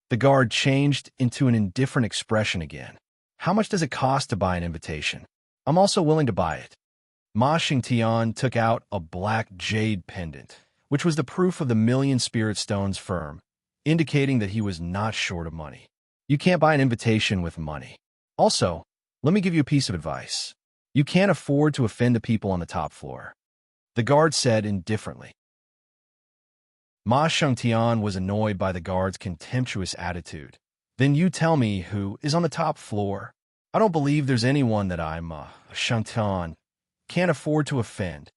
The guard changed into an indifferent expression again. How much does it cost to buy an invitation? I'm also willing to buy it. Ma Xingtian took out a black jade pendant, which was the proof of the million spirit stones firm, indicating that he was not short of money. You can't buy an invitation with money. Also, let me give you a piece of advice. You can't afford to offend the people on the top floor. The guard said indifferently. Ma Xingtian was annoyed by the guard's contemptuous attitude. Then you tell me who is on the top floor. I don't believe there's anyone that I'm, Xingtian, can't afford to offend.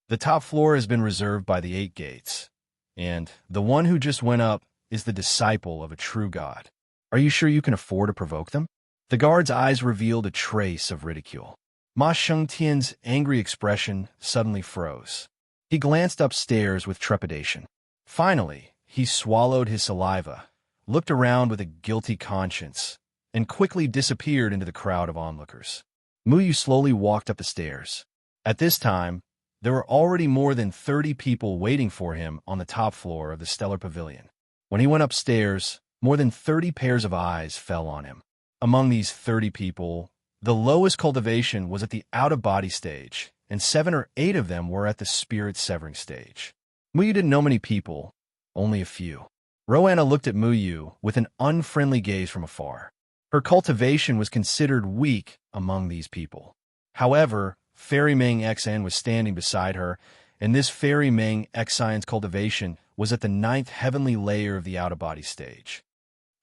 The top floor has been reserved by the 8 gates, and the one who just went up is the disciple of a true god. Are you sure you can afford to provoke them? The guard's eyes revealed a trace of ridicule. Ma Xingtian's angry expression suddenly froze. He glanced upstairs with trepidation. Finally, he swallowed his saliva, looked around with a guilty conscience, and quickly disappeared into the crowd of onlookers. Muyu slowly walked up the stairs. At this time, there were already more than 30 people waiting for him on the top floor of the Stellar Pavilion. When he went upstairs, more than 30 pairs of eyes fell on him. Among these 30 people, the lowest cultivation was at the out-of-body stage, and 7 or 8 of them were at the spirit-severing stage. Muyu didn't know many people, only a few. Roanna looked at Muyu with an unfriendly gaze from afar. Her cultivation was considered weak among these people. However, Fairy Meng Xan was standing beside her, and this Fairy Meng Xian's cultivation was at the 9th heavenly layer of the out-of-body stage.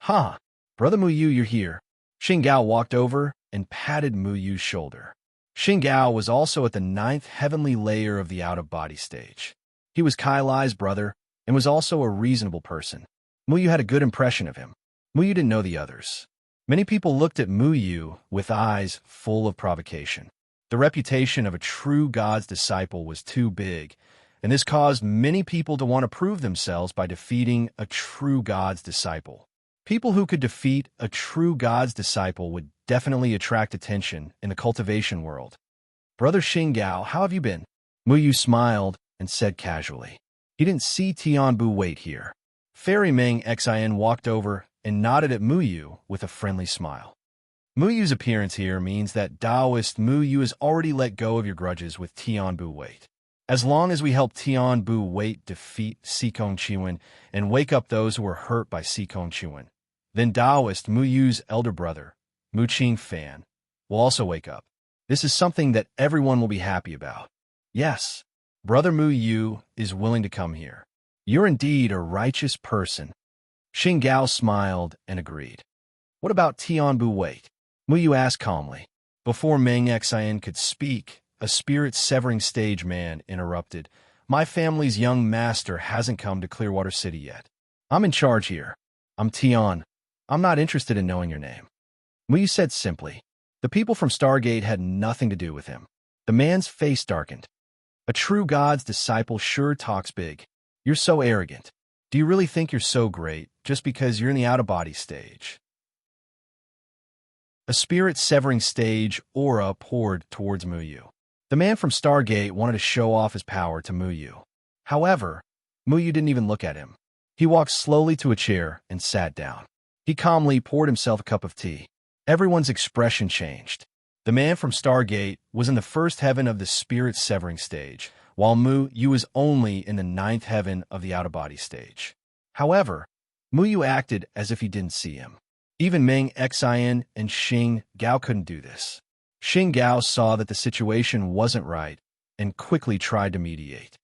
"Huh, Brother Muyu, you're here." Xinggao walked over and patted Muyu's shoulder. Xinggao was also at the 9th heavenly layer of the out-of-body stage. He was Kai Lai's brother and was also a reasonable person. Muyu had a good impression of him. Muyu didn't know the others. Many people looked at Muyu with eyes full of provocation. The reputation of a true God's disciple was too big, and this caused many people to want to prove themselves by defeating a true God's disciple. People who could defeat a true God's disciple would definitely attract attention in the cultivation world. Brother Xinggao, how have you been? Muyu smiled and said casually. He didn't see Tianbu wait here. Fairy Meng Xin walked over and nodded at Muyu with a friendly smile. Muyu's appearance here means that Taoist Muyu has already let go of your grudges with Tianbu wait. As long as we help Tianbu wait defeat Sikong Chiwen and wake up those who were hurt by Sikong Chiwen, then Taoist Muyu's elder brother, Mu Qing Fan, will also wake up. This is something that everyone will be happy about. Yes, Brother Muyu is willing to come here. You're indeed a righteous person. Xinggao smiled and agreed. What about Tianbu wait? Muyu asked calmly. Before Meng Xian could speak, a spirit-severing stage man interrupted. My family's young master hasn't come to Clearwater City yet. I'm in charge here. I'm Tian. I'm not interested in knowing your name. Muyu said simply. The people from Stargate had nothing to do with him. The man's face darkened. A true God's disciple sure talks big. You're so arrogant. Do you really think you're so great just because you're in the out-of-body stage? A spirit-severing stage aura poured towards Muyu. The man from Stargate wanted to show off his power to Muyu. However, Muyu didn't even look at him. He walked slowly to a chair and sat down. He calmly poured himself a cup of tea. Everyone's expression changed. The man from Stargate was in the first heaven of the spirit-severing stage, while Muyu was only in the ninth heaven of the out-of-body stage. However, Muyu acted as if he didn't see him. Even Meng Xian and Xing Gao couldn't do this. Xing Gao saw that the situation wasn't right and quickly tried to mediate.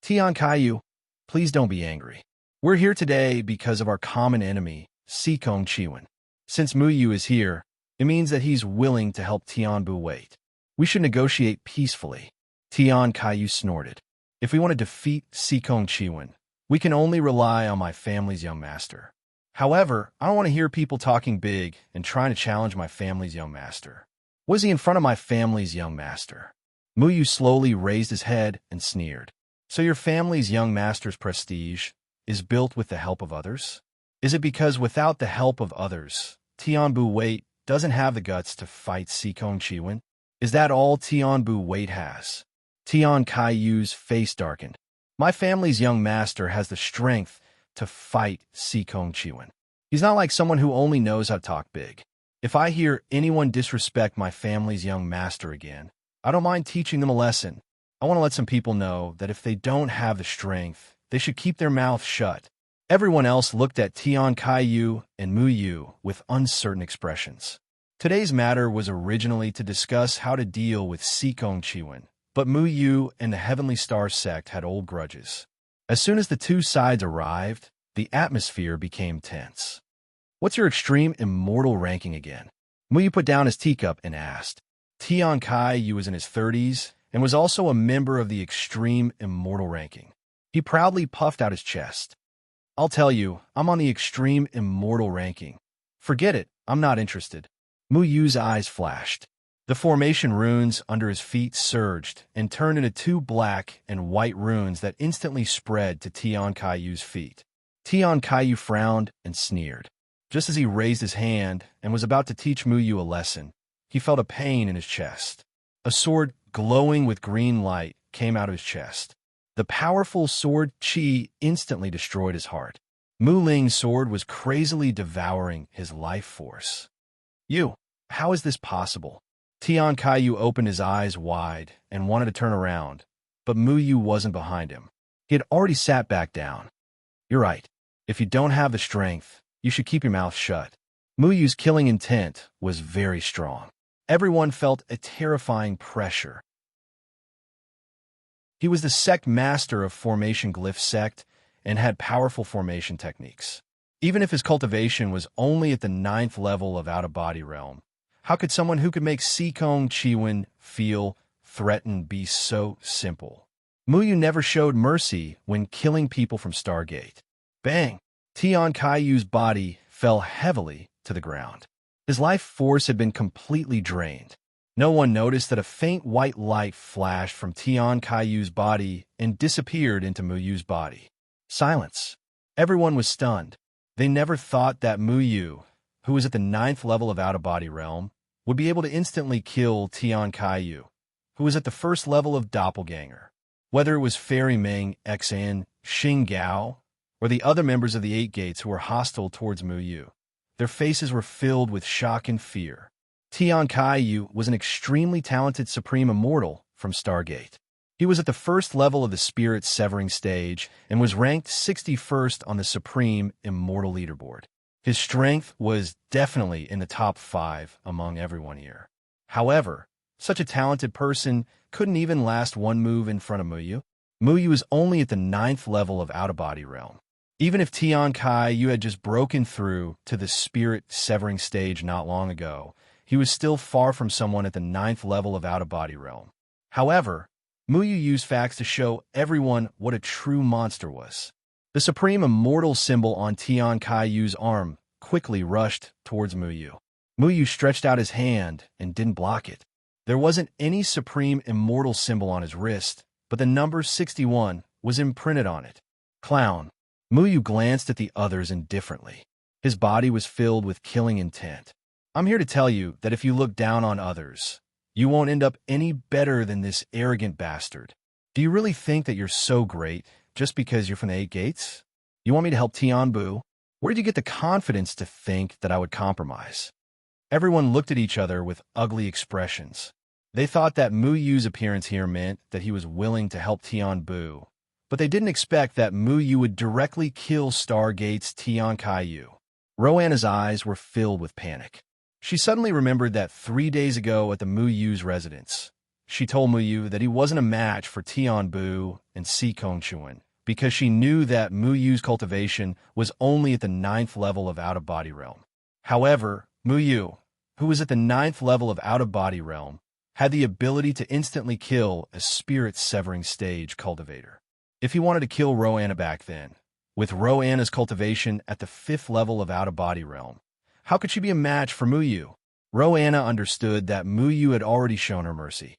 Tian Kaiyu, please don't be angry. We're here today because of our common enemy, Sikong Chiwen. Since Muyu is here, it means that he's willing to help Tianbu wait. We should negotiate peacefully. Tian Kaiyu snorted. If we want to defeat Sikong Chiwen, we can only rely on my family's young master. However, I don't want to hear people talking big and trying to challenge my family's young master. Was he in front of my family's young master? Muyu slowly raised his head and sneered. So your family's young master's prestige is built with the help of others? Is it because without the help of others, Tianbu Wait doesn't have the guts to fight Sikong Chiwen? Is that all Tianbu Wait has? Tian Kaiyu's face darkened. My family's young master has the strength to fight Sikong Chiwen. He's not like someone who only knows how to talk big. If I hear anyone disrespect my family's young master again, I don't mind teaching them a lesson. I want to let some people know that if they don't have the strength, they should keep their mouth shut. Everyone else looked at Tian Kaiyu and Muyu with uncertain expressions. Today's matter was originally to discuss how to deal with Sikong Chiwen, but Muyu and the Heavenly Star sect had old grudges. As soon as the two sides arrived, the atmosphere became tense. What's your extreme immortal ranking again? Muyu put down his teacup and asked. Tian Kaiyu was in his 30s and was also a member of the extreme immortal ranking. He proudly puffed out his chest. I'll tell you, I'm on the extreme immortal ranking. Forget it, I'm not interested. Muyu's eyes flashed. The formation runes under his feet surged and turned into two black and white runes that instantly spread to Tian Kaiyu's feet. Tian Kaiyu frowned and sneered. Just as he raised his hand and was about to teach Muyu a lesson, he felt a pain in his chest. A sword glowing with green light came out of his chest. The powerful sword Qi instantly destroyed his heart. Mu Ling's sword was crazily devouring his life force. How is this possible? Tian Kaiyu opened his eyes wide and wanted to turn around, but Muyu wasn't behind him. He had already sat back down. You're right. If you don't have the strength, you should keep your mouth shut. Muyu's killing intent was very strong. Everyone felt a terrifying pressure. He was the sect master of Formation Glyph Sect and had powerful formation techniques. Even if his cultivation was only at the 9th level of out-of-body realm, how could someone who could make Sikong Chiwen feel threatened be so simple? Muyu never showed mercy when killing people from Stargate. Bang! Tian Kaiyu's body fell heavily to the ground. His life force had been completely drained. No one noticed that a faint white light flashed from Tian Kaiyu's body and disappeared into Muyu's body. Silence. Everyone was stunned. They never thought that Mu Yu, who was at the 9th level of out-of-body realm, would be able to instantly kill Tian Kaiyu, who was at the 1st level of doppelganger. Whether it was Fairy Ming, Xan, Xing Gao, or the other members of the 8 Gates who were hostile towards Mu Yu, their faces were filled with shock and fear. Tian Kaiyu was an extremely talented Supreme Immortal from Stargate. He was at the 1st level of the Spirit Severing stage and was ranked 61st on the Supreme Immortal leaderboard. His strength was definitely in the top 5 among everyone here. However, such a talented person couldn't even last one move in front of Mu Yu. Mu Yu is only at the 9th level of out-of-body realm. Even if Tian Kaiyu had just broken through to the Spirit Severing stage not long ago, he was still far from someone at the 9th level of out-of-body realm. However, Mu Yu used facts to show everyone what a true monster was. The Supreme Immortal symbol on Tian Kaiyu's arm quickly rushed towards Mu Yu. Mu Yu stretched out his hand and didn't block it. There wasn't any Supreme Immortal symbol on his wrist, but the number 61 was imprinted on it. Clown. Mu Yu glanced at the others indifferently. His body was filled with killing intent. I'm here to tell you that if you look down on others, you won't end up any better than this arrogant bastard. Do you really think that you're so great just because you're from the 8 Gates? You want me to help Tian Bu? Where did you get the confidence to think that I would compromise? Everyone looked at each other with ugly expressions. They thought that Mu Yu's appearance here meant that he was willing to help Tian Bu, but they didn't expect that Mu Yu would directly kill Stargate's Tian Kaiyu. Roanna's eyes were filled with panic. She suddenly remembered that 3 days ago at the Mu Yu's residence, she told Mu Yu that he wasn't a match for Tian Bu and Si Kongchuan because she knew that Mu Yu's cultivation was only at the 9th level of out-of-body realm. However, Mu Yu, who was at the 9th level of out-of-body realm, had the ability to instantly kill a spirit-severing stage cultivator. If he wanted to kill Roanna back then, with Roanna's cultivation at the 5th level of out-of-body realm, how could she be a match for Mu Yu? Roanna understood that Mu Yu had already shown her mercy.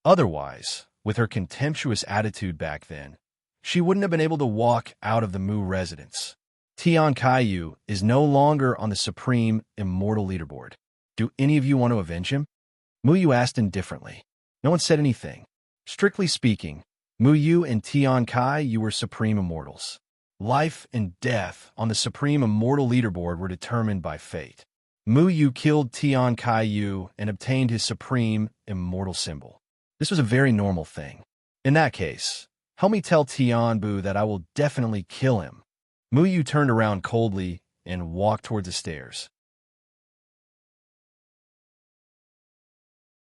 Otherwise, with her contemptuous attitude back then, she wouldn't have been able to walk out of the Mu residence. Tian Kaiyu is no longer on the Supreme Immortal leaderboard. Do any of you want to avenge him? Mu Yu asked indifferently. No one said anything. Strictly speaking, Mu Yu and Tian Kaiyu were Supreme Immortals. Life and death on the Supreme Immortal leaderboard were determined by fate. Mu Yu killed Tian Kaiyu and obtained his Supreme Immortal symbol. This was a very normal thing. In that case, help me tell Tian Bu that I will definitely kill him. Mu Yu turned around coldly and walked towards the stairs.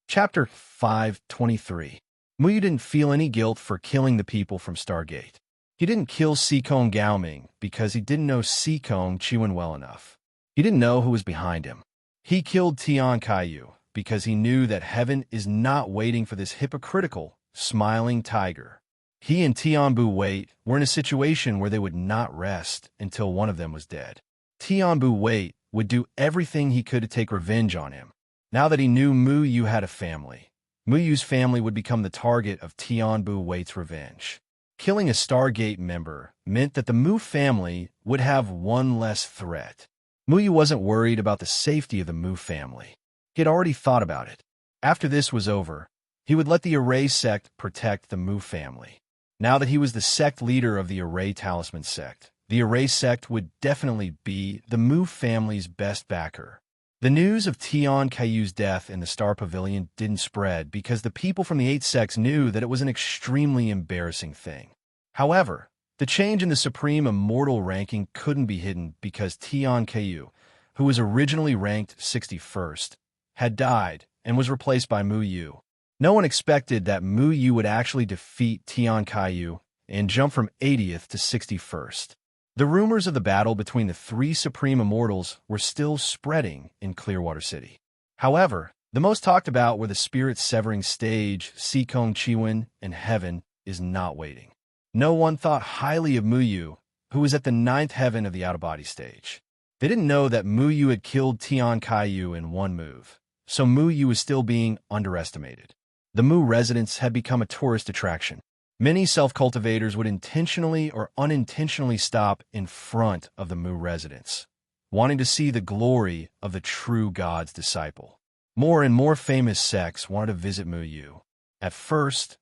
Chapter 523. Mu Yu didn't feel any guilt for killing the people from Stargate. He didn't kill Sikong Gaoming because he didn't know Sikong Chiwen well enough. He didn't know who was behind him. He killed Tian Kaiyu because he knew that heaven is not waiting for this hypocritical, smiling tiger. He and Tian Bu Wait were in a situation where they would not rest until one of them was dead. Tian Bu Wait would do everything he could to take revenge on him. Now that he knew Mu Yu had a family, Mu Yu's family would become the target of Tian Bu Wait's revenge. Killing a Stargate member meant that the Mu family would have one less threat. Mu Yu wasn't worried about the safety of the Mu family. He had already thought about it. After this was over, he would let the Array sect protect the Mu family. Now that he was the sect leader of the Array Talisman sect, the Array sect would definitely be the Mu family's best backer. The news of Tian Kaiyu's death in the Star Pavilion didn't spread because the people from the 8 sects knew that it was an extremely embarrassing thing. However, the change in the Supreme Immortal ranking couldn't be hidden because Tian Kaiyu, who was originally ranked 61st, had died and was replaced by Mu Yu. No one expected that Mu Yu would actually defeat Tian Kaiyu and jump from 80th to 61st. The rumors of the battle between the 3 Supreme Immortals were still spreading in Clearwater City. However, the most talked about were the spirit-severing stage, Sikong Chiwen, and Heaven is not waiting. No one thought highly of Mu Yu, who was at the 9th heaven of the out-of-body stage. They didn't know that Mu Yu had killed Tian Kaiyu in one move, so Mu Yu was still being underestimated. The Mu residence had become a tourist attraction. Many self-cultivators would intentionally or unintentionally stop in front of the Mu residence, wanting to see the glory of the true God's disciple. More and more famous sects wanted to visit Mu Yu. At first,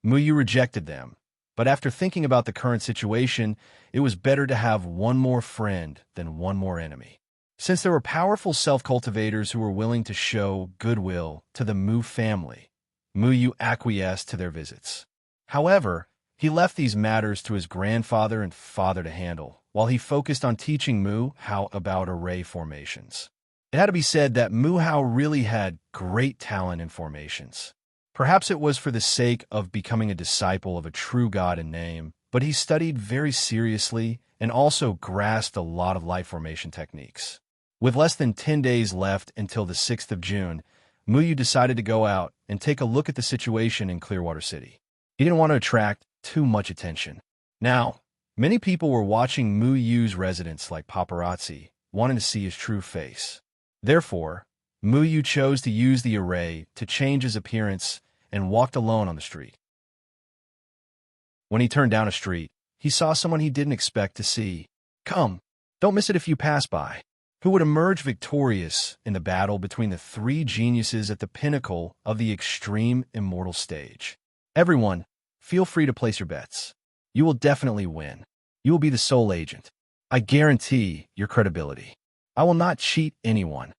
Mu Yu rejected them, but after thinking about the current situation, it was better to have one more friend than one more enemy. Since there were powerful self-cultivators who were willing to show goodwill to the Mu family, Mu Yu acquiesced to their visits. However, he left these matters to his grandfather and father to handle, while he focused on teaching Mu how about array formations. It had to be said that Mu Hao really had great talent in formations. Perhaps it was for the sake of becoming a disciple of a true God in name, but he studied very seriously and also grasped a lot of light formation techniques. With less than 10 days left until the 6th of June, Mu Yu decided to go out and take a look at the situation in Clearwater City. He didn't want to attract too much attention. Now, many people were watching Mu Yu's residence like paparazzi, wanting to see his true face. Therefore, Mu Yu chose to use the array to change his appearance and walked alone on the street. When he turned down a street, he saw someone he didn't expect to see. Come, don't miss it if you pass by. Who would emerge victorious in the battle between the three geniuses at the pinnacle of the extreme immortal stage? Everyone, feel free to place your bets. You will definitely win. You will be the sole agent. I guarantee your credibility. I will not cheat anyone.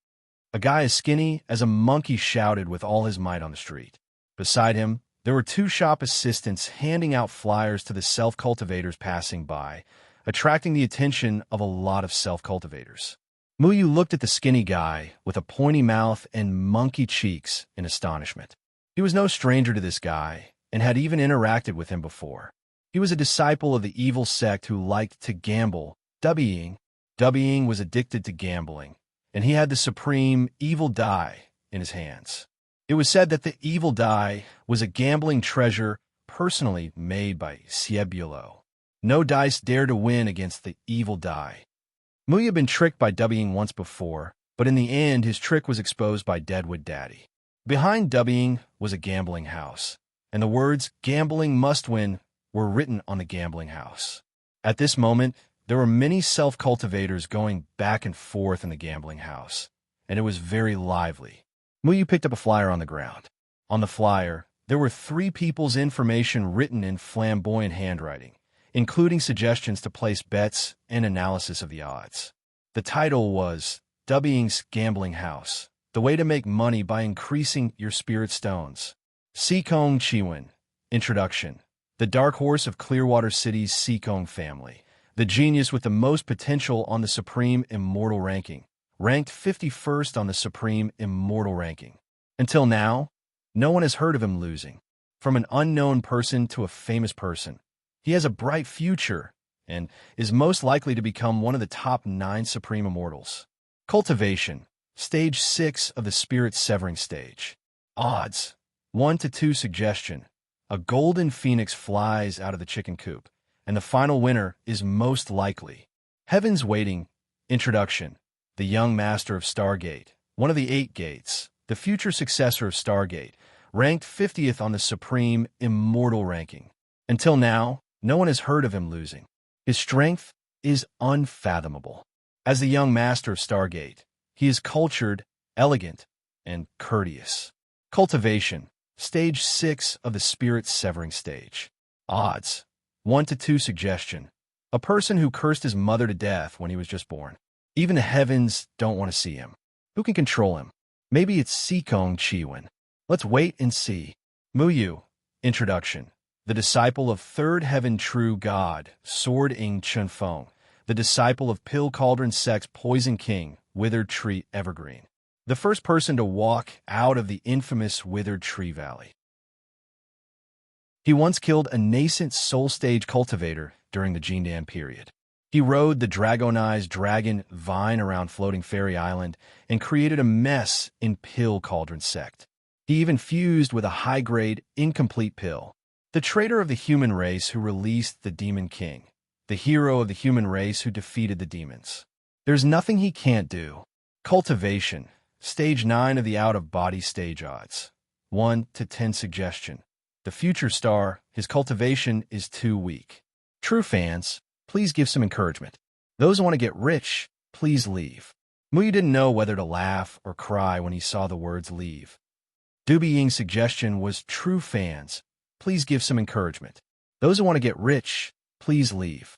A guy as skinny as a monkey shouted with all his might on the street. Beside him, there were two shop assistants handing out flyers to the self-cultivators passing by, attracting the attention of a lot of self-cultivators. Mu Yu looked at the skinny guy with a pointy mouth and monkey cheeks in astonishment. He was no stranger to this guy and had even interacted with him before. He was a disciple of the evil sect who liked to gamble. Dubbying was addicted to gambling, and he had the supreme evil die in his hands. It was said that the evil die was a gambling treasure personally made by Ciebulo. No dice dared to win against the evil die. Mu Yu had been tricked by Dubbying once before, but in the end his trick was exposed by Deadwood Daddy. Behind Dubbying was a gambling house, and the words "gambling must win" were written on the gambling house. At this moment, there were many self-cultivators going back and forth in the gambling house, and it was very lively. Mu Yu picked up a flyer on the ground. On the flyer, there were three people's information written in flamboyant handwriting, including suggestions to place bets and analysis of the odds. The title was Dubbying's Gambling House, the way to make money by increasing your spirit stones. Sikong Chiwen. Introduction. The dark horse of Clearwater City's Sikong family. The genius with the most potential on the Supreme Immortal ranking. Ranked 51st on the Supreme Immortal ranking. Until now, no one has heard of him losing. From an unknown person to a famous person, he has a bright future and is most likely to become one of the top 9 Supreme Immortals. Cultivation. Stage 6 of the Spirit Severing Stage. Odds. 1 to 2 suggestion. A golden phoenix flies out of the chicken coop, and the final winner is most likely. Heaven's Waiting. Introduction. The young master of Stargate, one of the 8 gates, the future successor of Stargate, ranked 50th on the Supreme Immortal ranking. Until now, no one has heard of him losing. His strength is unfathomable. As the young master of Stargate, he is cultured, elegant, and courteous. Cultivation. Stage 6 of the Spirit Severing Stage. Odds. 1 to 2 suggestion. A person who cursed his mother to death when he was just born. Even the heavens don't want to see him. Who can control him? Maybe it's Sikong Chiwen. Let's wait and see. Mu Yu. Introduction. The disciple of Third Heaven True God, Sword Ing Chunfeng. The disciple of Pill Cauldron Sect's Poison King, Withered Tree Evergreen. The first person to walk out of the infamous Withered Tree Valley. He once killed a nascent soul stage cultivator during the Jindan period. He rode the dragonized dragon vine around Floating Fairy Island and created a mess in Pill Cauldron Sect. He even fused with a high-grade, incomplete pill. The traitor of the human race who released the Demon King. The hero of the human race who defeated the demons. There's nothing he can't do. Cultivation. Stage 9 of the out-of-body stage odds. 1 to 10 suggestion. The future star, his cultivation is too weak. True fans, please give some encouragement. Those who want to get rich, please leave. Muyu didn't know whether to laugh or cry when he saw the words leave. Dubi Ying's suggestion was true fans, please give some encouragement. Those who want to get rich, please leave.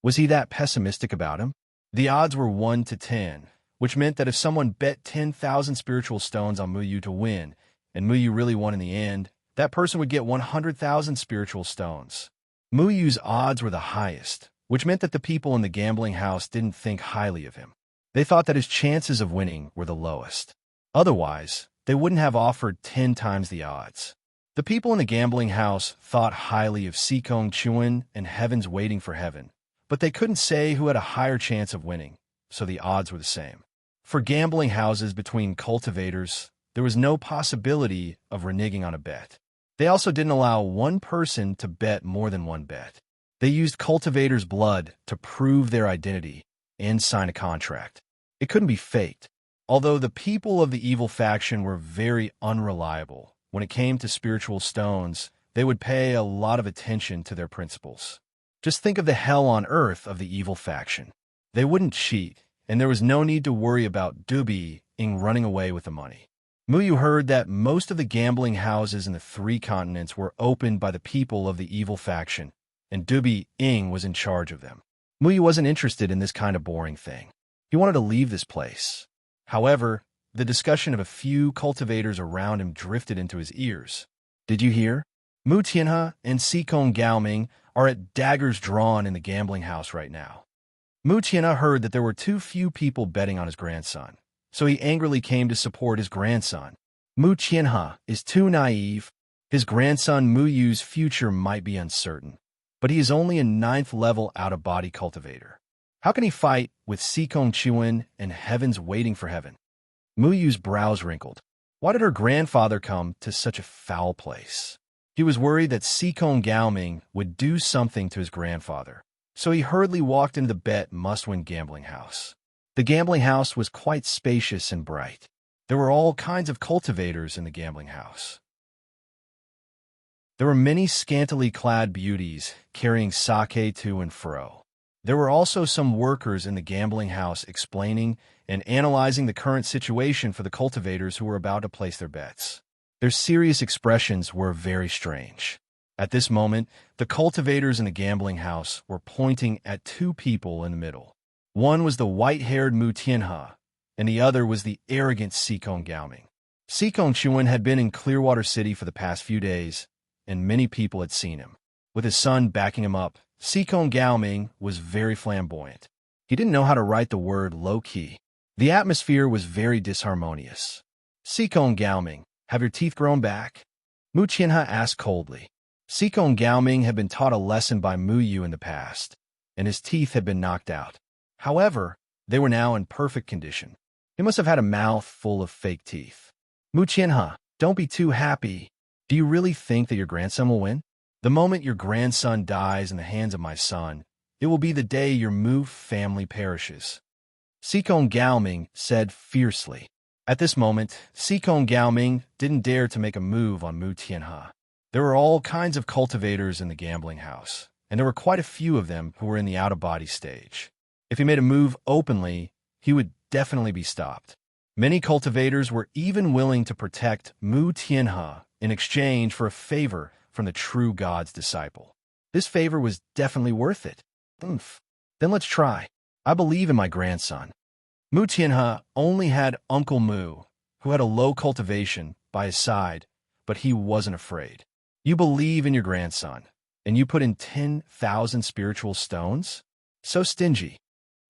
Was he that pessimistic about him? The odds were 1 to 10, which meant that if someone bet 10,000 spiritual stones on Muyu to win, and Muyu really won in the end, that person would get 100,000 spiritual stones. Muyu's odds were the highest, which meant that the people in the gambling house didn't think highly of him. They thought that his chances of winning were the lowest. Otherwise, they wouldn't have offered 10 times the odds. The people in the gambling house thought highly of Sikong Chuan and Heaven's Waiting for Heaven, but they couldn't say who had a higher chance of winning, so the odds were the same. For gambling houses between cultivators, there was no possibility of reneging on a bet. They also didn't allow one person to bet more than one bet. They used cultivators' blood to prove their identity and sign a contract. It couldn't be faked. Although the people of the evil faction were very unreliable, when it came to spiritual stones, they would pay a lot of attention to their principles. Just think of the hell on earth of the evil faction. They wouldn't cheat, and there was no need to worry about Dubi Ying running away with the money. Muyu heard that most of the gambling houses in the 3 continents were opened by the people of the evil faction, and Dubi Ying was in charge of them. Muyu wasn't interested in this kind of boring thing. He wanted to leave this place. However, the discussion of a few cultivators around him drifted into his ears. Did you hear? Mu Tianhe and Sikong Gaoming are at daggers drawn in the gambling house right now. Mu Tianhe heard that there were too few people betting on his grandson, so he angrily came to support his grandson. Mu Tianhe is too naive. His grandson Muyu's future might be uncertain, but he is only a 9th level out-of-body cultivator. How can he fight with Sikong Chuan and Heaven's Waiting for Heaven? Muyu's brows wrinkled. Why did her grandfather come to such a foul place? He was worried that Sikong Gaoming would do something to his grandfather, so he hurriedly walked into the bet must-win gambling house. The gambling house was quite spacious and bright. There were all kinds of cultivators in the gambling house. There were many scantily clad beauties carrying sake to and fro. There were also some workers in the gambling house explaining and analyzing the current situation for the cultivators who were about to place their bets. Their serious expressions were very strange. At this moment, the cultivators in the gambling house were pointing at 2 people in the middle. One was the white-haired Mu Tianhe, and the other was the arrogant Sikong Gaoming. Sikong Chuan had been in Clearwater City for the past few days, and many people had seen him. With his son backing him up, Sikong Gaoming was very flamboyant. He didn't know how to write the word low-key. The atmosphere was very disharmonious. Sikong Gaoming, have your teeth grown back? Mu Tianhe asked coldly. Sikong Gaoming had been taught a lesson by Muyu in the past, and his teeth had been knocked out. However, they were now in perfect condition. He must have had a mouth full of fake teeth. Mu Tianhe, don't be too happy. Do you really think that your grandson will win? The moment your grandson dies in the hands of my son, it will be the day your Mu family perishes. Sikong Gaoming said fiercely. At this moment, Sikong Gaoming didn't dare to make a move on Mu Tianhe. There were all kinds of cultivators in the gambling house, and there were quite a few of them who were in the out-of-body stage. If he made a move openly, he would definitely be stopped. Many cultivators were even willing to protect Mu Tianhe in exchange for a favor from the true God's disciple. This favor was definitely worth it. Then let's try. I believe in my grandson. Mu Tianhe only had Uncle Mu, who had a low cultivation, by his side, but he wasn't afraid. You believe in your grandson, and you put in 10,000 spiritual stones? So stingy.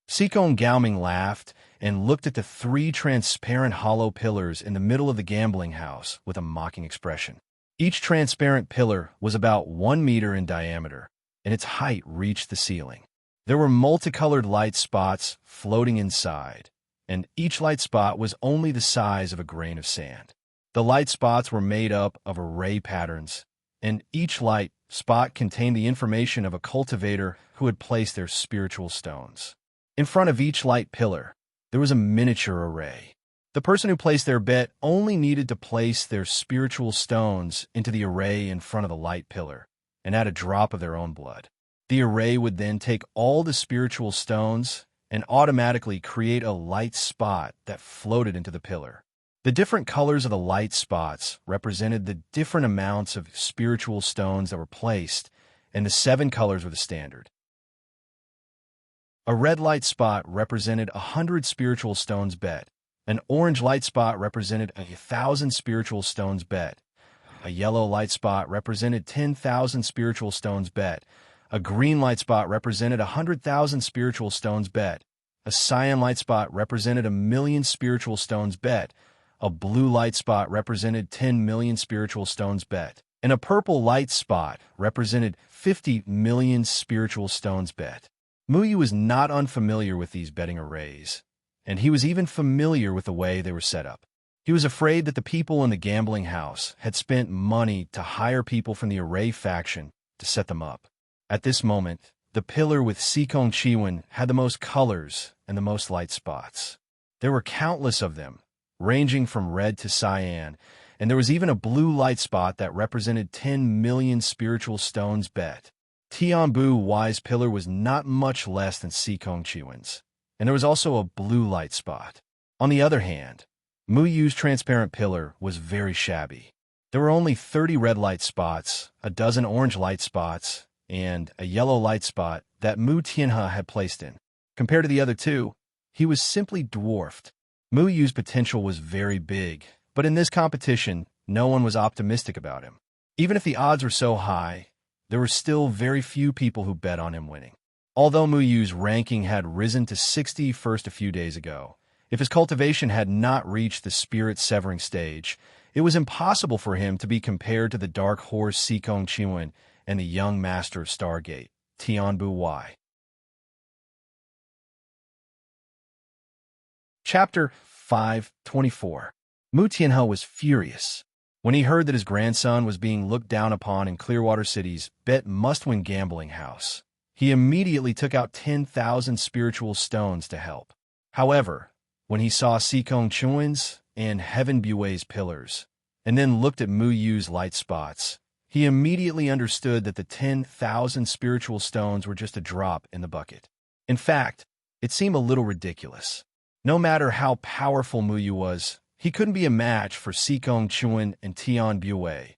Sikong Gaoming laughed and looked at the 3 transparent hollow pillars in the middle of the gambling house with a mocking expression. Each transparent pillar was about 1 meter in diameter, and its height reached the ceiling. There were multicolored light spots floating inside, and each light spot was only the size of a grain of sand. The light spots were made up of array patterns, and each light spot contained the information of a cultivator who had placed their spiritual stones. In front of each light pillar, there was a miniature array. The person who placed their bet only needed to place their spiritual stones into the array in front of the light pillar and add a drop of their own blood. The array would then take all the spiritual stones and automatically create a light spot that floated into the pillar. The different colors of the light spots represented the different amounts of spiritual stones that were placed, and the 7 colors were the standard. A red light spot represented 100 spiritual stones bet. An orange light spot represented 1,000 spiritual stones bet. A yellow light spot represented 10,000 spiritual stones bet. A green light spot represented 100,000 spiritual stones bet. A cyan light spot represented 1,000,000 spiritual stones bet. A blue light spot represented 10,000,000 spiritual stones bet. And a purple light spot represented 50,000,000 spiritual stones bet. Muyu was not unfamiliar with these betting arrays, and he was even familiar with the way they were set up. He was afraid that the people in the gambling house had spent money to hire people from the array faction to set them up. At this moment, the pillar with Sikong Chiwen had the most colors and the most light spots. There were countless of them, ranging from red to cyan, and there was even a blue light spot that represented 10,000,000 spiritual stones bet. Tianbu Y's pillar was not much less than Sikong Chiwen's, and there was also a blue light spot. On the other hand, Muyu's transparent pillar was very shabby. There were only 30 red light spots, a dozen orange light spots, and a yellow light spot that Mu Tianhe had placed in. Compared to the other two, he was simply dwarfed. Muyu's potential was very big, but in this competition, no one was optimistic about him. Even if the odds were so high, there were still very few people who bet on him winning. Although Muyu's ranking had risen to 61st a few days ago, if his cultivation had not reached the spirit-severing stage, it was impossible for him to be compared to the dark horse Sikong Chiwen and the young master of Stargate, Tianbu Y. Chapter 5:24. Mu Tianhe was furious. When he heard that his grandson was being looked down upon in Clearwater City's bet-must-win gambling house, he immediately took out 10,000 spiritual stones to help. However, when he saw Sikong Chiwen's and Heaven Bue's pillars, and then looked at Mu Yu's light spots, he immediately understood that the 10,000 spiritual stones were just a drop in the bucket. In fact, it seemed a little ridiculous. No matter how powerful Mu Yu was, he couldn't be a match for Sikong Chiwen and Tian Bue,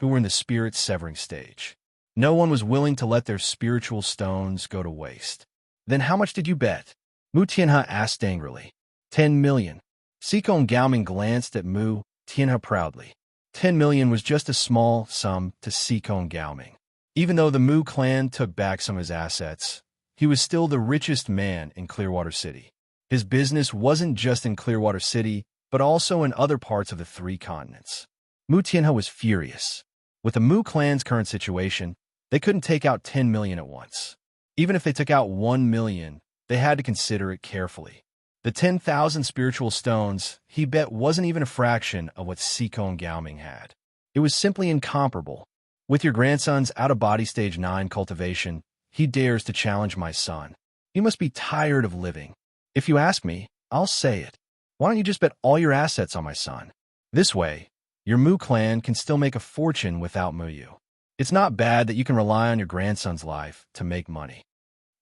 who were in the spirit-severing stage. No one was willing to let their spiritual stones go to waste. Then how much did you bet? Mu Tianhe asked angrily. 10,000,000. Sikong Gaoming glanced at Mu Tianhe proudly. 10,000,000 was just a small sum to Sikong Gaoming. Even though the Mu clan took back some of his assets, he was still the richest man in Clearwater City. His business wasn't just in Clearwater City, but also in other parts of the 3 continents. Mu Tianhe was furious. With the Mu clan's current situation, they couldn't take out 10,000,000 at once. Even if they took out 1,000,000, they had to consider it carefully. The 10,000 spiritual stones he bet wasn't even a fraction of what Sikong Gaoming had. It was simply incomparable. With your grandson's out-of-body stage 9 cultivation, he dares to challenge my son. He must be tired of living. If you ask me, I'll say it. Why don't you just bet all your assets on my son? This way, your Mu clan can still make a fortune without Muyu. It's not bad that you can rely on your grandson's life to make money.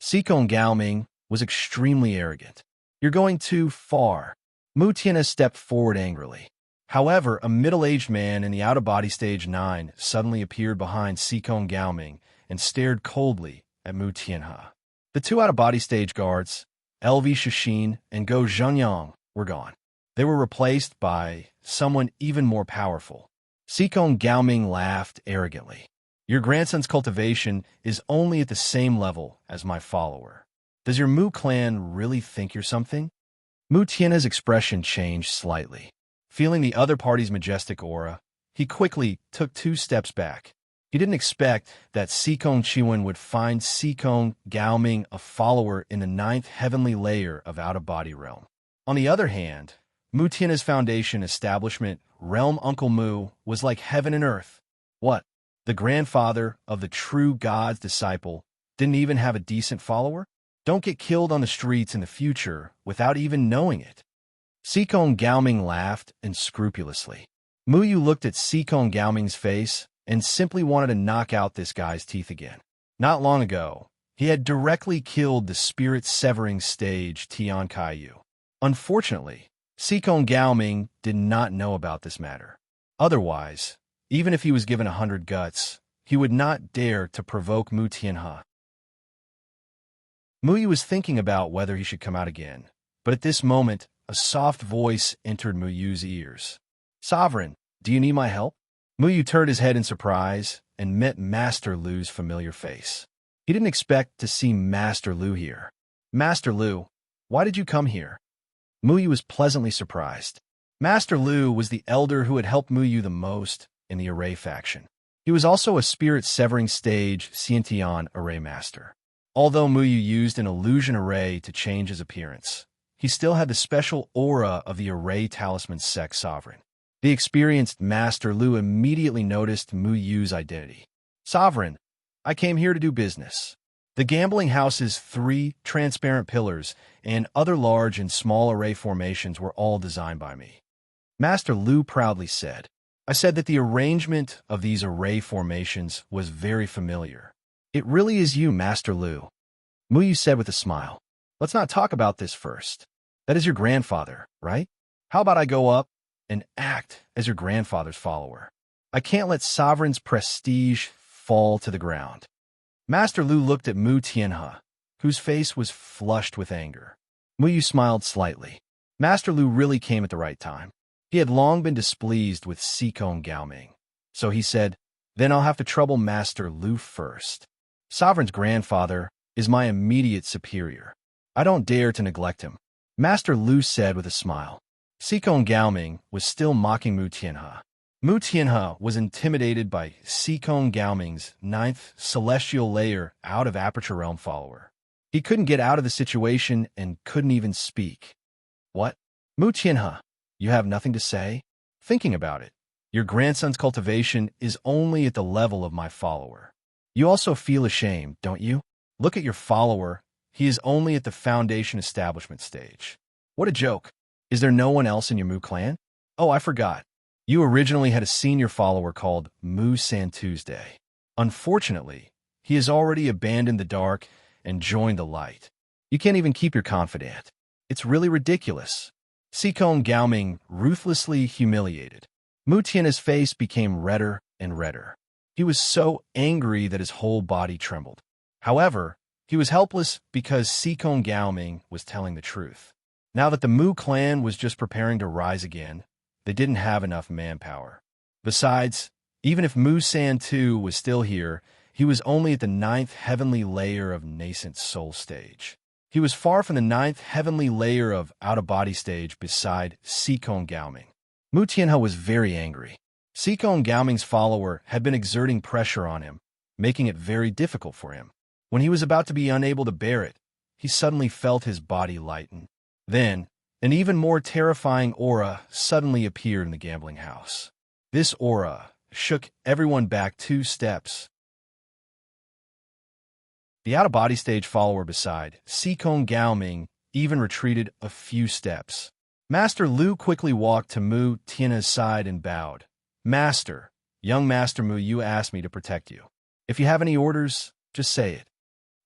Sikong Gaoming was extremely arrogant. You're going too far. Mu Tianhe stepped forward angrily. However, a middle-aged man in the out-of-body stage 9 suddenly appeared behind Sikong Gaoming and stared coldly at Mu Tianhe. The 2 out-of-body stage guards, LV Shishin and Go Zhenyang, were gone. They were replaced by someone even more powerful. Sikong Gaoming laughed arrogantly. Your grandson's cultivation is only at the same level as my follower. Does your Mu clan really think you're something? Mu Tianhe's expression changed slightly. Feeling the other party's majestic aura, he quickly took 2 steps back. He didn't expect that Sikong Chiwen would find Sikong Gaoming a follower in the 9th heavenly layer of out-of-body realm. On the other hand, Mu Tianhe's foundation establishment, Realm Uncle Mu, was like heaven and earth. What? The grandfather of the true God's disciple didn't even have a decent follower? Don't get killed on the streets in the future without even knowing it. Sikong Gaoming laughed unscrupulously. Mu Yu looked at Sikong Gaoming's face and simply wanted to knock out this guy's teeth again. Not long ago, he had directly killed the spirit-severing stage Tian Kaiyu. Unfortunately, Sikong Gaoming did not know about this matter. Otherwise, even if he was given 100 guts, he would not dare to provoke Mu Tianhe. Mu Yu was thinking about whether he should come out again, but at this moment, a soft voice entered Mu Yu's ears. "Sovereign, do you need my help?" Mu Yu turned his head in surprise and met Master Lu's familiar face. He didn't expect to see Master Lu here. "Master Lu, why did you come here?" Mu Yu was pleasantly surprised. Master Lu was the elder who had helped Mu Yu the most in the Array faction. He was also a spirit-severing stage Xiantian Array Master. Although Mu Yu used an illusion array to change his appearance, he still had the special aura of the Array Talisman Sect Sovereign. The experienced Master Lu immediately noticed Mu Yu's identity. "Sovereign, I came here to do business. The gambling house's 3 transparent pillars and other large and small array formations were all designed by me." Master Lu proudly said. "I said that the arrangement of these array formations was very familiar." "It really is you, Master Lu," Mu Yu said with a smile. "Let's not talk about this first. That is your grandfather, right? How about I go up and act as your grandfather's follower? I can't let Sovereign's prestige fall to the ground." Master Lu looked at Mu Tianhe, whose face was flushed with anger. Mu Yu smiled slightly. Master Lu really came at the right time. He had long been displeased with Sikong Gaoming, so he said, "Then I'll have to trouble Master Lu first. Sovereign's grandfather is my immediate superior. I don't dare to neglect him," Master Lu said with a smile. Sikong Gaoming was still mocking Mu Tianhe. Mu Tianhe was intimidated by Sikong Gaoming's 9th celestial layer out of Aperture Realm follower. He couldn't get out of the situation and couldn't even speak. "What? Mu Tianhe, you have nothing to say?" "Thinking about it, your grandson's cultivation is only at the level of my follower. You also feel ashamed, don't you? Look at your follower. He is only at the foundation establishment stage." "What a joke. Is there no one else in your Mu clan?" "Oh, I forgot. You originally had a senior follower called Mu San Tuesday. Unfortunately, he has already abandoned the dark and joined the light. You can't even keep your confidant. It's really ridiculous." Sikong Gaoming ruthlessly humiliated. Mu Tianhe's face became redder and redder. He was so angry that his whole body trembled. However, he was helpless because Sikong Gaoming was telling the truth. Now that the Mu clan was just preparing to rise again, they didn't have enough manpower. Besides, even if Mu San Tu was still here, he was only at the 9th heavenly layer of nascent soul stage. He was far from the 9th heavenly layer of out-of-body stage beside Sikong Gaoming. Mu Tianhe was very angry. Sikong Gaoming's follower had been exerting pressure on him, making it very difficult for him. When he was about to be unable to bear it, he suddenly felt his body lighten. Then, an even more terrifying aura suddenly appeared in the gambling house. This aura shook everyone back 2 steps. The out-of-body stage follower beside Sikong Gaoming even retreated a few steps. Master Lu quickly walked to Mu Tianhe's side and bowed. "Master, young Master Mu, you asked me to protect you. If you have any orders, just say it."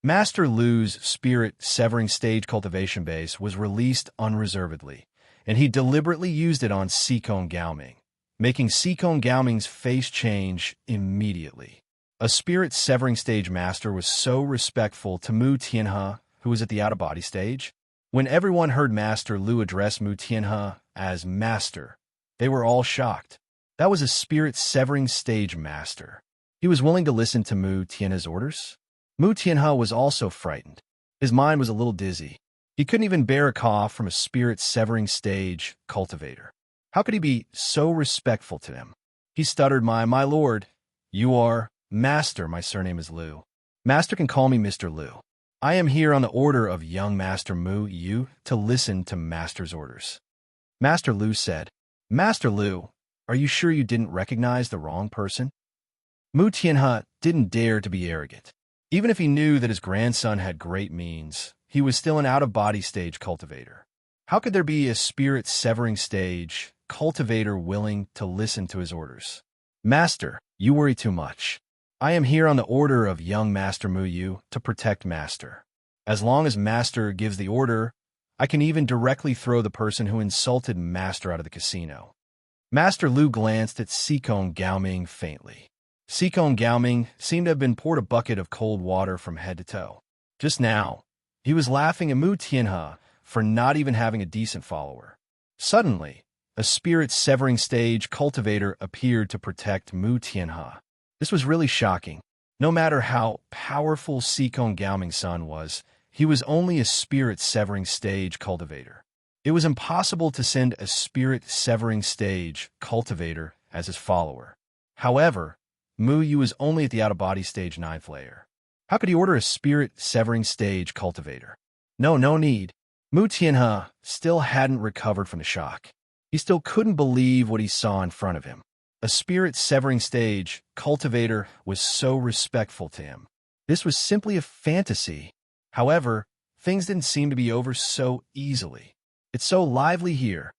Master Lu's spirit-severing stage cultivation base was released unreservedly, and he deliberately used it on Sikong Gaoming, making Sikong Gaoming's face change immediately. A spirit-severing stage master was so respectful to Mu Tianhe, who was at the out-of-body stage. When everyone heard Master Lu address Mu Tianhe as Master, they were all shocked. That was a spirit-severing stage master. He was willing to listen to Mu Tianhe's orders? Mu Tianhe was also frightened. His mind was a little dizzy. He couldn't even bear a cough from a spirit-severing stage cultivator. How could he be so respectful to him? He stuttered, My lord, you are Master. My surname is Lu. Master can call me Mr. Lu. I am here on the order of young Master Mu Yu to listen to Master's orders." Master Lu said, "Master Lu, are you sure you didn't recognize the wrong person?" Mu Tianhe didn't dare to be arrogant. Even if he knew that his grandson had great means, he was still an out-of-body stage cultivator. How could there be a spirit-severing stage cultivator willing to listen to his orders? Master, you worry too much. I am here on the order of young Master Mu Yu to protect Master. As long as Master gives the order, I can even directly throw the person who insulted Master out of the casino. Master Lu glanced at Sikong Gaoming faintly. Sikong Gaoming seemed to have been poured a bucket of cold water from head to toe. Just now, he was laughing at Mu Tianhe for not even having a decent follower. Suddenly, a spirit-severing stage cultivator appeared to protect Mu Tianhe. This was really shocking. No matter how powerful Sikong Gaoming's son was, he was only a spirit-severing stage cultivator. It was impossible to send a spirit-severing stage cultivator as his follower. However, Mu Yu was only at the out-of-body stage 9th layer. How could he order a spirit-severing stage cultivator? No need. Mu Tianhe still hadn't recovered from the shock. He still couldn't believe what he saw in front of him. A spirit-severing stage cultivator was so respectful to him. This was simply a fantasy. However, things didn't seem to be over so easily. It's so lively here.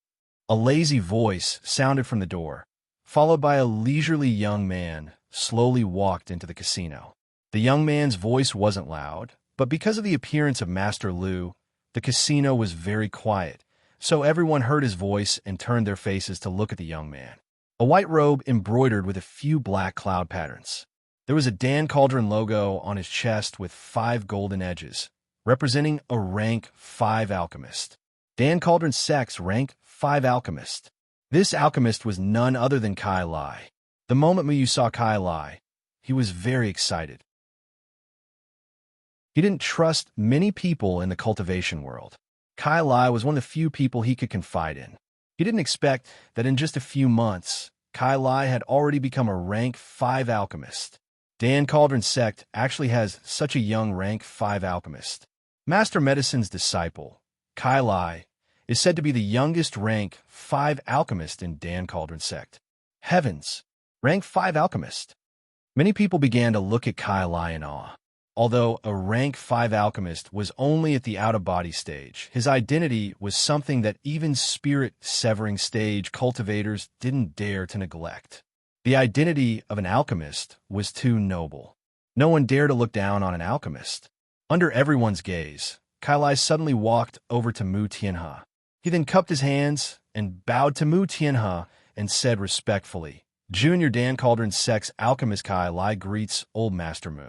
A lazy voice sounded from the door, followed by a leisurely young man slowly walked into the casino. The young man's voice wasn't loud, but because of the appearance of Master Lu, the casino was very quiet, so everyone heard his voice and turned their faces to look at the young man. A white robe embroidered with a few black cloud patterns. There was a Dan Cauldron logo on his chest with 5 golden edges, representing a rank 5 alchemist. Dan Cauldron's sex, rank 5 alchemist. This alchemist was none other than Kai Lai. The moment Mu Yu saw Kai Lai, he was very excited. He didn't trust many people in the cultivation world. Kai Lai was one of the few people he could confide in. He didn't expect that in just a few months, Kai Lai had already become a rank 5 alchemist. Dan Cauldron's sect actually has such a young rank 5 alchemist. Master Medicine's disciple, Kai Lai, is said to be the youngest rank 5 alchemist in Dan Cauldron's sect. Heavens! Rank 5 alchemist! Many people began to look at Kai Lai in awe. Although a rank 5 alchemist was only at the out-of-body stage, his identity was something that even spirit-severing stage cultivators didn't dare to neglect. The identity of an alchemist was too noble. No one dared to look down on an alchemist. Under everyone's gaze, Kai Lai suddenly walked over to Mu Tianhe. He then cupped his hands and bowed to Mu Tianhe and said respectfully, "Junior Dan Cauldron's sex alchemist Kai Lai greets old Master Mu."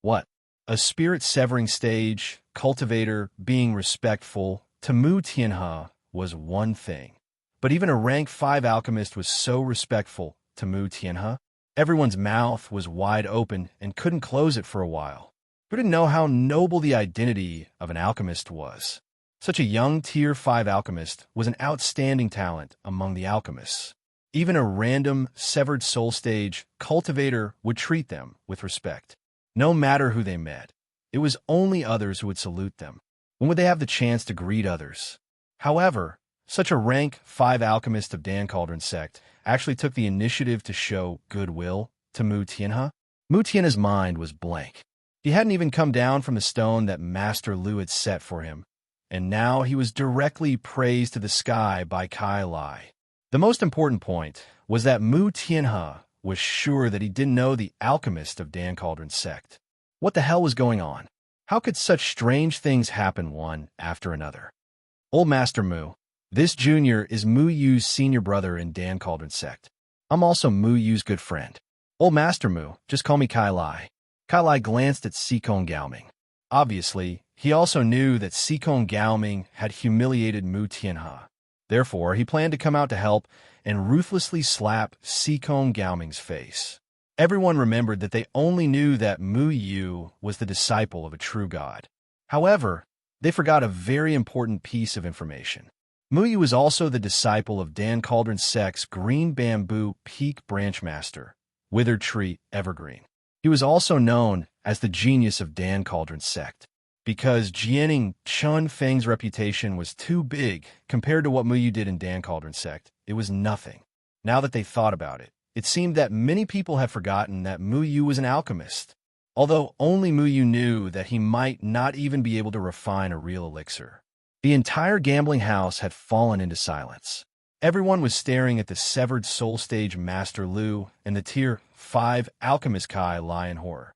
What? A spirit-severing stage cultivator being respectful to Mu Tianhe was one thing. But even a rank 5 alchemist was so respectful to Mu Tianhe, everyone's mouth was wide open and couldn't close it for a while. Who didn't know how noble the identity of an alchemist was? Such a young Tier 5 alchemist was an outstanding talent among the alchemists. Even a random severed soul stage cultivator would treat them with respect. No matter who they met, it was only others who would salute them. When would they have the chance to greet others? However, such a rank 5 alchemist of Dan Cauldron's sect actually took the initiative to show goodwill to Mu Tianhe. Mu Tianhe's mind was blank. He hadn't even come down from the stone that Master Lu had set for him, and now he was directly praised to the sky by Kai Lai. The most important point was that Mu Tianhe was sure that he didn't know the alchemist of Dan Cauldron's sect. What the hell was going on? How could such strange things happen one after another? Old Master Mu, this junior is Mu Yu's senior brother in Dan Cauldron's sect. I'm also Mu Yu's good friend. Old Master Mu, just call me Kai Lai. Kai Lai glanced at Sikong Gaoming. Obviously, he also knew that Sikong Gaoming had humiliated Mu Tianhe. Therefore, he planned to come out to help and ruthlessly slap Sikong Gaoming's face. Everyone remembered that they only knew that Mu Yu was the disciple of a true god. However, they forgot a very important piece of information. Mu Yu was also the disciple of Dan Cauldron's sect's Green Bamboo Peak Branch Master, Withered Tree Evergreen. He was also known as the genius of Dan Cauldron's sect. Because Jianing Chun Feng's reputation was too big compared to what Mu Yu did in Dan Cauldron's sect, it was nothing. Now that they thought about it, it seemed that many people had forgotten that Mu Yu was an alchemist, although only Mu Yu knew that he might not even be able to refine a real elixir. The entire gambling house had fallen into silence. Everyone was staring at the severed soul stage Master Lu and the Tier 5 alchemist Kai Lai in horror.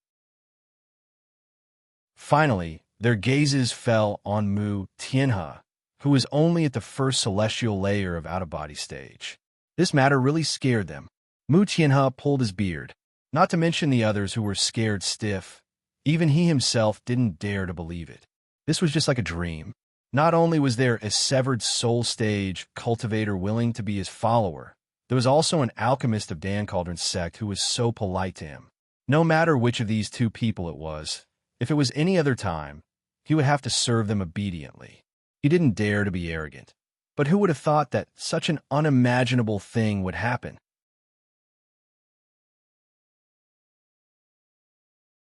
Finally, their gazes fell on Mu Tianhe, who was only at the first celestial layer of out-of-body stage. This matter really scared them. Mu Tianhe pulled his beard, not to mention the others who were scared stiff. Even he himself didn't dare to believe it. This was just like a dream. Not only was there a severed soul stage cultivator willing to be his follower, there was also an alchemist of Dan Cauldron's sect who was so polite to him. No matter which of these two people it was, if it was any other time, he would have to serve them obediently. He didn't dare to be arrogant. But who would have thought that such an unimaginable thing would happen?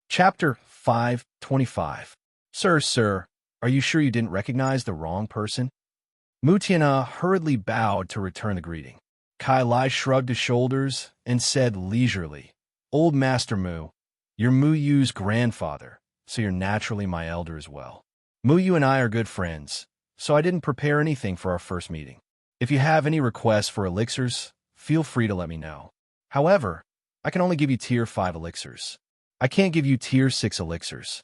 Chapter 525. Sir, are you sure you didn't recognize the wrong person? Mu Tianhe hurriedly bowed to return the greeting. Kai Lai shrugged his shoulders and said leisurely, Old Master Mu, you're Mu Yu's grandfather, so you're naturally my elder as well. Mu Yu and I are good friends, so I didn't prepare anything for our first meeting. If you have any requests for elixirs, feel free to let me know. However, I can only give you Tier 5 elixirs. I can't give you Tier 6 elixirs.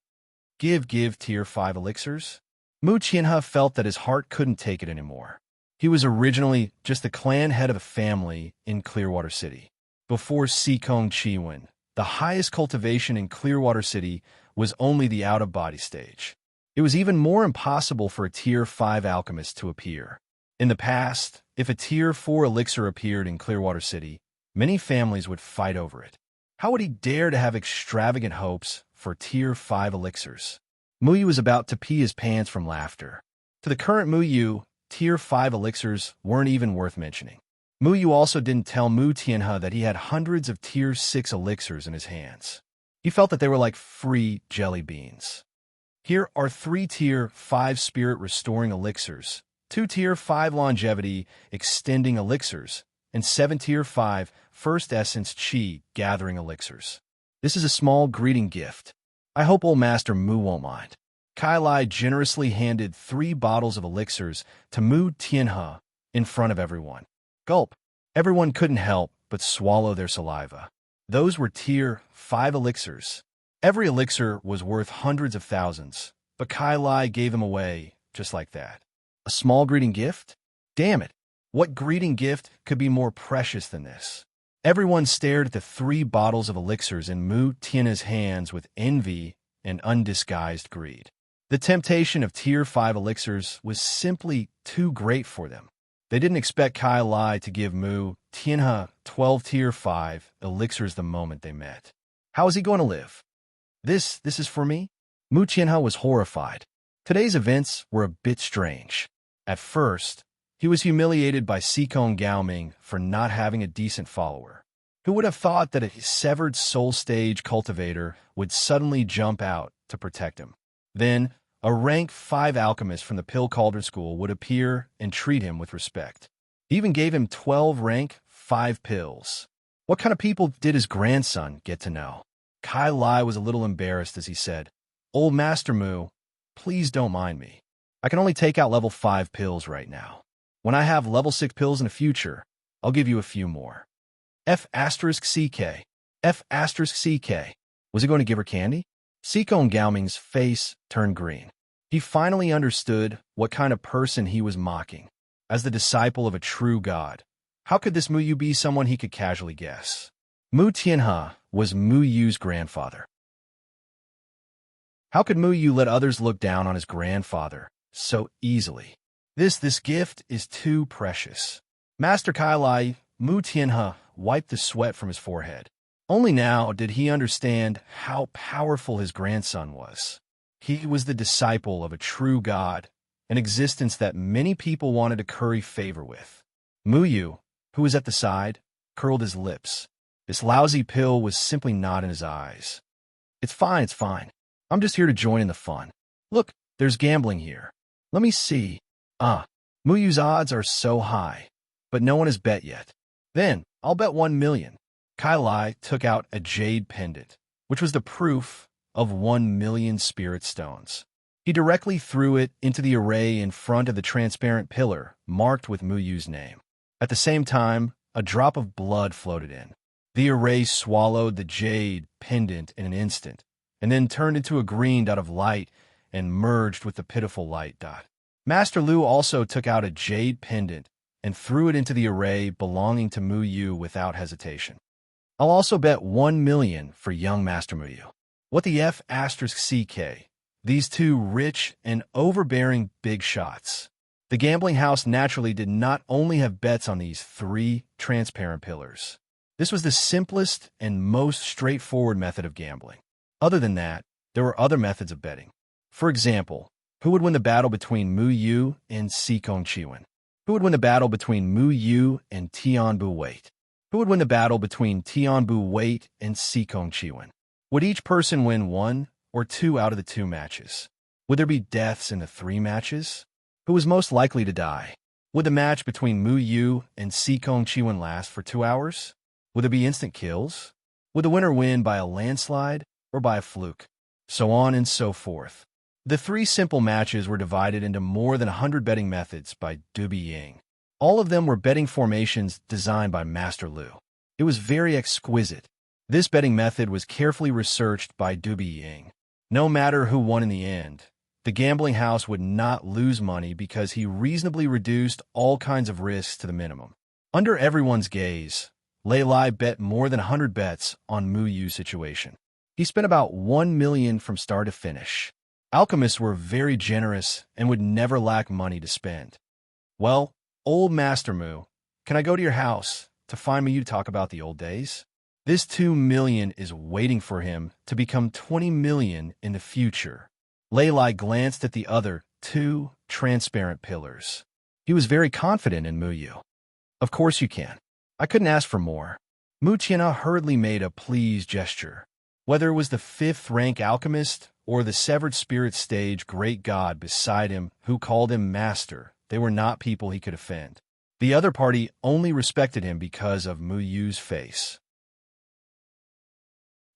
Give Tier 5 elixirs? Mu Tianhe felt that his heart couldn't take it anymore. He was originally just the clan head of a family in Clearwater City. Before Sikong Chiwen, the highest cultivation in Clearwater City was only the out-of-body stage. It was even more impossible for a Tier 5 alchemist to appear. In the past, if a Tier 4 elixir appeared in Clearwater City, many families would fight over it. How would he dare to have extravagant hopes for Tier 5 elixirs? Mu Yu was about to pee his pants from laughter. To the current Mu Yu, Tier 5 elixirs weren't even worth mentioning. Mu Yu also didn't tell Mu Tianhe that he had hundreds of Tier 6 elixirs in his hands. He felt that they were like free jelly beans. Here are 3 Tier 5 spirit restoring elixirs, 2 Tier 5 longevity extending elixirs, and 7 Tier 5 first essence chi gathering elixirs. This is a small greeting gift. I hope old Master Mu won't mind. Kai Lai generously handed 3 bottles of elixirs to Mu Tianhe in front of everyone. Gulp. Everyone couldn't help but swallow their saliva. Those were Tier 5 elixirs. Every elixir was worth hundreds of thousands, but Kai Lai gave them away just like that. A small greeting gift? Damn it! What greeting gift could be more precious than this? Everyone stared at the 3 bottles of elixirs in Mu Tianhe's hands with envy and undisguised greed. The temptation of Tier 5 elixirs was simply too great for them. They didn't expect Kai Lai to give Mu Tianhe 12 Tier 5 elixirs the moment they met. How is he going to live? This is for me? Mu Tianhe was horrified. Today's events were a bit strange. At first, he was humiliated by Sikong Gaoming for not having a decent follower. Who would have thought that a severed soul stage cultivator would suddenly jump out to protect him? Then, a rank 5 alchemist from the Pill Cauldron School would appear and treat him with respect. He even gave him 12 rank 5 pills. What kind of people did his grandson get to know? Kai Lai was a little embarrassed as he said, Old Master Mu, please don't mind me. I can only take out level 5 pills right now. When I have level 6 pills in the future, I'll give you a few more. F***CK. F***CK. Was he going to give her candy? Sikong Gaoming's face turned green. He finally understood what kind of person he was mocking. As the disciple of a true god, how could this Mu Yu be someone he could casually guess? Mu Tianhe was Mu Yu's grandfather. How could Mu Yu let others look down on his grandfather so easily? This gift is too precious. Master Kai Lai, Mu Tianhe wiped the sweat from his forehead. Only now did he understand how powerful his grandson was. He was the disciple of a true god, an existence that many people wanted to curry favor with. Mu Yu, who was at the side, curled his lips. This lousy pill was simply not in his eyes. It's fine. I'm just here to join in the fun. Look, there's gambling here. Let me see. Mu Yu's odds are so high, but no one has bet yet. Then, I'll bet 1 million. Kai Lai took out a jade pendant, which was the proof of 1 million spirit stones. He directly threw it into the array in front of the transparent pillar, marked with Mu Yu's name. At the same time, a drop of blood floated in. The array swallowed the jade pendant in an instant, and then turned into a green dot of light and merged with the pitiful light dot. Master Lu also took out a jade pendant and threw it into the array belonging to Mu Yu without hesitation. I'll also bet 1 million for young Master Mu Yu. What the F asterisk CK? These two rich and overbearing big shots. The gambling house naturally did not only have bets on these 3 transparent pillars. This was the simplest and most straightforward method of gambling. Other than that, there were other methods of betting. For example, who would win the battle between Mu Yu and Sikong Chiwen? Who would win the battle between Mu Yu and Tian Bu Wait? Who would win the battle between Tian Bu Wait and Sikong Chiwen? Would each person win 1 or 2 out of the 2 matches? Would there be deaths in the 3 matches? Who was most likely to die? Would the match between Mu Yu and Sikong Chiwen last for 2 hours? Would there be instant kills? Would the winner win by a landslide or by a fluke? So on and so forth. The 3 simple matches were divided into more than 100 betting methods by Dubi Ying. All of them were betting formations designed by Master Lu. It was very exquisite. This betting method was carefully researched by Dubi Ying. No matter who won in the end, the gambling house would not lose money because he reasonably reduced all kinds of risks to the minimum. Under everyone's gaze, Lei Lai bet more than 100 bets on Mu Yu's situation. He spent about 1 million from start to finish. Alchemists were very generous and would never lack money to spend. Well, old Master Mu, can I go to your house to find Mu Yu to talk about the old days? This 2 million is waiting for him to become 20 million in the future. Lei Lai glanced at the other 2 transparent pillars. He was very confident in Mu Yu. Of course you can. I couldn't ask for more. Mu Tianhe hurriedly made a pleased gesture. Whether it was the 5th rank alchemist or the severed spirit stage great god beside him who called him master, they were not people he could offend. The other party only respected him because of Mu Yu's face.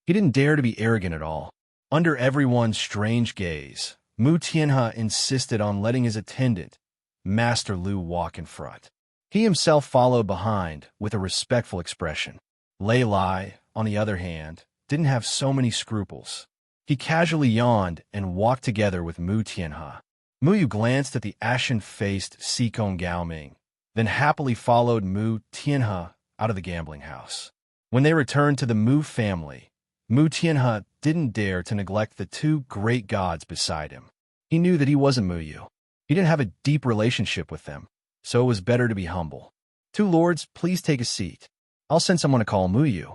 He didn't dare to be arrogant at all. Under everyone's strange gaze, Mu Tianhe insisted on letting his attendant, Master Lu, walk in front. He himself followed behind with a respectful expression. Lei Lai, on the other hand, didn't have so many scruples. He casually yawned and walked together with Mu Tianhe. Mu Yu glanced at the ashen-faced Sikong Gaoming, then happily followed Mu Tianhe out of the gambling house. When they returned to the Mu family, Mu Tianhe didn't dare to neglect the 2 great gods beside him. He knew that he wasn't Mu Yu. He didn't have a deep relationship with them, so it was better to be humble. 2 lords, please take a seat. I'll send someone to call Mu Yu.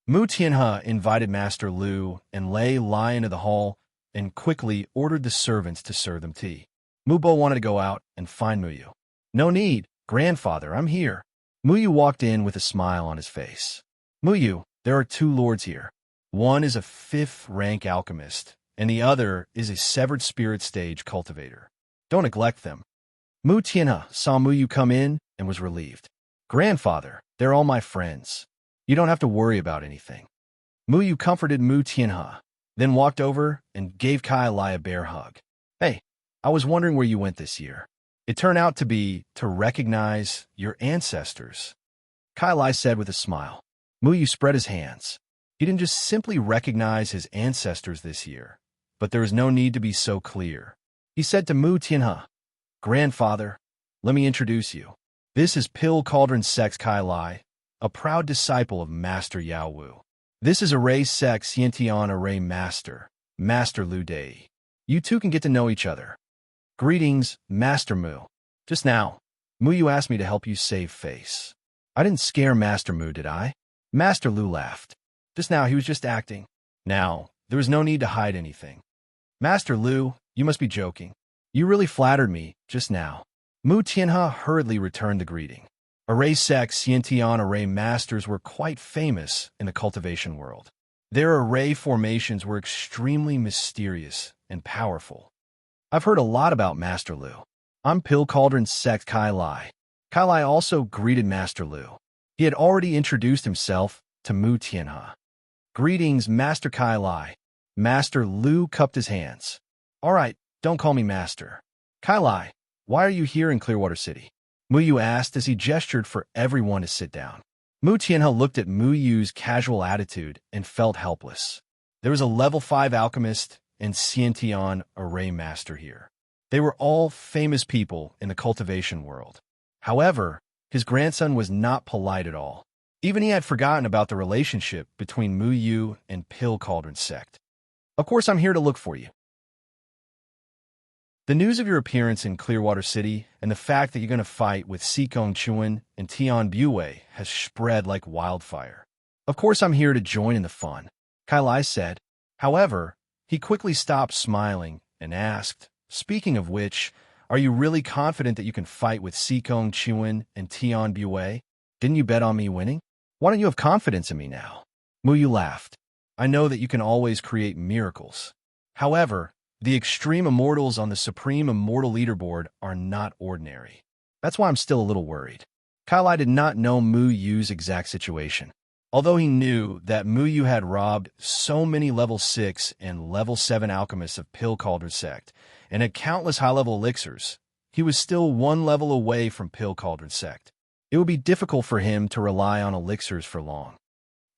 Mu Tianhe invited Master Lu and Lei Lai into the hall and quickly ordered the servants to serve them tea. Mu Bo wanted to go out and find Mu Yu. No need, grandfather, I'm here. Mu Yu walked in with a smile on his face. Mu Yu, there are 2 lords here. One is a 5th rank alchemist, and the other is a severed spirit stage cultivator. Don't neglect them. Mu Tianhe saw Mu Yu come in and was relieved. Grandfather, they're all my friends. You don't have to worry about anything. Mu Yu comforted Mu Tianhe, then walked over and gave Kai Lai a bear hug. Hey, I was wondering where you went this year. It turned out to be to recognize your ancestors. Kai Lai said with a smile. Mu Yu spread his hands. He didn't just simply recognize his ancestors this year, but there was no need to be so clear. He said to Mu Tianhe, Grandfather, let me introduce you. This is Pill Cauldron Sex Kai Lai, a proud disciple of Master Yao Wu. This is Array Sex Yintian Array Master, Master Lu Dei. You 2 can get to know each other. Greetings, Master Mu. Just now, Mu Yu asked me to help you save face. I didn't scare Master Mu, did I? Master Lu laughed. Just now, he was just acting. Now, there was no need to hide anything. Master Lu, you must be joking. You really flattered me just now. Mu Tianhe hurriedly returned the greeting. Array Sex Yintian Array Masters were quite famous in the cultivation world. Their array formations were extremely mysterious and powerful. I've heard a lot about Master Lu. I'm Pill Cauldron Sect Kai Lai. Kai Lai also greeted Master Lu. He had already introduced himself to Mu Tianhe. Greetings, Master Kai Lai. Master Lu cupped his hands. All right, Don't call me master. Kailai, why are you here in Clearwater City? Mu Yu asked as he gestured for everyone to sit down. Mu Tianhe looked at Mu Yu's casual attitude and felt helpless. There was a level 5 alchemist and Xiantian array master here. They were all famous people in the cultivation world. However, his grandson was not polite at all. Even he had forgotten about the relationship between Mu Yu and Pill Cauldron sect. Of course, I'm here to look for you. The news of your appearance in Clearwater City and the fact that you're going to fight with Sikong Chuan and Tian Bue has spread like wildfire. Of course, I'm here to join in the fun, Kailai said. However, he quickly stopped smiling and asked, speaking of which, are you really confident that you can fight with Sikong Chuan and Tian Bue? Didn't you bet on me winning? Why don't you have confidence in me now? Mu Yu laughed. I know that you can always create miracles. However, the extreme immortals on the Supreme Immortal Leaderboard are not ordinary. That's why I'm still a little worried. Kailai did not know Mu Yu's exact situation. Although he knew that Mu Yu had robbed so many level 6 and level 7 alchemists of Pill Cauldron sect and had countless high-level elixirs, he was still one level away from Pill Cauldron sect. It would be difficult for him to rely on elixirs for long.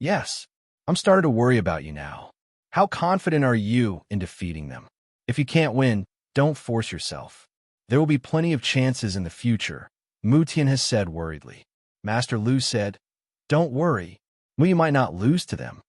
Yes, I'm starting to worry about you now. How confident are you in defeating them? If you can't win, don't force yourself. There will be plenty of chances in the future, Mu Tian has said worriedly. Master Lu said, don't worry. Mu Yu might not lose to them.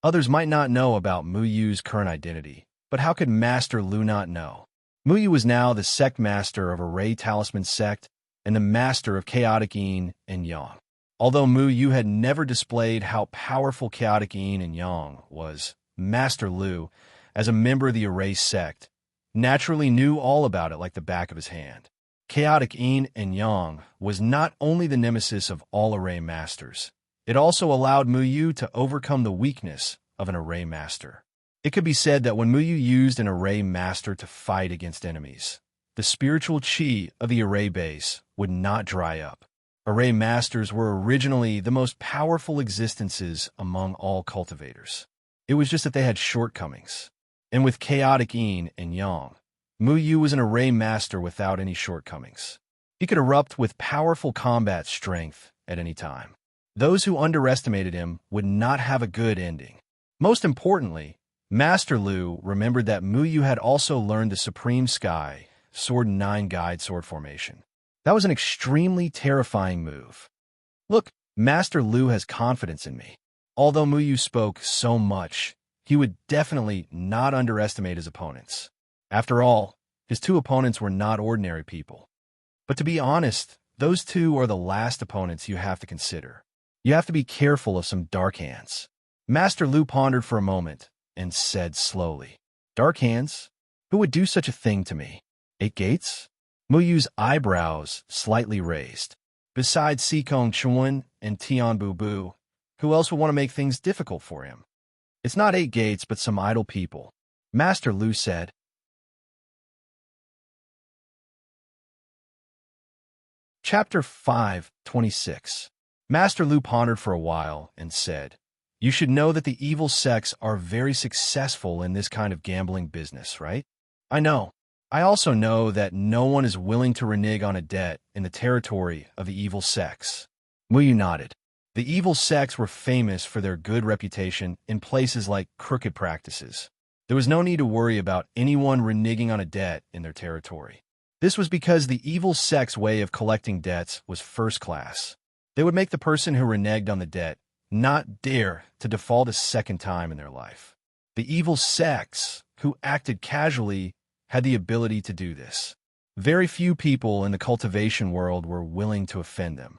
Others might not know about Mu Yu's current identity, but how could Master Lu not know? Mu Yu was now the sect master of Array Talisman sect and the master of Chaotic Yin and Yang. Although Mu Yu had never displayed how powerful Chaotic Yin and Yang was, Master Lu, as a member of the Array sect, naturally knew all about it like the back of his hand. Chaotic Yin and Yang was not only the nemesis of all Array masters, it also allowed Mu Yu to overcome the weakness of an Array master. It could be said that when Mu Yu used an Array master to fight against enemies, the spiritual chi of the Array base would not dry up. Array masters were originally the most powerful existences among all cultivators. It was just that they had shortcomings. And with Chaotic Yin and Yang, Mu Yu was an Array master without any shortcomings. He could erupt with powerful combat strength at any time. Those who underestimated him would not have a good ending. Most importantly, Master Lu remembered that Mu Yu had also learned the Supreme Sky, Sword 9 Guide Sword Formation. That was an extremely terrifying move. Look, Master Lu has confidence in me. Although Mu Yu spoke so much, he would definitely not underestimate his opponents. After all, his two opponents were not ordinary people. But to be honest, those two are the last opponents you have to consider. You have to be careful of some dark hands. Master Lu pondered for a moment and said slowly, Dark hands? Who would do such a thing to me? 8 gates? Mu Yu's eyebrows slightly raised. Besides Sikong Chuan and Tian Bu, who else would want to make things difficult for him? It's not 8 gates, but some idle people, Master Lu said. Chapter 5:26. Master Lu pondered for a while and said, You should know that the evil sects are very successful in this kind of gambling business, right? I know. I also know that no one is willing to renege on a debt in the territory of the evil sects. Mu Yu nodded. The evil sects were famous for their good reputation in places like crooked practices. There was no need to worry about anyone reneging on a debt in their territory. This was because the evil sect's way of collecting debts was first class. They would make the person who reneged on the debt not dare to default a second time in their life. The evil sects who acted casually had the ability to do this. Very few people in the cultivation world were willing to offend them.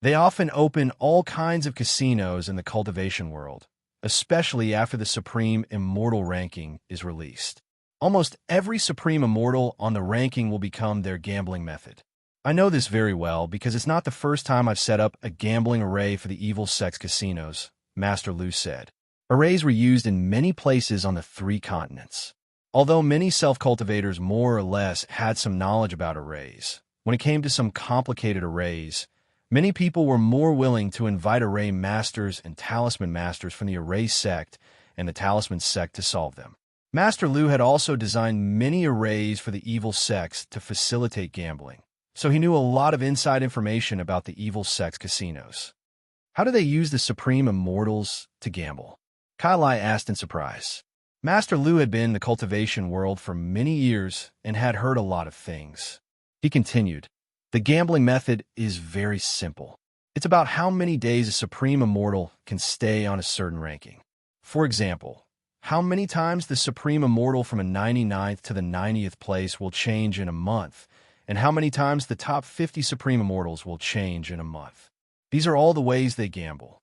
They often open all kinds of casinos in the cultivation world, especially after the Supreme Immortal ranking is released. Almost every Supreme Immortal on the ranking will become their gambling method. I know this very well because it's not the first time I've set up a gambling array for the evil sects casinos, Master Lu said. Arrays were used in many places on the 3 continents. Although many self-cultivators more or less had some knowledge about arrays, when it came to some complicated arrays, many people were more willing to invite array masters and talisman masters from the Array sect and the Talisman sect to solve them. Master Lu had also designed many arrays for the evil sex to facilitate gambling, so he knew a lot of inside information about the evil sex casinos. How do they use the supreme immortals to gamble? Kai Lai asked in surprise. Master Lu had been in the cultivation world for many years and had heard a lot of things. He continued, the gambling method is very simple. It's about how many days a supreme immortal can stay on a certain ranking. For example, how many times the supreme immortal from a 99th to the 90th place will change in a month, and how many times the top 50 supreme immortals will change in a month. These are all the ways they gamble.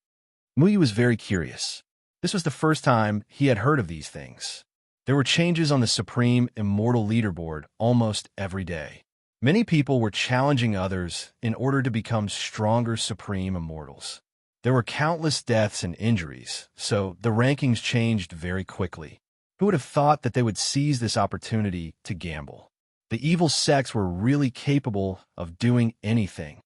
Muyu was very curious. This was the first time he had heard of these things. There were changes on the supreme immortal leaderboard almost every day. Many people were challenging others in order to become stronger supreme immortals. There were countless deaths and injuries, so the rankings changed very quickly. Who would have thought that they would seize this opportunity to gamble? The evil sects were really capable of doing anything.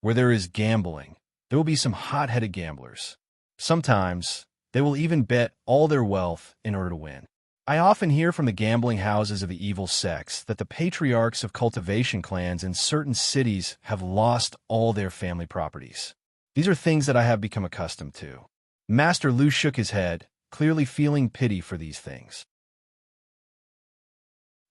Where there is gambling, there will be some hot-headed gamblers. Sometimes, they will even bet all their wealth in order to win. I often hear from the gambling houses of the evil sects that the patriarchs of cultivation clans in certain cities have lost all their family properties. These are things that I have become accustomed to. Master Lu shook his head, clearly feeling pity for these things.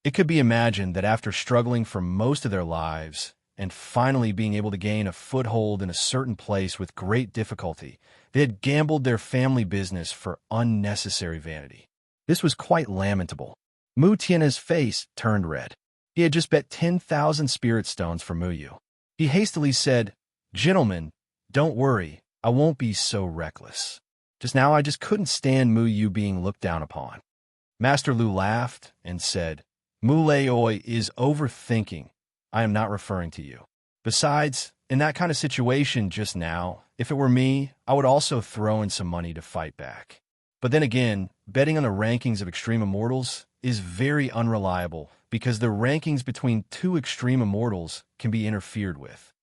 It could be imagined that after struggling for most of their lives and finally being able to gain a foothold in a certain place with great difficulty, they had gambled their family business for unnecessary vanity. This was quite lamentable. Mu Tian's face turned red. He had just bet 10,000 spirit stones for Muyu. He hastily said, "Gentlemen, don't worry, I won't be so reckless. Just now I just couldn't stand Muyu being looked down upon." Master Lu laughed and said, "Mu Leoi is overthinking. I am not referring to you. Besides, in that kind of situation just now, if it were me, I would also throw in some money to fight back. But then again, betting on the rankings of extreme immortals is very unreliable because the rankings between two extreme immortals can be interfered with."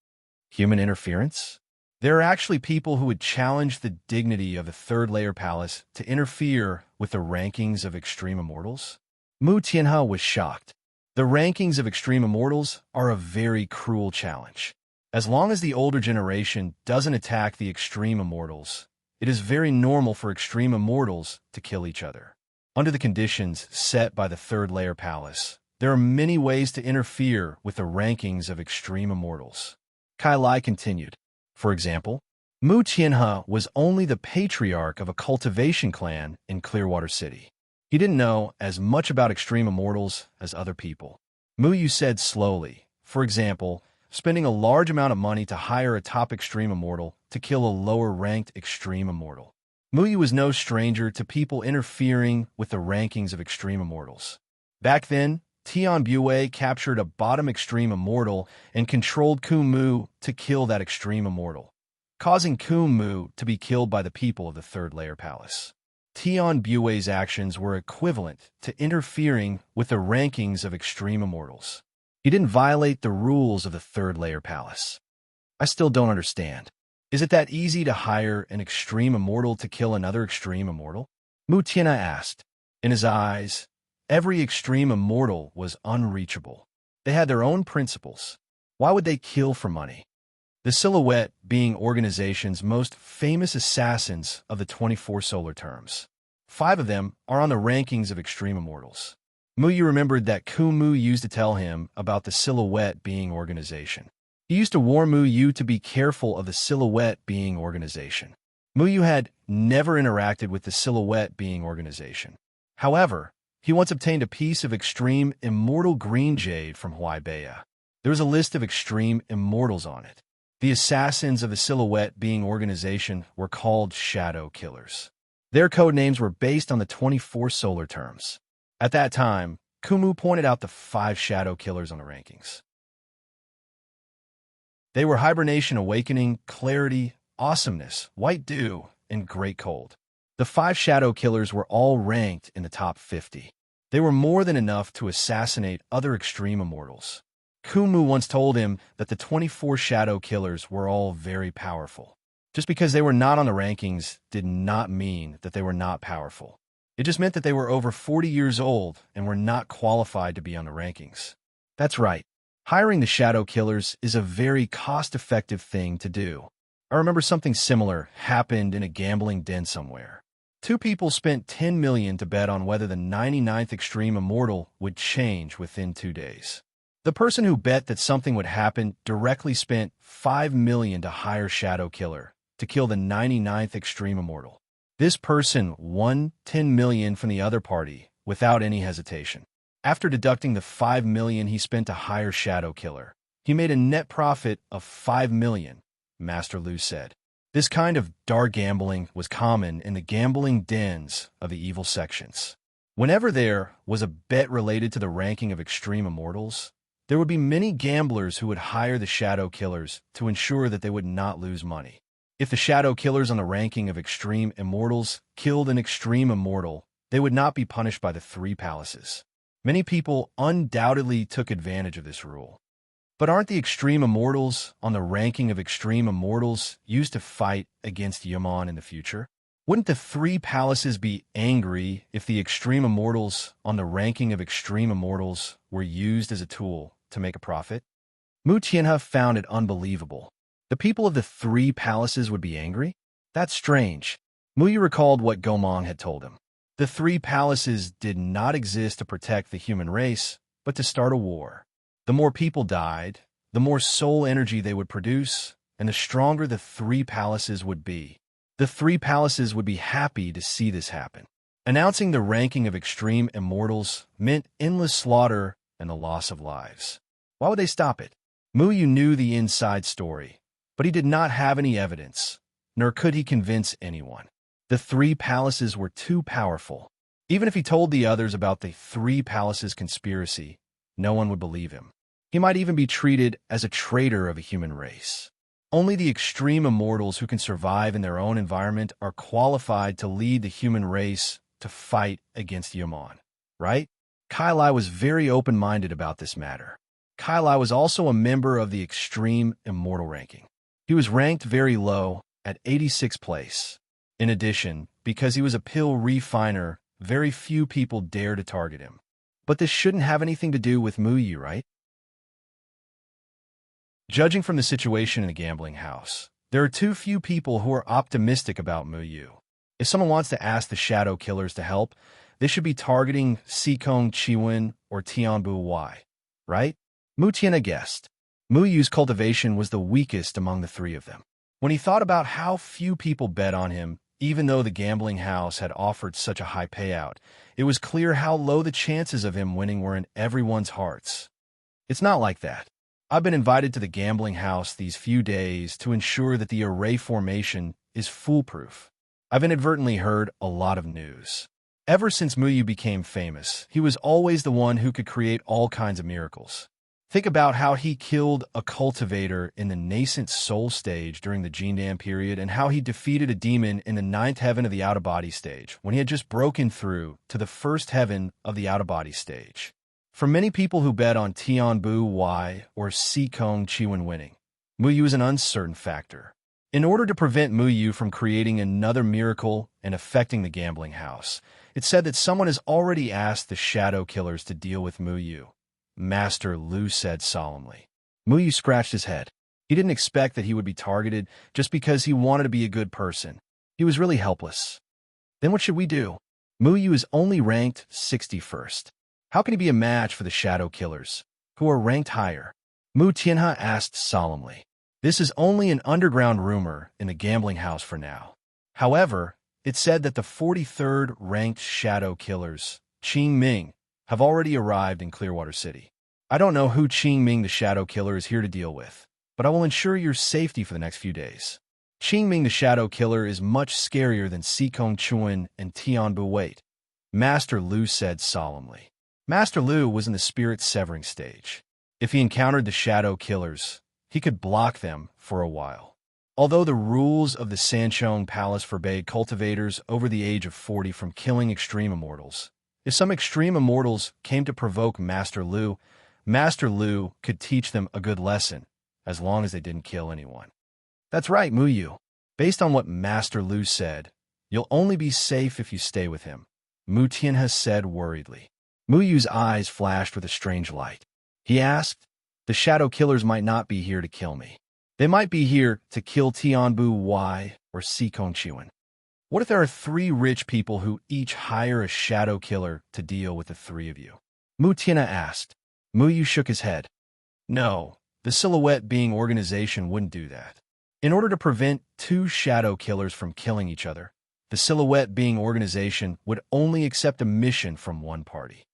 Human interference? There are actually people who would challenge the dignity of the third layer palace to interfere with the rankings of extreme immortals? Mu Tianhe was shocked. The rankings of extreme immortals are a very cruel challenge. As long as the older generation doesn't attack the extreme immortals, it is very normal for extreme immortals to kill each other. Under the conditions set by the third layer palace, there are many ways to interfere with the rankings of extreme immortals. Kai Lai continued. For example, Mu Tianhe was only the patriarch of a cultivation clan in Clearwater City. He didn't know as much about extreme immortals as other people. Muyu said slowly, for example, spending a large amount of money to hire a top extreme immortal to kill a lower-ranked extreme immortal. Muyu was no stranger to people interfering with the rankings of extreme immortals. Back then, Tian Bue captured a bottom extreme immortal and controlled Kumu to kill that extreme immortal, causing Kumu to be killed by the people of the third layer palace. Tian Bue's actions were equivalent to interfering with the rankings of extreme immortals. He didn't violate the rules of the third layer palace. I still don't understand. Is it that easy to hire an extreme immortal to kill another extreme immortal? Mu Tianhe asked. In his eyes, every extreme immortal was unreachable. They had their own principles. Why would they kill for money? The Silhouette being organization's most famous assassins of the 24 solar terms. 5 of them are on the rankings of extreme immortals. Muyu remembered that Kumu used to tell him about the Silhouette being organization. He used to warn Muyu to be careful of the Silhouette being organization. Muyu had never interacted with the Silhouette being organization. However, he once obtained a piece of extreme immortal green jade from Huaibei. There was a list of extreme immortals on it. The assassins of the Silhouette being organization were called Shadow Killers. Their code names were based on the 24 solar terms. At that time, Kumu pointed out the 5 Shadow Killers on the rankings. They were Hibernation Awakening, Clarity, Awesomeness, White Dew, and Great Cold. The 5 Shadow Killers were all ranked in the top 50. They were more than enough to assassinate other extreme immortals. Kumu once told him that the 24 Shadow Killers were all very powerful. Just because they were not on the rankings did not mean that they were not powerful. It just meant that they were over 40 years old and were not qualified to be on the rankings. That's right. Hiring the shadow killers is a very cost-effective thing to do. I remember something similar happened in a gambling den somewhere. Two people spent $10 million to bet on whether the 99th Extreme Immortal would change within 2 days. The person who bet that something would happen directly spent $5 million to hire Shadow Killer to kill the 99th Extreme Immortal. This person won $10 million from the other party without any hesitation. After deducting the $5 million he spent to hire Shadow Killer, he made a net profit of $5 million, Master Lu said. This kind of dark gambling was common in the gambling dens of the evil sections. Whenever there was a bet related to the ranking of Extreme Immortals, there would be many gamblers who would hire the Shadow Killers to ensure that they would not lose money. If the Shadow Killers on the ranking of Extreme Immortals killed an Extreme Immortal, they would not be punished by the 3 palaces. Many people undoubtedly took advantage of this rule. But aren't the Extreme Immortals on the ranking of Extreme Immortals used to fight against Yaman in the future? Wouldn't the 3 palaces be angry if the Extreme Immortals on the ranking of Extreme Immortals were used as a tool to make a profit? Mu Tianhe found it unbelievable. The people of the 3 palaces would be angry? That's strange. Mu Yu recalled what Gomong had told him. The 3 palaces did not exist to protect the human race, but to start a war. The more people died, the more soul energy they would produce, and the stronger the 3 palaces would be. The 3 palaces would be happy to see this happen. Announcing the ranking of Extreme Immortals meant endless slaughter and the loss of lives. Why would they stop it? Mu Yu knew the inside story, but he did not have any evidence, nor could he convince anyone. The 3 palaces were too powerful. Even if he told the others about the 3 palaces conspiracy, no one would believe him. He might even be treated as a traitor of a human race. Only the Extreme Immortals who can survive in their own environment are qualified to lead the human race to fight against Yaman, right? Kai Lai was very open-minded about this matter. Kai Lai was also a member of the Extreme Immortal ranking. He was ranked very low at 86th place. In addition, because he was a pill refiner, very few people dare to target him. But this shouldn't have anything to do with Mu Yu, right? Judging from the situation in a gambling house, there are too few people who are optimistic about Mu Yu. If someone wants to ask the Shadow Killers to help, they should be targeting Sikong Chiwen or Tianbu Y, right? Mu Tianhe guessed. Mu Yu's cultivation was the weakest among the 3 of them. When he thought about how few people bet on him, even though the gambling house had offered such a high payout, it was clear how low the chances of him winning were in everyone's hearts. It's not like that. I've been invited to the gambling house these few days to ensure that the array formation is foolproof. I've inadvertently heard a lot of news. Ever since Mu Yu became famous, he was always the one who could create all kinds of miracles. Think about how he killed a cultivator in the nascent soul stage during the Jindan period and how he defeated a demon in the 9th heaven of the out-of-body stage when he had just broken through to the 1st heaven of the out-of-body stage. For many people who bet on Tianbu Y or Sikong Chiwen winning, Mu Yu is an uncertain factor. In order to prevent Mu Yu from creating another miracle and affecting the gambling house, it's said that someone has already asked the Shadow Killers to deal with Mu Yu. Master Lu said solemnly. Mu Yu scratched his head. He didn't expect that he would be targeted just because he wanted to be a good person. He was really helpless. Then what should we do? Mu Yu is only ranked 61st. How can he be a match for the Shadow Killers, who are ranked higher? Mu Tianhe asked solemnly. This is only an underground rumor in the gambling house for now. However, it's said that the 43rd ranked Shadow Killers, Qing Ming, have already arrived in Clearwater City. I don't know who Qing Ming the Shadow Killer is here to deal with, but I will ensure your safety for the next few days. Qing Ming the Shadow Killer is much scarier than Sikong Chuan and Tianbu Wait, Master Lu said solemnly. Master Lu was in the spirit severing stage. If he encountered the Shadow Killers, he could block them for a while. Although the rules of the Sanchong Palace forbade cultivators over the age of 40 from killing Extreme Immortals, if some Extreme Immortals came to provoke Master Lu could teach them a good lesson, as long as they didn't kill anyone. That's right, Mu Yu. Based on what Master Lu said, you'll only be safe if you stay with him. Mu Tianhe said worriedly. Mu Yu's eyes flashed with a strange light. He asked, "The shadow killers might not be here to kill me. They might be here to kill Tianbu Wai or Si Kongqiwen. What if there are 3 rich people who each hire a shadow killer to deal with the 3 of you?" Mu Tianhe asked. Mu Yu shook his head. "No, the Silhouette Being organization wouldn't do that. In order to prevent 2 shadow killers from killing each other, the Silhouette Being organization would only accept a mission from one party."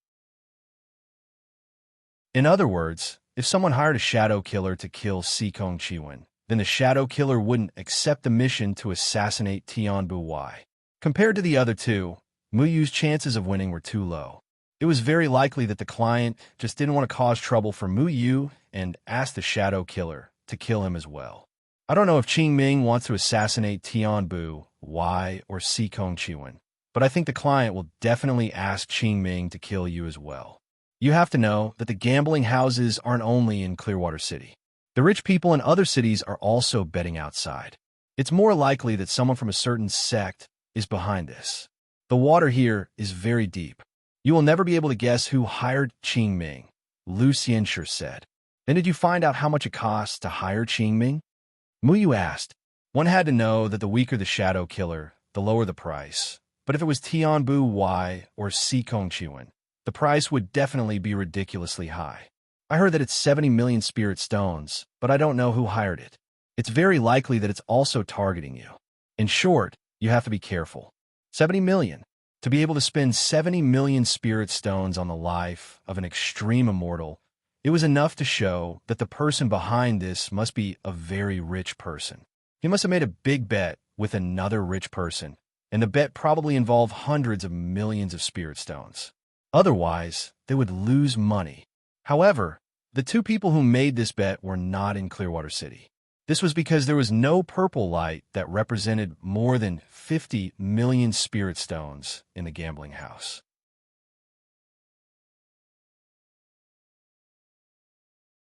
In other words, if someone hired a shadow killer to kill Si Kongqiwen, then the shadow killer wouldn't accept the mission to assassinate Tianbu Wai. Compared to the other 2, Mu Yu's chances of winning were too low. It was very likely that the client just didn't want to cause trouble for Mu Yu and asked the shadow killer to kill him as well. I don't know if Qing Ming wants to assassinate Tianbu Wai or Si Kongqiwen, but I think the client will definitely ask Qing Ming to kill you as well. You have to know that the gambling houses aren't only in Clearwater City. The rich people in other cities are also betting outside. It's more likely that someone from a certain sect is behind this. The water here is very deep. You will never be able to guess who hired Qing Ming, Lu Xianshi said. Then did you find out how much it costs to hire Qing Ming? Mu Yu asked. One had to know that the weaker the shadow killer, the lower the price. But if it was Tianbu Wai or Si Kongqiwen, the price would definitely be ridiculously high. I heard that it's 70 million spirit stones, but I don't know who hired it. It's very likely that it's also targeting you. In short, you have to be careful. 70 million. To be able to spend 70 million spirit stones on the life of an extreme immortal, it was enough to show that the person behind this must be a very rich person. He must have made a big bet with another rich person, and the bet probably involved hundreds of millions of spirit stones. Otherwise, they would lose money. However, the 2 people who made this bet were not in Clearwater City. This was because there was no purple light that represented more than 50 million spirit stones in the gambling house.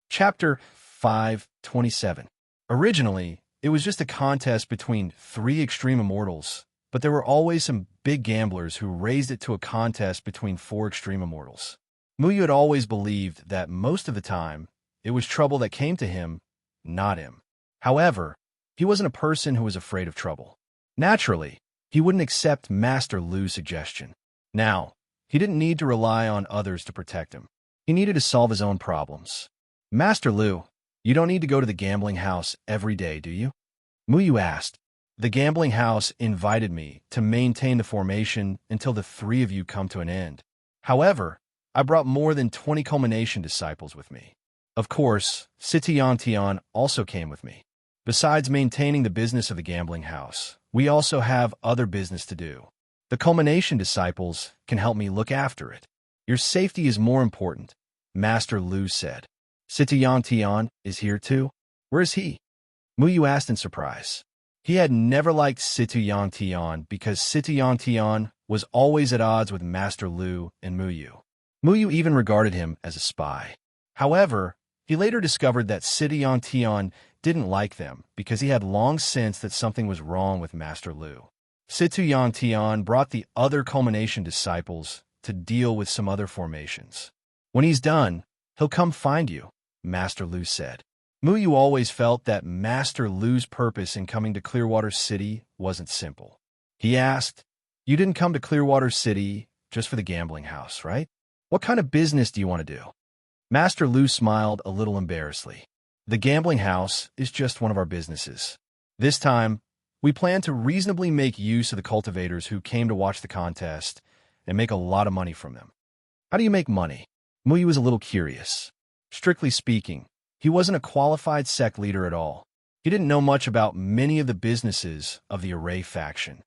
Chapter 527. Originally, it was just a contest between 3 extreme immortals, but there were always some big gamblers who raised it to a contest between 4 extreme immortals. Mu Yu had always believed that most of the time, it was trouble that came to him, not him. However, he wasn't a person who was afraid of trouble. Naturally, he wouldn't accept Master Lu's suggestion. Now, he didn't need to rely on others to protect him. He needed to solve his own problems. Master Lu, you don't need to go to the gambling house every day, do you? Mu Yu asked. The gambling house invited me to maintain the formation until the 3 of you come to an end. However, I brought more than 20 culmination disciples with me. Of course, Sitian Tian also came with me. Besides maintaining the business of the gambling house, we also have other business to do. The culmination disciples can help me look after it. Your safety is more important, Master Lu said. Sitian Tian is here too? Where is he? Mu Yu asked in surprise. He had never liked Sitian Tian because Sitian Tian was always at odds with Master Lu and Mu Yu. Mu Yu even regarded him as a spy. However, he later discovered that Sitian Tian didn't like them because he had long sensed that something was wrong with Master Lu. Sitian Tian brought the other culmination disciples to deal with some other formations. When he's done, he'll come find you, Master Lu said. Mu Yu always felt that Master Lu's purpose in coming to Clearwater City wasn't simple. He asked, "You didn't come to Clearwater City just for the gambling house, right? What kind of business do you want to do?" Master Lu smiled a little embarrassedly. The gambling house is just one of our businesses. This time, we plan to reasonably make use of the cultivators who came to watch the contest and make a lot of money from them. How do you make money? Mu Yu was a little curious. Strictly speaking, he wasn't a qualified sect leader at all. He didn't know much about many of the businesses of the Array faction.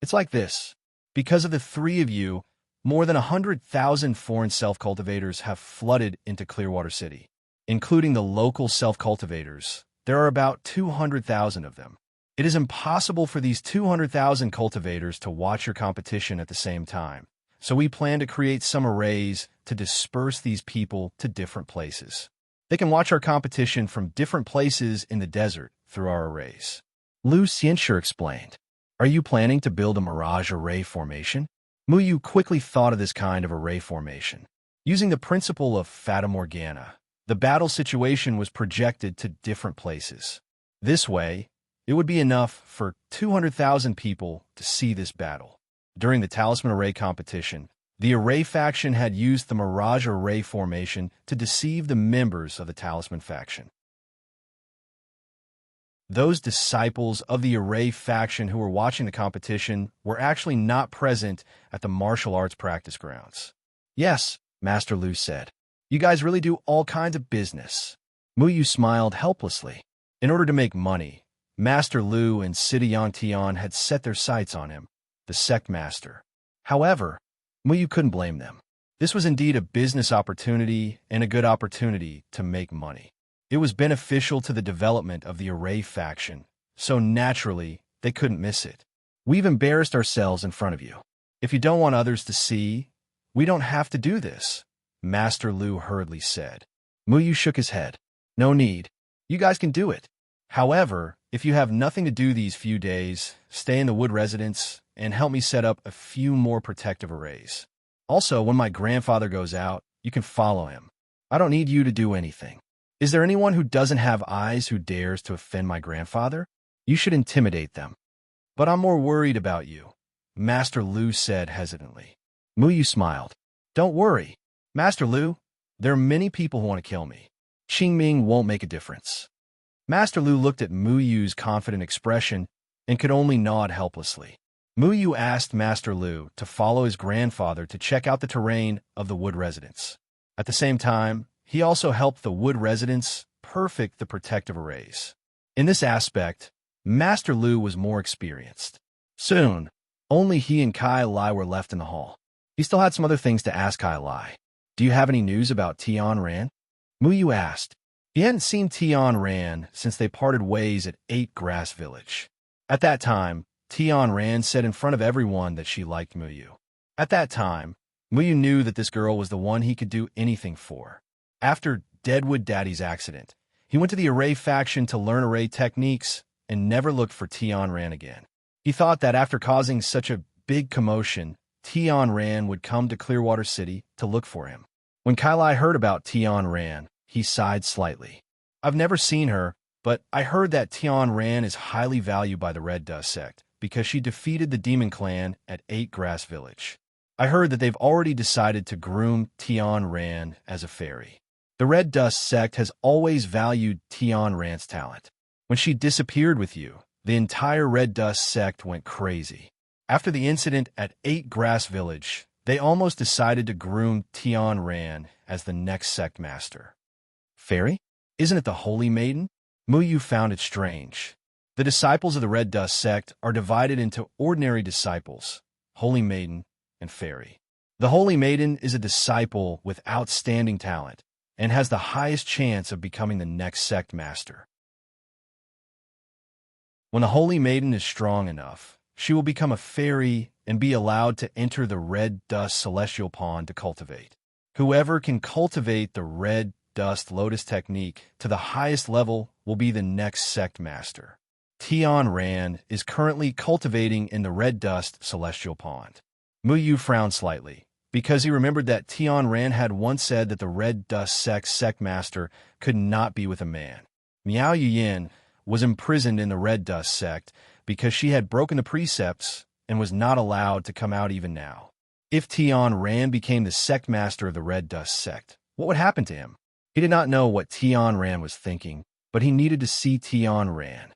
It's like this. Because of the 3 of you, more than 100,000 foreign self-cultivators have flooded into Clearwater City. Including the local self-cultivators, there are about 200,000 of them. It is impossible for these 200,000 cultivators to watch your competition at the same time, so we plan to create some arrays to disperse these people to different places. They can watch our competition from different places in the desert through our arrays. Lu Xianshi explained. Are you planning to build a mirage array formation? Muyu quickly thought of this kind of array formation. Using the principle of Fata Morgana, the battle situation was projected to different places. This way, it would be enough for 200,000 people to see this battle. During the Talisman Array competition, the Array faction had used the Mirage Array formation to deceive the members of the Talisman faction. Those disciples of the Array faction who were watching the competition were actually not present at the martial arts practice grounds. Yes, Master Lu said. You guys really do all kinds of business. Muyu smiled helplessly. In order to make money, Master Lu and City Tian had set their sights on him, the sect master. However, Muyu couldn't blame them. This was indeed a business opportunity and a good opportunity to make money. It was beneficial to the development of the Array faction, so naturally, they couldn't miss it. We've embarrassed ourselves in front of you. If you don't want others to see, we don't have to do this, Master Lu hurriedly said. Muyu shook his head. No need. You guys can do it. However, if you have nothing to do these few days, stay in the wood residence and help me set up a few more protective arrays. Also, when my grandfather goes out, you can follow him. I don't need you to do anything. Is there anyone who doesn't have eyes who dares to offend my grandfather? You should intimidate them. But I'm more worried about you, Master Lu said hesitantly. Muyu smiled. Don't worry, Master Lu. There are many people who want to kill me. Qingming won't make a difference. Master Lu looked at Muyu's confident expression and could only nod helplessly. Muyu asked Master Lu to follow his grandfather to check out the terrain of the wood residence. At the same time, he also helped the wood residents perfect the protective arrays. In this aspect, Master Lu was more experienced. Soon, only he and Kai Lai were left in the hall. He still had some other things to ask Kai Lai. Do you have any news about Tian Ran? Muyu asked. He hadn't seen Tian Ran since they parted ways at 8 Grass Village. At that time, Tian Ran said in front of everyone that she liked Muyu. At that time, Muyu knew that this girl was the one he could do anything for. After Deadwood Daddy's accident, he went to the Array faction to learn array techniques and never looked for Tian Ran again. He thought that after causing such a big commotion, Tian Ran would come to Clearwater City to look for him. When Kai Lai heard about Tian Ran, he sighed slightly. I've never seen her, but I heard that Tian Ran is highly valued by the Red Dust sect because she defeated the Demon Clan at 8 Grass Village. I heard that they've already decided to groom Tian Ran as a fairy. The Red Dust sect has always valued Tian Ran's talent. When she disappeared with you, the entire Red Dust sect went crazy. After the incident at 8 Grass Village, they almost decided to groom Tian Ran as the next sect master. Fairy? Isn't it the Holy Maiden? Muyu found it strange. The disciples of the Red Dust sect are divided into ordinary disciples, Holy Maiden, and Fairy. The Holy Maiden is a disciple with outstanding talent and has the highest chance of becoming the next sect master. When the Holy Maiden is strong enough, she will become a fairy and be allowed to enter the Red Dust Celestial Pond to cultivate. Whoever can cultivate the Red Dust Lotus technique to the highest level will be the next sect master. Tian Ran is currently cultivating in the Red Dust Celestial Pond. Muyu frowned slightly, because he remembered that Tian Ran had once said that the Red Dust sect master could not be with a man. Miao Yuyin was imprisoned in the Red Dust sect because she had broken the precepts and was not allowed to come out even now. If Tian Ran became the sect master of the Red Dust sect, what would happen to him? He did not know what Tian Ran was thinking, but he needed to see Tian Ran.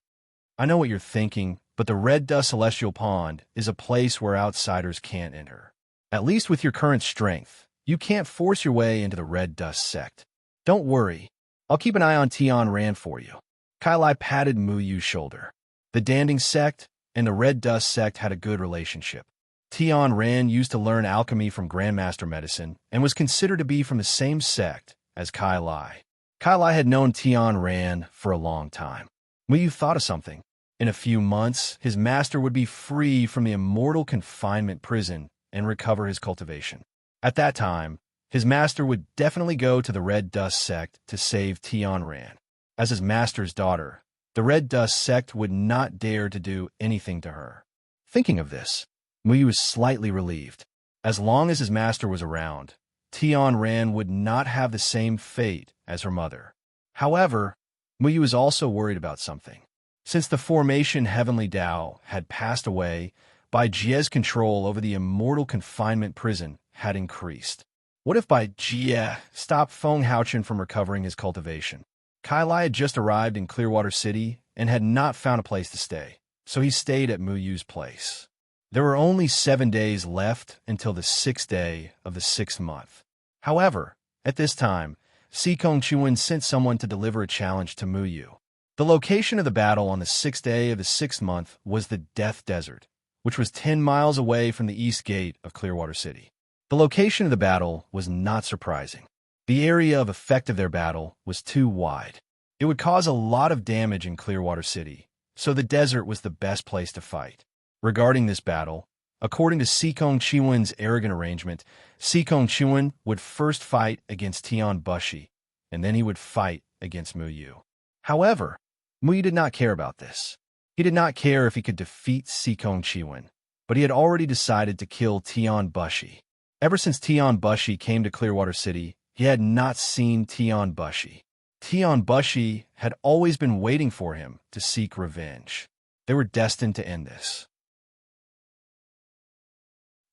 I know what you're thinking, but the Red Dust Celestial Pond is a place where outsiders can't enter. At least with your current strength, you can't force your way into the Red Dust sect. Don't worry, I'll keep an eye on Tian Ran for you. Kai Lai patted Muyu's shoulder. The Danding sect and the Red Dust sect had a good relationship. Tian Ran used to learn alchemy from Grandmaster Medicine and was considered to be from the same sect as Kai Lai. Kai Lai had known Tian Ran for a long time. Muyu thought of something. In a few months, his master would be free from the immortal confinement prison and recover his cultivation. At that time, his master would definitely go to the Red Dust sect to save Tian Ran. As his master's daughter, the Red Dust sect would not dare to do anything to her. Thinking of this, Muyu was slightly relieved. As long as his master was around, Tian Ran would not have the same fate as her mother. However, Muyu was also worried about something. Since the formation Heavenly Tao had passed away, Bai Jie's control over the immortal confinement prison had increased. What if Bai Jie stopped Feng Haochen from recovering his cultivation? Kai Lai had just arrived in Clearwater City and had not found a place to stay, so he stayed at Muyu's place. There were only 7 days left until the 6th day of the 6th month. However, at this time, Sikong Chuan sent someone to deliver a challenge to Muyu. The location of the battle on the 6th day of the 6th month was the Death Desert, which was 10 miles away from the east gate of Clearwater City. The location of the battle was not surprising. The area of effect of their battle was too wide. It would cause a lot of damage in Clearwater City, so the desert was the best place to fight. Regarding this battle, according to Sikong Chuan's arrogant arrangement, Sikong Chuan would first fight against Tian Bushi, and then he would fight against Muyu. However, Muyu did not care about this. He did not care if he could defeat Sikong Chuan, but he had already decided to kill Tian Bushi. Ever since Tian Bushi came to Clearwater City, he had not seen Tian Bushi. Tian Bushi had always been waiting for him to seek revenge. They were destined to end this.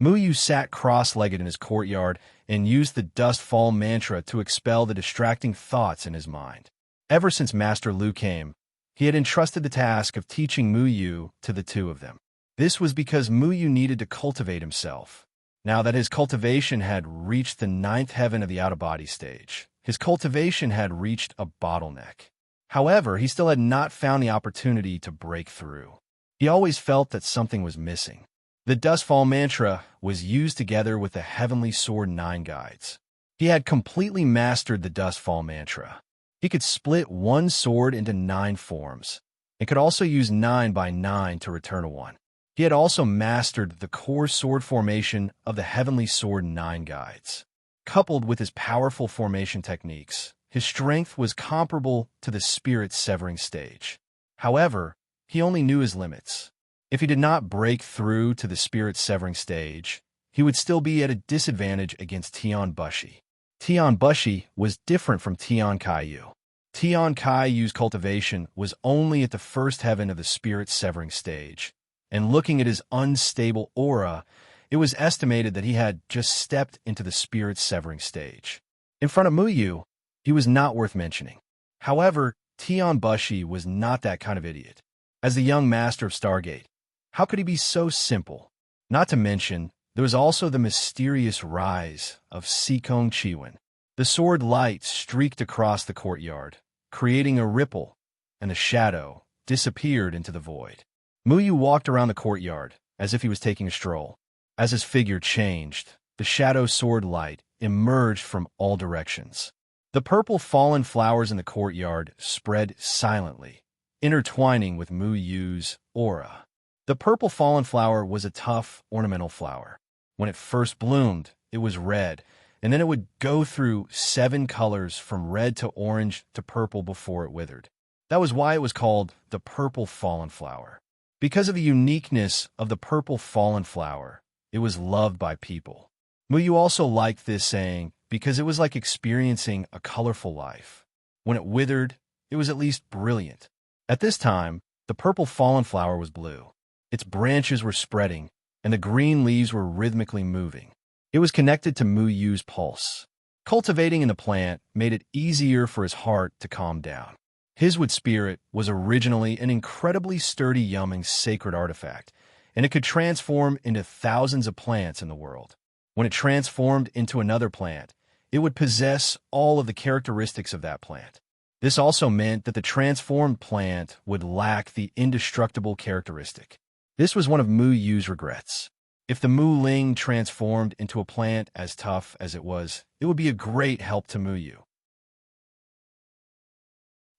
Muyu sat cross-legged in his courtyard and used the Dust Fall mantra to expel the distracting thoughts in his mind. Ever since Master Lu came, he had entrusted the task of teaching Muyu to the two of them. This was because Muyu needed to cultivate himself. Now that his cultivation had reached the 9th heaven of the out-of-body stage, his cultivation had reached a bottleneck. However, he still had not found the opportunity to break through. He always felt that something was missing. The Dustfall mantra was used together with the Heavenly Sword 9 guides. He had completely mastered the Dustfall mantra. He could split one sword into 9 forms, and could also use 9 by 9 to return a 1. He had also mastered the core sword formation of the Heavenly Sword 9 guides. Coupled with his powerful formation techniques, his strength was comparable to the Spirit Severing stage. However, he only knew his limits. If he did not break through to the Spirit Severing stage, he would still be at a disadvantage against Tian Bushi. Tian Bushi was different from Tian Kaiyu. Tian Kaiyu's cultivation was only at the 1st heaven of the Spirit Severing stage, and looking at his unstable aura, it was estimated that he had just stepped into the Spirit Severing stage. In front of Muyu, he was not worth mentioning. However, Tian Bushi was not that kind of idiot. As the young master of Stargate, how could he be so simple? Not to mention, there was also the mysterious rise of Sikong Chuan. The sword light streaked across the courtyard, creating a ripple, and the shadow disappeared into the void. Muyu walked around the courtyard as if he was taking a stroll. As his figure changed, the shadow sword light emerged from all directions. The purple fallen flowers in the courtyard spread silently, intertwining with Muyu's aura. The purple fallen flower was a tough, ornamental flower. When it first bloomed, it was red, and then it would go through 7 colors from red to orange to purple before it withered. That was why it was called the purple fallen flower. Because of the uniqueness of the purple fallen flower, it was loved by people. Muyu also liked this saying because it was like experiencing a colorful life. When it withered, it was at least brilliant. At this time, the purple fallen flower was blue. Its branches were spreading, and the green leaves were rhythmically moving. It was connected to Muyu's pulse. Cultivating in the plant made it easier for his heart to calm down. His wood spirit was originally an incredibly sturdy Yuming sacred artifact, and it could transform into thousands of plants in the world. When it transformed into another plant, it would possess all of the characteristics of that plant. This also meant that the transformed plant would lack the indestructible characteristic. This was one of Muyu's regrets. If the Mu Ling transformed into a plant as tough as it would be a great help to Muyu.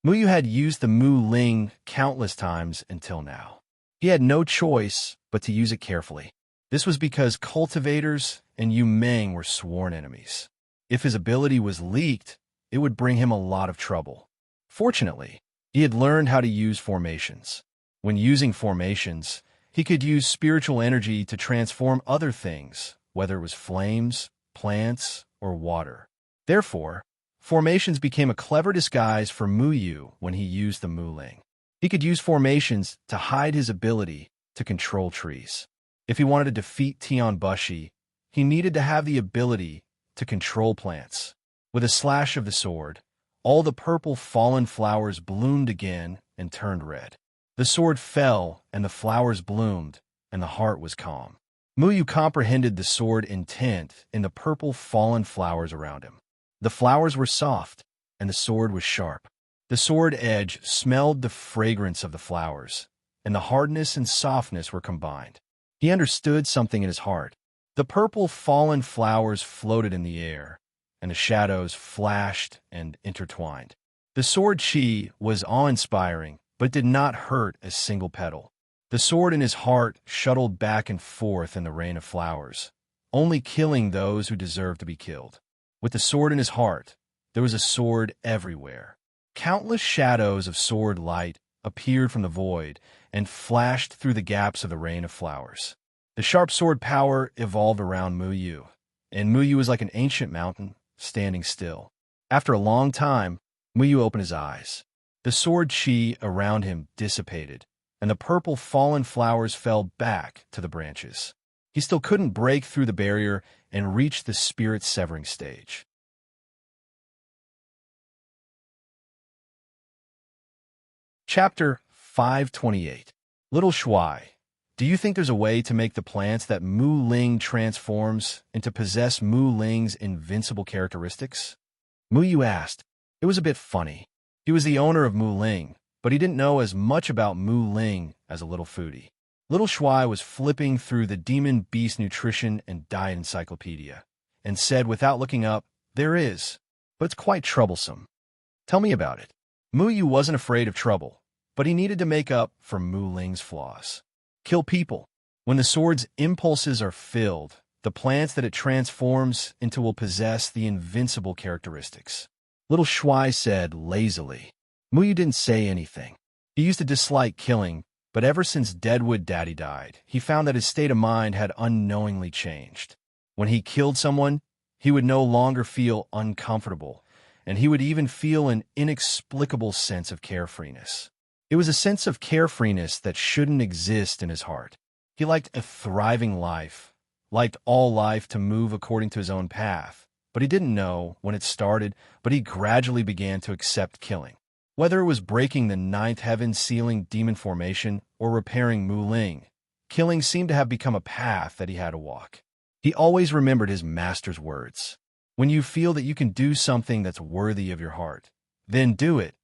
Muyu had used the Mu Ling countless times until now. He had no choice but to use it carefully. This was because cultivators and Yu Meng were sworn enemies. If his ability was leaked, it would bring him a lot of trouble. Fortunately, he had learned how to use formations. When using formations, he could use spiritual energy to transform other things, whether it was flames, plants, or water. Therefore, formations became a clever disguise for Mu Yu when he used the Mu Ling. He could use formations to hide his ability to control trees. If he wanted to defeat Tian Bushi, he needed to have the ability to control plants. With a slash of the sword, all the purple fallen flowers bloomed again and turned red. The sword fell, and the flowers bloomed, and the heart was calm. Mu Yu comprehended the sword intent in the purple fallen flowers around him. The flowers were soft, and the sword was sharp. The sword edge smelled the fragrance of the flowers, and the hardness and softness were combined. He understood something in his heart. The purple fallen flowers floated in the air, and the shadows flashed and intertwined. The sword chi was awe-inspiring, but did not hurt a single petal. The sword in his heart shuttled back and forth in the rain of flowers, only killing those who deserved to be killed. With the sword in his heart, there was a sword everywhere. Countless shadows of sword light appeared from the void and flashed through the gaps of the rain of flowers. The sharp sword power evolved around Mu Yu, and Mu Yu was like an ancient mountain, standing still. After a long time, Mu Yu opened his eyes. The sword chi around him dissipated, and the purple fallen flowers fell back to the branches. He still couldn't break through the barrier and reach the spirit-severing stage. Chapter 528. Little Shuai, do you think there's a way to make the plants that Mu Ling transforms into possess Mu Ling's invincible characteristics? Mu Yu asked. It was a bit funny. He was the owner of Mu Ling, but he didn't know as much about Mu Ling as a little foodie. Little Shuai was flipping through the Demon Beast Nutrition and Diet Encyclopedia and said without looking up, there is, but it's quite troublesome. Tell me about it. Mu Yu wasn't afraid of trouble, but he needed to make up for Mu Ling's flaws. Kill people. When the sword's impulses are filled, the plants that it transforms into will possess the invincible characteristics. Little Shuai said lazily. Mu Yu didn't say anything. He used to dislike killing, but ever since Deadwood Daddy died, he found that his state of mind had unknowingly changed. When he killed someone, he would no longer feel uncomfortable, and he would even feel an inexplicable sense of carefreeness. It was a sense of carefreeness that shouldn't exist in his heart. He liked a thriving life, liked all life to move according to his own path, but he didn't know when it started, but he gradually began to accept killing. Whether it was breaking the ninth heaven sealing demon formation or repairing Mu Ling, killing seemed to have become a path that he had to walk. He always remembered his master's words. When you feel that you can do something that's worthy of your heart, then do it,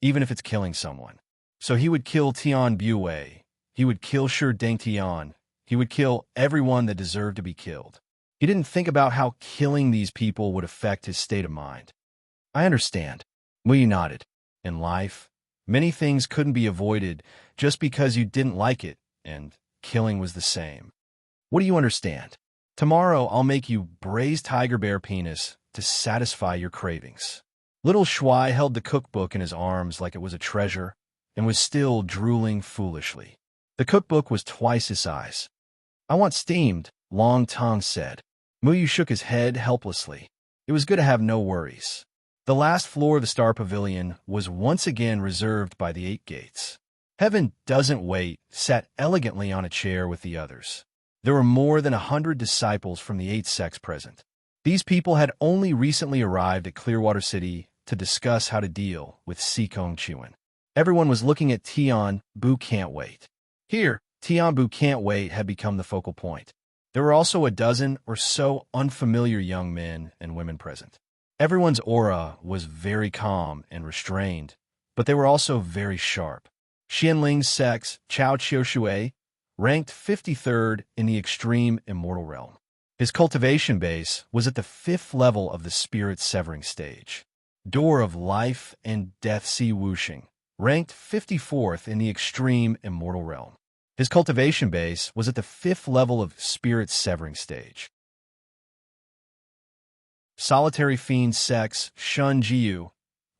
even if it's killing someone. So he would kill Tian Buwei, he would kill Shi Deng Tian, he would kill everyone that deserved to be killed. He didn't think about how killing these people would affect his state of mind. I understand. Mu Yu nodded. In life, many things couldn't be avoided just because you didn't like it, and killing was the same. What do you understand? Tomorrow I'll make you braised tiger bear penis to satisfy your cravings. Little Shuai held the cookbook in his arms like it was a treasure and was still drooling foolishly. The cookbook was twice his size. I want steamed, Long Tong said. Mu Yu shook his head helplessly. It was good to have no worries. The last floor of the Star Pavilion was once again reserved by the 8 gates. Heaven Doesn't Wait sat elegantly on a chair with the others. There were more than 100 disciples from the 8 sects present. These people had only recently arrived at Clearwater City to discuss how to deal with Sikong Chuan. Everyone was looking at Tian Bu Can't Wait. Here, Tian Bu Can't Wait had become the focal point. There were also a dozen or so unfamiliar young men and women present. Everyone's aura was very calm and restrained, but they were also very sharp. Xianling's sex, Chao Qiushui, ranked 53rd in the extreme immortal realm. His cultivation base was at the 5th level of the spirit-severing stage. Door of Life and Death Si Wuxing, ranked 54th in the extreme immortal realm. His cultivation base was at the 5th level of spirit-severing stage. Solitary Fiend Sex, Shun Jiu,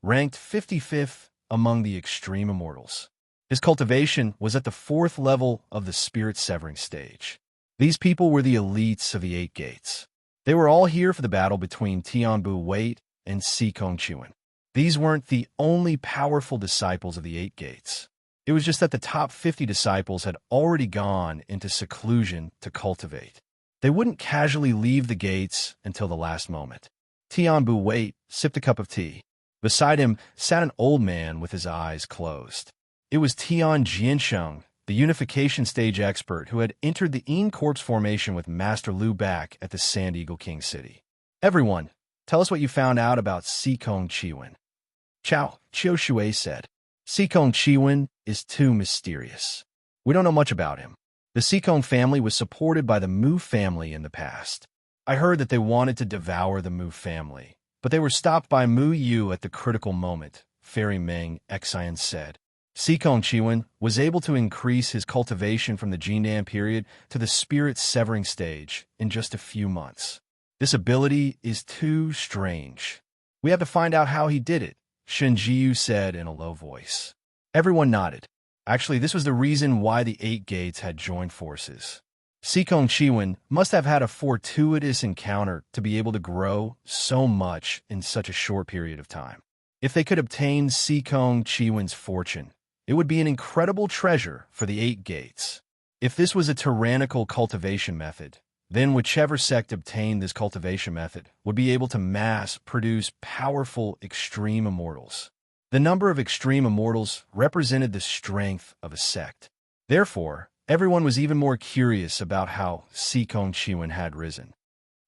ranked 55th among the extreme immortals. His cultivation was at the 4th level of the spirit-severing stage. These people were the elites of the Eight Gates. They were all here for the battle between Tianbu Wait and Sikong Chuan. These weren't the only powerful disciples of the Eight Gates. It was just that the top 50 disciples had already gone into seclusion to cultivate. They wouldn't casually leave the gates until the last moment. Tianbu Wait sipped a cup of tea. Beside him sat an old man with his eyes closed. It was Tian Jiansheng, the unification stage expert who had entered the Yin Corpse formation with Master Liu back at the Sand Eagle King City. "Everyone, tell us what you found out about Sikong Chiwen." Chao Shui said. "Sikong Chiwen is too mysterious. We don't know much about him. The Sikong family was supported by the Mu family in the past. I heard that they wanted to devour the Mu family, but they were stopped by Mu Yu at the critical moment," Fairy Meng Xian said. "Sikong Chiwen was able to increase his cultivation from the Jindan period to the spirit severing stage in just a few months. This ability is too strange. We have to find out how he did it," Shen Jiyu said in a low voice. Everyone nodded. Actually, this was the reason why the Eight Gates had joined forces. Sikong Chiwen must have had a fortuitous encounter to be able to grow so much in such a short period of time. If they could obtain Sikong Chiwen's fortune, it would be an incredible treasure for the Eight Gates. If this was a tyrannical cultivation method, then whichever sect obtained this cultivation method would be able to mass produce powerful extreme immortals. The number of extreme immortals represented the strength of a sect. Therefore, everyone was even more curious about how Sikong Chiwen had risen.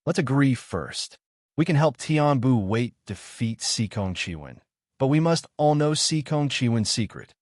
"Let's agree first. We can help Tianbu Wait defeat Sikong Chiwen, but we must all know Sikong Chiwen's secret,"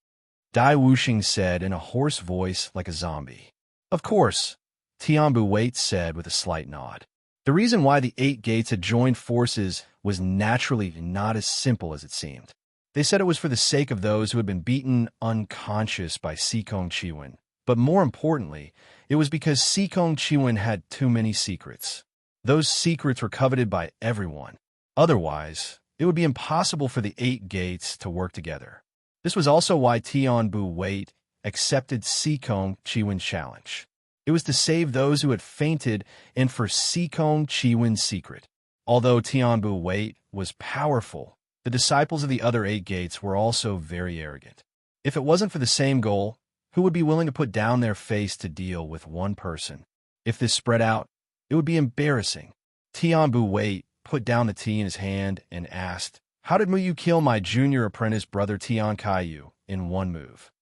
Dai Wuxing said in a hoarse voice like a zombie. "Of course," Tianbu Wait said with a slight nod. The reason why the Eight Gates had joined forces was naturally not as simple as it seemed. They said it was for the sake of those who had been beaten unconscious by Sikong Chiwen, but more importantly, it was because Sikong Chiwen had too many secrets. Those secrets were coveted by everyone. Otherwise, it would be impossible for the Eight Gates to work together. This was also why Tianbu Wait accepted Sikong Chiwen's challenge. It was to save those who had fainted and for Sikong Chiwen's secret. Although Tianbu Wait was powerful, the disciples of the other Eight Gates were also very arrogant. If it wasn't for the same goal, who would be willing to put down their face to deal with one person? If this spread out, it would be embarrassing. Tianbu Wait put down the tea in his hand and asked, "How did Muyu kill my junior apprentice brother Tian Kaiyu in one move?"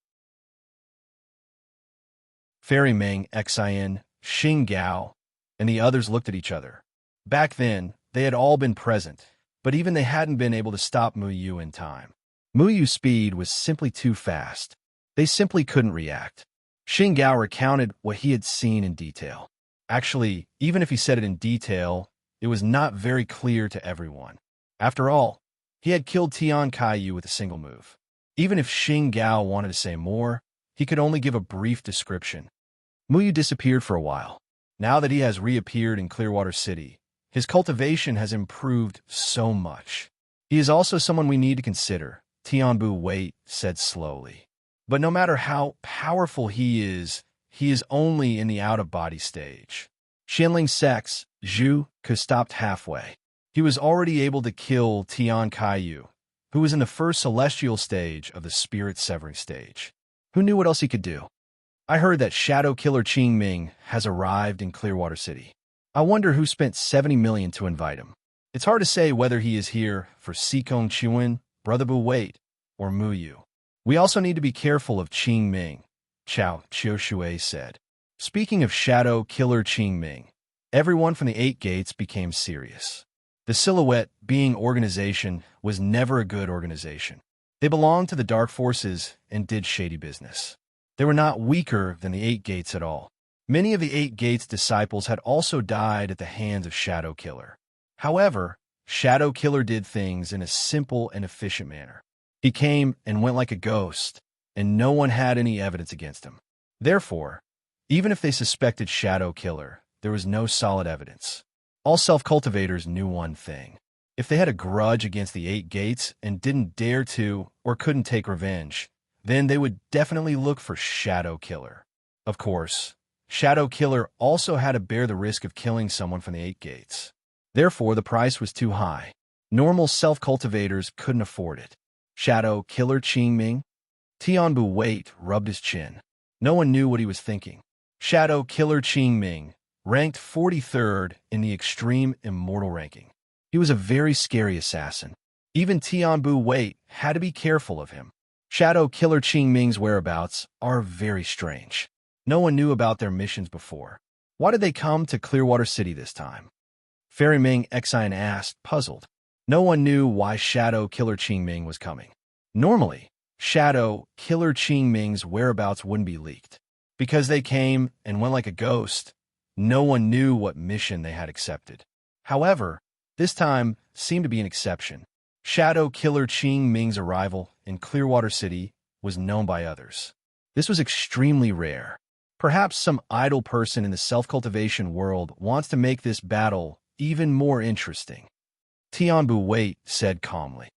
Fairy Meng Xian, Xing Gao, and the others looked at each other. Back then, they had all been present, but even they hadn't been able to stop Mu Yu in time. Mu Yu's speed was simply too fast. They simply couldn't react. Xing Gao recounted what he had seen in detail. Actually, even if he said it in detail, it was not very clear to everyone. After all, he had killed Tian Kaiyu with a single move. Even if Xing Gao wanted to say more, he could only give a brief description. Mu Yu disappeared for a while. Now that he has reappeared in Clearwater City, his cultivation has improved so much. He is also someone we need to consider, Tianbu Wait said slowly. But no matter how powerful he is only in the out-of-body stage. Xianling Sex, Zhu, stopped halfway. He was already able to kill Tian Kaiyu, who was in the first celestial stage of the spirit severing stage. Who knew what else he could do? "I heard that Shadow Killer Qing Ming has arrived in Clearwater City. I wonder who spent 70 million to invite him. It's hard to say whether he is here for Sikong Chiwen, Brother Bu Wait, or Mu Yu. We also need to be careful of Qing Ming," Chao Shui said. Speaking of Shadow Killer Qing Ming, everyone from the Eight Gates became serious. The Silhouette Being organization was never a good organization. They belonged to the Dark Forces and did shady business. They were not weaker than the Eight Gates at all. Many of the Eight Gates' disciples had also died at the hands of Shadow Killer. However, Shadow Killer did things in a simple and efficient manner. He came and went like a ghost, and no one had any evidence against him. Therefore, even if they suspected Shadow Killer, there was no solid evidence. All self-cultivators knew one thing. If they had a grudge against the Eight Gates and didn't dare to or couldn't take revenge, then they would definitely look for Shadow Killer. Of course, Shadow Killer also had to bear the risk of killing someone from the 8 gates. Therefore, the price was too high. Normal self-cultivators couldn't afford it. Shadow Killer Qingming? Tianbu Wait rubbed his chin. No one knew what he was thinking. Shadow Killer Qingming ranked 43rd in the extreme immortal ranking. He was a very scary assassin. Even Tianbu Wait had to be careful of him. Shadow Killer Qingming's whereabouts are very strange. No one knew about their missions before. Why did they come to Clearwater City this time? Fairy Ming Exine asked, puzzled. No one knew why Shadow Killer Qingming was coming. Normally, Shadow Killer Qingming's whereabouts wouldn't be leaked. Because they came and went like a ghost, no one knew what mission they had accepted. However, this time seemed to be an exception. Shadow Killer Qingming's arrival in Clearwater City was known by others. This was extremely rare. Perhaps some idle person in the self-cultivation world wants to make this battle even more interesting. Tianbu Wait said calmly.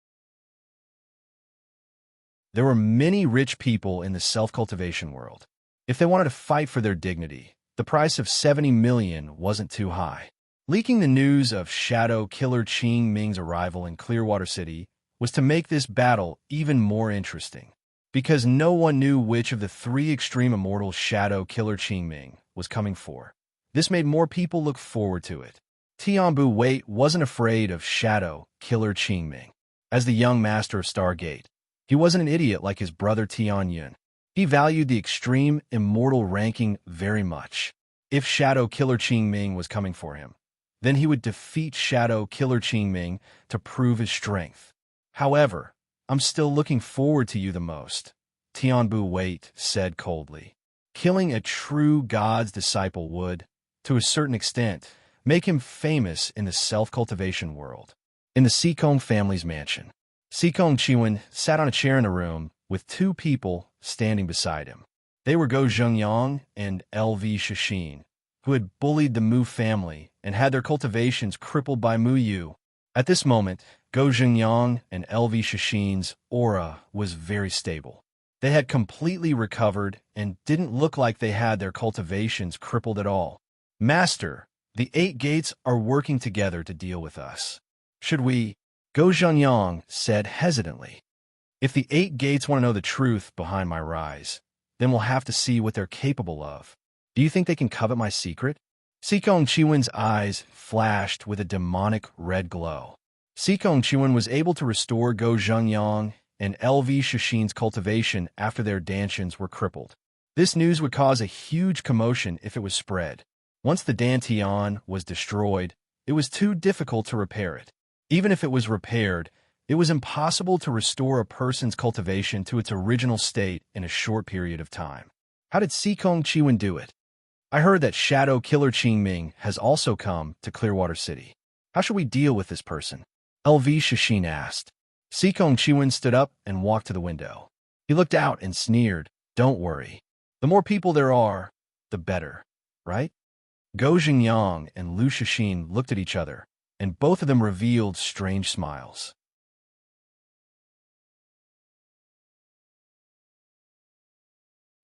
There were many rich people in the self-cultivation world. If they wanted to fight for their dignity, the price of 70 million wasn't too high. Leaking the news of Shadow Killer Qingming's arrival in Clearwater City was to make this battle even more interesting. Because no one knew which of the 3 extreme immortals Shadow Killer Qingming was coming for. This made more people look forward to it. Tianbu Wait wasn't afraid of Shadow Killer Qingming. As the young master of Stargate, he wasn't an idiot like his brother Tian Yun. He valued the extreme immortal ranking very much. If Shadow Killer Qingming was coming for him, then he would defeat Shadow Killer Qingming to prove his strength. However, I'm still looking forward to you the most, Tianbu Wait said coldly. Killing a true God's disciple would, to a certain extent, make him famous in the self-cultivation world. In the Sikong family's mansion, Sikong Chiwen sat on a chair in a room with 2 people standing beside him. They were Go Zhengyang and LV Shishin, who had bullied the Mu family and had their cultivations crippled by Mu Yu. At this moment, Go Zhengyang and LV Shishin's aura was very stable. They had completely recovered and didn't look like they had their cultivations crippled at all. Master, the 8 gates are working together to deal with us. Should we? Go Zhengyang said hesitantly. If the 8 gates want to know the truth behind my rise, then we'll have to see what they're capable of. Do you think they can covet my secret? Sikong Chiwen's eyes flashed with a demonic red glow. Sikong Chiwen was able to restore Go Zhengyang and LV Shishin's cultivation after their dantians were crippled. This news would cause a huge commotion if it was spread. Once the dantian was destroyed, it was too difficult to repair it. Even if it was repaired, it was impossible to restore a person's cultivation to its original state in a short period of time. How did Sikong Chiwen do it? I heard that Shadow Killer Qingming has also come to Clearwater City. How should we deal with this person? LV Shishin asked. Sikong Chiwen stood up and walked to the window. He looked out and sneered, "Don't worry. The more people there are, the better, right?" Go Zhengyang and Lu Shishin looked at each other, and both of them revealed strange smiles.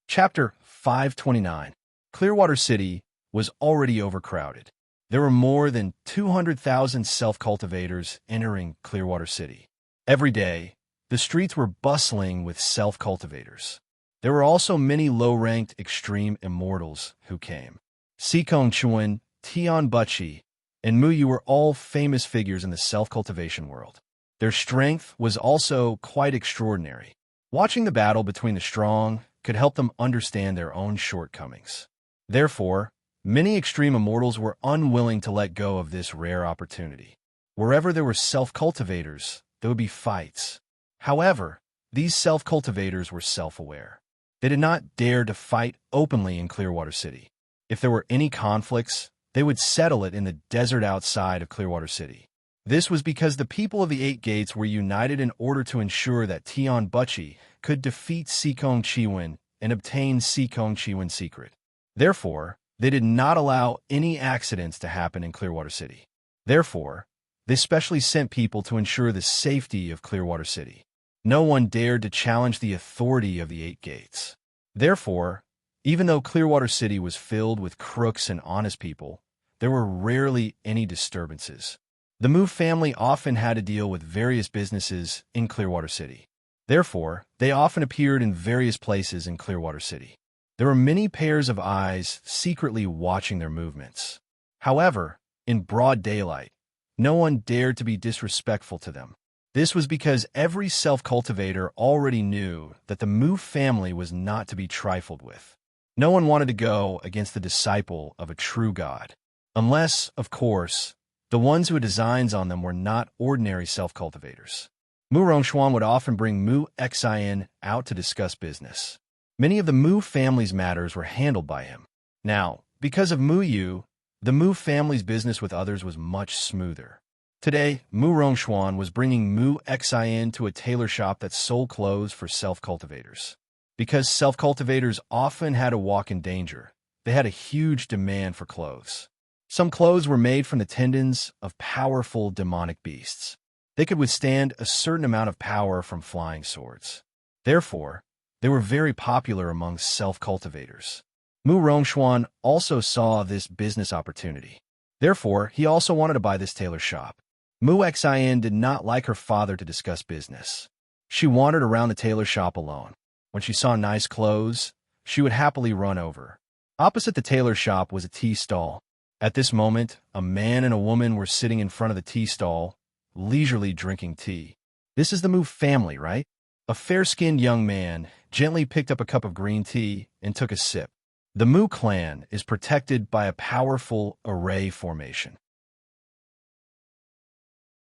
Chapter 529. Clearwater City was already overcrowded. There were more than 200,000 self-cultivators entering Clearwater City. Every day, the streets were bustling with self-cultivators. There were also many low-ranked extreme immortals who came. Sikong Chuan, Tian Buchi, and Mu Yu were all famous figures in the self-cultivation world. Their strength was also quite extraordinary. Watching the battle between the strong could help them understand their own shortcomings. Therefore, many extreme immortals were unwilling to let go of this rare opportunity. Wherever there were self-cultivators, there would be fights. However, these self-cultivators were self-aware. They did not dare to fight openly in Clearwater City. If there were any conflicts, they would settle it in the desert outside of Clearwater City. This was because the people of the 8 gates were united in order to ensure that Tian Buchi could defeat Sikong Chiwen and obtain Sikong Chiwen's secret. Therefore, they did not allow any accidents to happen in Clearwater City. Therefore, they specially sent people to ensure the safety of Clearwater City. No one dared to challenge the authority of the 8 gates. Therefore, Even though Clearwater City was filled with crooks and honest people, there were rarely any disturbances. The Mu family often had to deal with various businesses in Clearwater City. Therefore, they often appeared in various places in Clearwater City. There were many pairs of eyes secretly watching their movements. However, in broad daylight, no one dared to be disrespectful to them. This was because every self-cultivator already knew that the Mu family was not to be trifled with. No one wanted to go against the disciple of a true god. Unless, of course, the ones who had designs on them were not ordinary self-cultivators. Mu Rongxuan would often bring Mu Xin out to discuss business. Many of the Mu family's matters were handled by him. Now, because of Mu Yu, the Mu family's business with others was much smoother. Today, Mu Rongxuan was bringing Mu Xin to a tailor shop that sold clothes for self-cultivators. Because self-cultivators often had to walk in danger, they had a huge demand for clothes. Some clothes were made from the tendons of powerful demonic beasts. They could withstand a certain amount of power from flying swords. Therefore, they were very popular among self-cultivators. Mu Rongxuan also saw this business opportunity. Therefore, he also wanted to buy this tailor shop. Mu Xin did not like her father to discuss business. She wandered around the tailor shop alone. When she saw nice clothes, she would happily run over. Opposite the tailor shop was a tea stall. At this moment, a man and a woman were sitting in front of the tea stall, leisurely drinking tea. This is the Mu family, right? A fair-skinned young man gently picked up a cup of green tea and took a sip. The Mu clan is protected by a powerful array formation.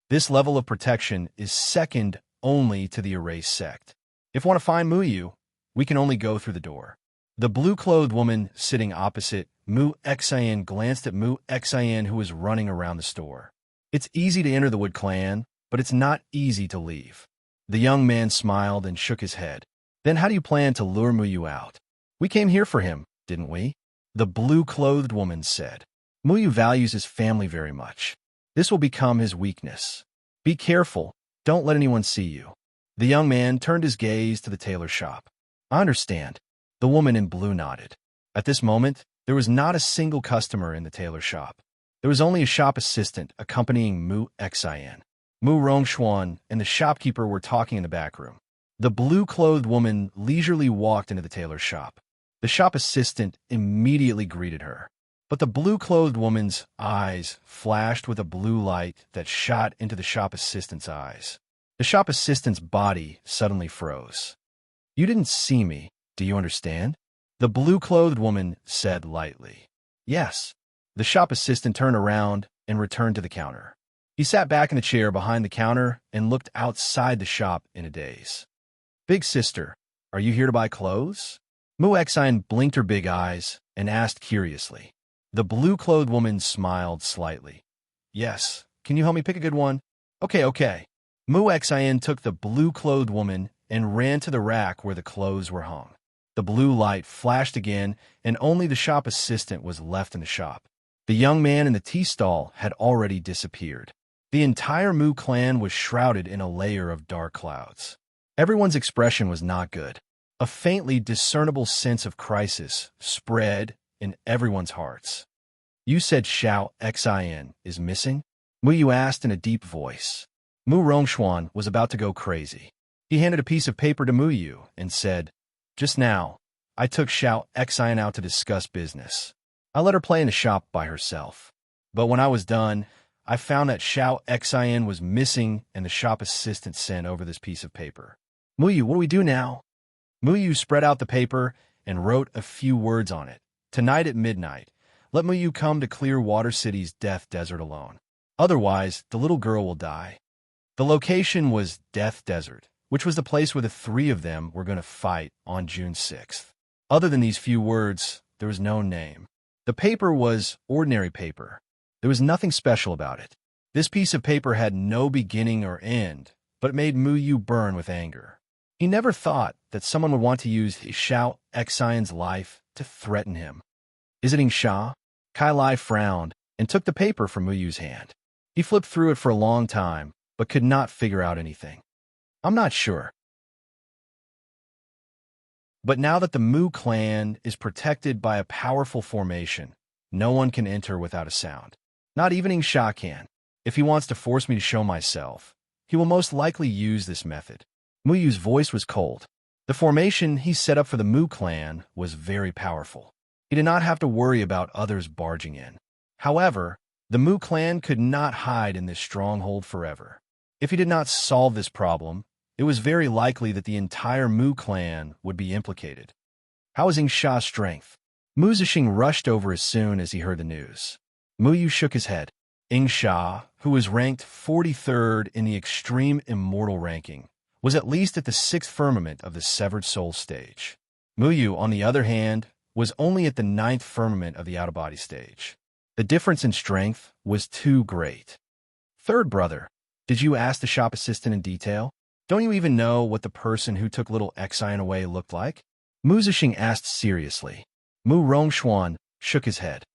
This level of protection is second only to the array sect. If we want to find Mu Yu, we can only go through the door. The blue-clothed woman sitting opposite Mu Xin glanced at Mu Xin, who was running around the store. It's easy to enter the Wood clan, but it's not easy to leave. The young man smiled and shook his head. Then how do you plan to lure Mu Yu out? We came here for him, didn't we? The blue-clothed woman said. Mu Yu values his family very much. This will become his weakness. Be careful. Don't let anyone see you. The young man turned his gaze to the tailor shop. I understand. The woman in blue nodded. At this moment, there was not a single customer in the tailor shop. There was only a shop assistant accompanying Mu Xin. Mu Rongxuan and the shopkeeper were talking in the back room. The blue-clothed woman leisurely walked into the tailor shop. The shop assistant immediately greeted her. But the blue-clothed woman's eyes flashed with a blue light that shot into the shop assistant's eyes. The shop assistant's body suddenly froze. You didn't see me, do you understand? The blue-clothed woman said lightly. Yes. The shop assistant turned around and returned to the counter. He sat back in the chair behind the counter and looked outside the shop in a daze. Big sister, are you here to buy clothes? Mu Xin blinked her big eyes and asked curiously. The blue-clothed woman smiled slightly. Yes, can you help me pick a good one? Okay. Mu Xin took the blue-clothed woman and ran to the rack where the clothes were hung. The blue light flashed again, and only the shop assistant was left in the shop. The young man in the tea stall had already disappeared. The entire Mu clan was shrouded in a layer of dark clouds. Everyone's expression was not good. A faintly discernible sense of crisis spread in everyone's hearts. You said Xiao Xin is missing? Mu Yu asked in a deep voice. Mu Rongxuan was about to go crazy. He handed a piece of paper to Mu Yu and said, Just now, I took Xiao Xin out to discuss business. I let her play in the shop by herself. But when I was done, I found that Xiao Xin was missing and the shop assistant sent over this piece of paper. Mu Yu, what do we do now? Mu Yu spread out the paper and wrote a few words on it. Tonight at midnight, let Mu Yu come to Clearwater City's Death Desert alone. Otherwise, the little girl will die. The location was Death Desert, which was the place where the three of them were going to fight on June 6th. Other than these few words, there was no name. The paper was ordinary paper. There was nothing special about it. This piece of paper had no beginning or end, but it made Mu Yu burn with anger. He never thought that someone would want to use Xiao Xion's life to threaten him. Visiting Sha, Kai Lai frowned and took the paper from Mu Yu's hand. He flipped through it for a long time, but could not figure out anything. I'm not sure. But now that the Mu clan is protected by a powerful formation, no one can enter without a sound. Not even Ing can. If he wants to force me to show myself, he will most likely use this method. Mu Yu's voice was cold. The formation he set up for the Mu clan was very powerful. He did not have to worry about others barging in. However, the Mu clan could not hide in this stronghold forever. If he did not solve this problem, it was very likely that the entire Mu clan would be implicated. How is Ing Sha's strength? Mu Zixing rushed over as soon as he heard the news. Mu Yu shook his head. Ing Sha, who was ranked 43rd in the extreme immortal ranking, was at least at the 6th firmament of the severed soul stage. Mu Yu, on the other hand, was only at the 9th firmament of the out-of-body stage. The difference in strength was too great. Third brother, did you ask the shop assistant in detail? Don't you even know what the person who took little Xian away looked like? Mu Zixing asked seriously. Mu Rongxuan shook his head.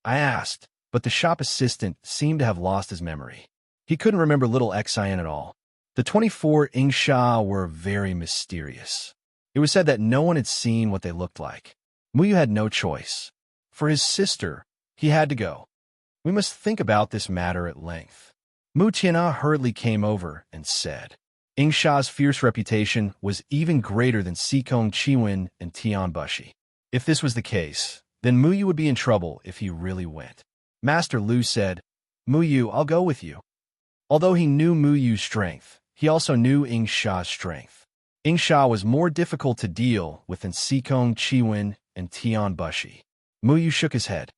I asked, but the shop assistant seemed to have lost his memory. He couldn't remember little Xian at all. The 24 Ing Sha were very mysterious. It was said that no one had seen what they looked like. Mu Yu had no choice. For his sister, he had to go. We must think about this matter at length. Mu Qianna hurriedly came over and said, Ing Sha's fierce reputation was even greater than Sikong Chiwen and Tian Bushi. If this was the case, then Mu Yu would be in trouble if he really went. Master Lu said, Mu Yu, I'll go with you. Although he knew Mu Yu's strength, he also knew Ing Sha's strength. Ing Sha was more difficult to deal with than Sikong Chiwen and Tian Bushi. Mu Yu shook his head.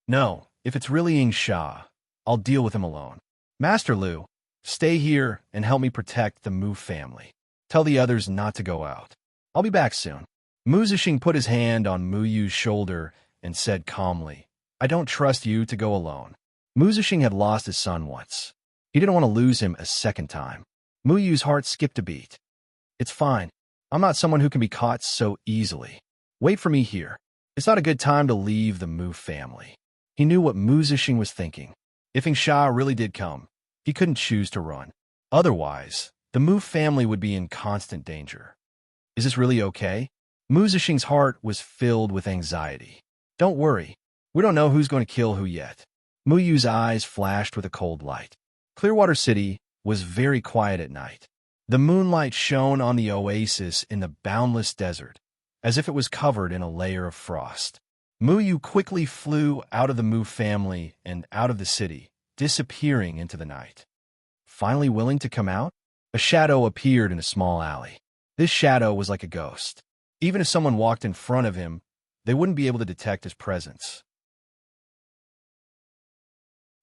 No, if it's really Ing Sha, I'll deal with him alone. Master Lu, stay here and help me protect the Mu family. Tell the others not to go out. I'll be back soon. Mu Zixing put his hand on Mu Yu's shoulder and said calmly, I don't trust you to go alone. Mu Zixing had lost his son once. He didn't want to lose him a second time. Mu Yu's heart skipped a beat. It's fine. I'm not someone who can be caught so easily. Wait for me here. It's not a good time to leave the Mu family. He knew what Mu Zixing was thinking. If Ing Sha really did come, he couldn't choose to run. Otherwise, the Mu family would be in constant danger. Is this really okay? Mu Zixing's heart was filled with anxiety. Don't worry. We don't know who's going to kill who yet. Mu Yu's eyes flashed with a cold light. Clearwater City was very quiet at night. The moonlight shone on the oasis in the boundless desert, as if it was covered in a layer of frost. Mu Yu quickly flew out of the Mu family and out of the city, disappearing into the night. Finally willing to come out, a shadow appeared in a small alley. This shadow was like a ghost. Even if someone walked in front of him, they wouldn't be able to detect his presence.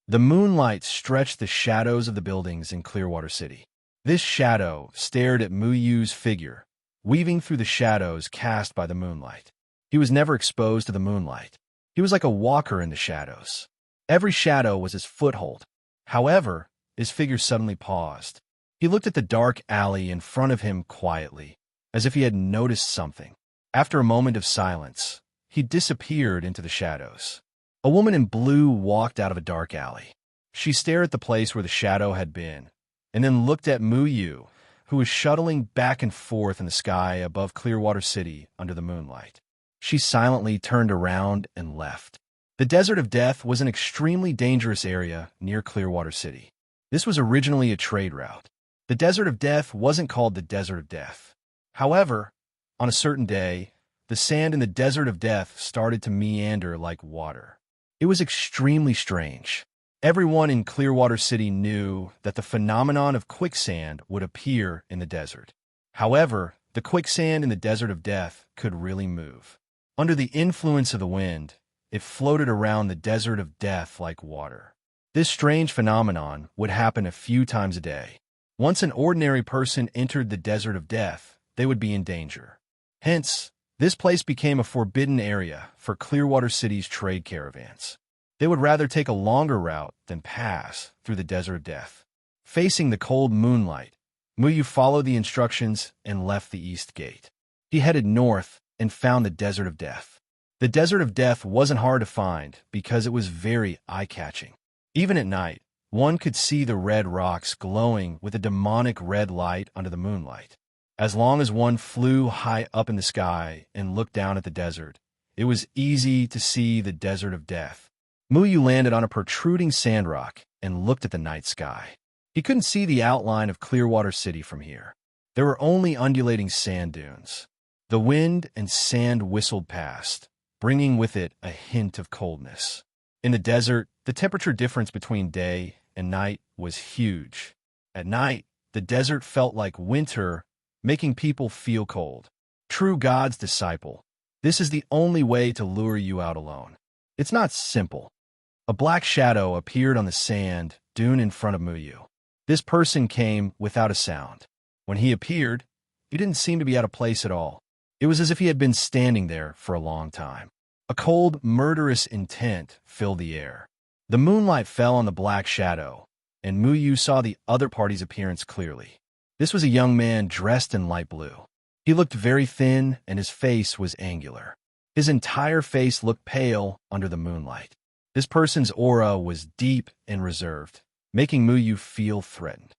The moonlight stretched the shadows of the buildings in Clearwater City. This shadow stared at Mu Yu's figure, weaving through the shadows cast by the moonlight. He was never exposed to the moonlight. He was like a walker in the shadows. Every shadow was his foothold. However, his figure suddenly paused. He looked at the dark alley in front of him quietly, as if he had noticed something. After a moment of silence, he disappeared into the shadows. A woman in blue walked out of a dark alley. She stared at the place where the shadow had been, and then looked at Mu Yu, who was shuttling back and forth in the sky above Clearwater City under the moonlight. She silently turned around and left. The Desert of Death was an extremely dangerous area near Clearwater City. This was originally a trade route. The Desert of Death wasn't called the Desert of Death. However, on a certain day, the sand in the Desert of Death started to meander like water. It was extremely strange. Everyone in Clearwater City knew that the phenomenon of quicksand would appear in the desert. However, the quicksand in the Desert of Death could really move. Under the influence of the wind, it floated around the Desert of Death like water. This strange phenomenon would happen a few times a day. Once an ordinary person entered the Desert of Death, they would be in danger. Hence, this place became a forbidden area for Clearwater City's trade caravans. They would rather take a longer route than pass through the Desert of Death. Facing the cold moonlight, Mu Yu followed the instructions and left the east gate. He headed north and found the Desert of Death. The Desert of Death wasn't hard to find because it was very eye-catching. Even at night, one could see the red rocks glowing with a demonic red light under the moonlight. As long as one flew high up in the sky and looked down at the desert, it was easy to see the desert of death. Muyu landed on a protruding sand rock and looked at the night sky. He couldn't see the outline of Clearwater City from here. There were only undulating sand dunes. The wind and sand whistled past, bringing with it a hint of coldness. In the desert, the temperature difference between day and night was huge. At night, the desert felt like winter, making people feel cold. True God's disciple, this is the only way to lure you out alone. It's not simple. A black shadow appeared on the sand dune in front of Muyu. This person came without a sound. When he appeared, he didn't seem to be out of place at all. It was as if he had been standing there for a long time. A cold, murderous intent filled the air. The moonlight fell on the black shadow, and Muyu saw the other party's appearance clearly. This was a young man dressed in light blue. He looked very thin, and his face was angular. His entire face looked pale under the moonlight. This person's aura was deep and reserved, making Muyu feel threatened.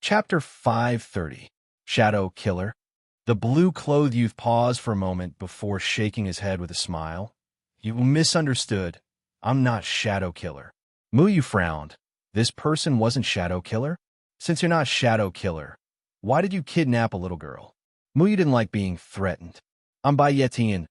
Chapter 530. Shadow Killer. The blue-clothed youth paused for a moment before shaking his head with a smile. You misunderstood. I'm not Shadow Killer. Muyu frowned. This person wasn't Shadow Killer? Since you're not Shadow Killer, why did you kidnap a little girl? Muyu didn't like being threatened. I'm Bai Yetian.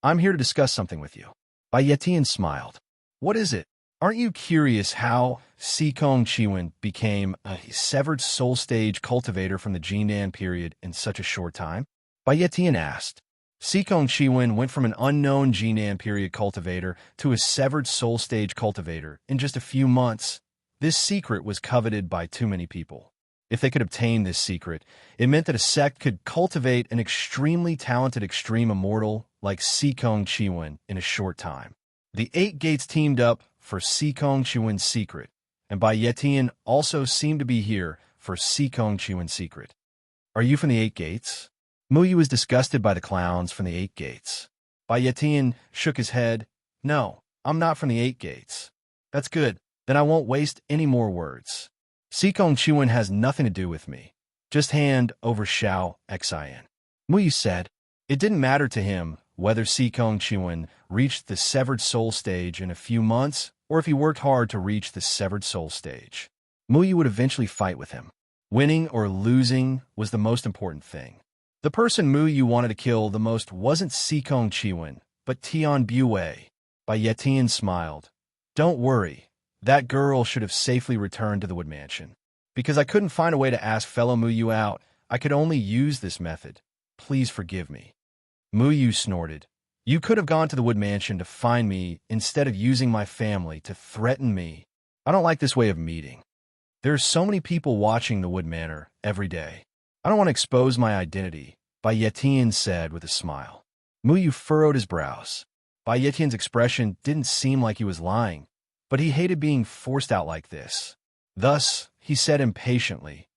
I'm here to discuss something with you. Bai Yetian smiled. What is it? Aren't you curious how Sikong Chiwen became a severed soul stage cultivator from the Jinan period in such a short time? Bai Yetian asked. Sikong Chiwen went from an unknown Jinan period cultivator to a severed soul stage cultivator in just a few months. This secret was coveted by too many people. If they could obtain this secret, it meant that a sect could cultivate an extremely talented extreme immortal like Sikong Chiwen in a short time. The Eight Gates teamed up for Sikong Chiwen's secret, and Bai Yetian also seemed to be here for Sikong Chiwen's secret. Are you from the Eight Gates? Muyu was disgusted by the clowns from the Eight Gates. Bai Yetian shook his head. No, I'm not from the Eight Gates. That's good. Then I won't waste any more words. Sikong Chiwen has nothing to do with me. Just hand over Xiao Xin. Muyu said. It didn't matter to him whether Sikong Chiwen reached the severed soul stage in a few months or if he worked hard to reach the severed soul stage. Muyu would eventually fight with him. Winning or losing was the most important thing. The person Muyu wanted to kill the most wasn't Sikong Chiwen, but Tian Bue. Bai Yetian smiled. Don't worry. That girl should have safely returned to the Wood Mansion. Because I couldn't find a way to ask fellow Muyu out, I could only use this method. Please forgive me. Muyu snorted. You could have gone to the Wood Mansion to find me instead of using my family to threaten me. I don't like this way of meeting. There are so many people watching the Wood Manor every day. I don't want to expose my identity, Bai Yetian said with a smile. Muyu furrowed his brows. Bai Yetian's expression didn't seem like he was lying, but he hated being forced out like this. Thus, he said impatiently,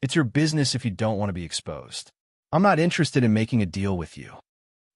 It's your business if you don't want to be exposed. I'm not interested in making a deal with you.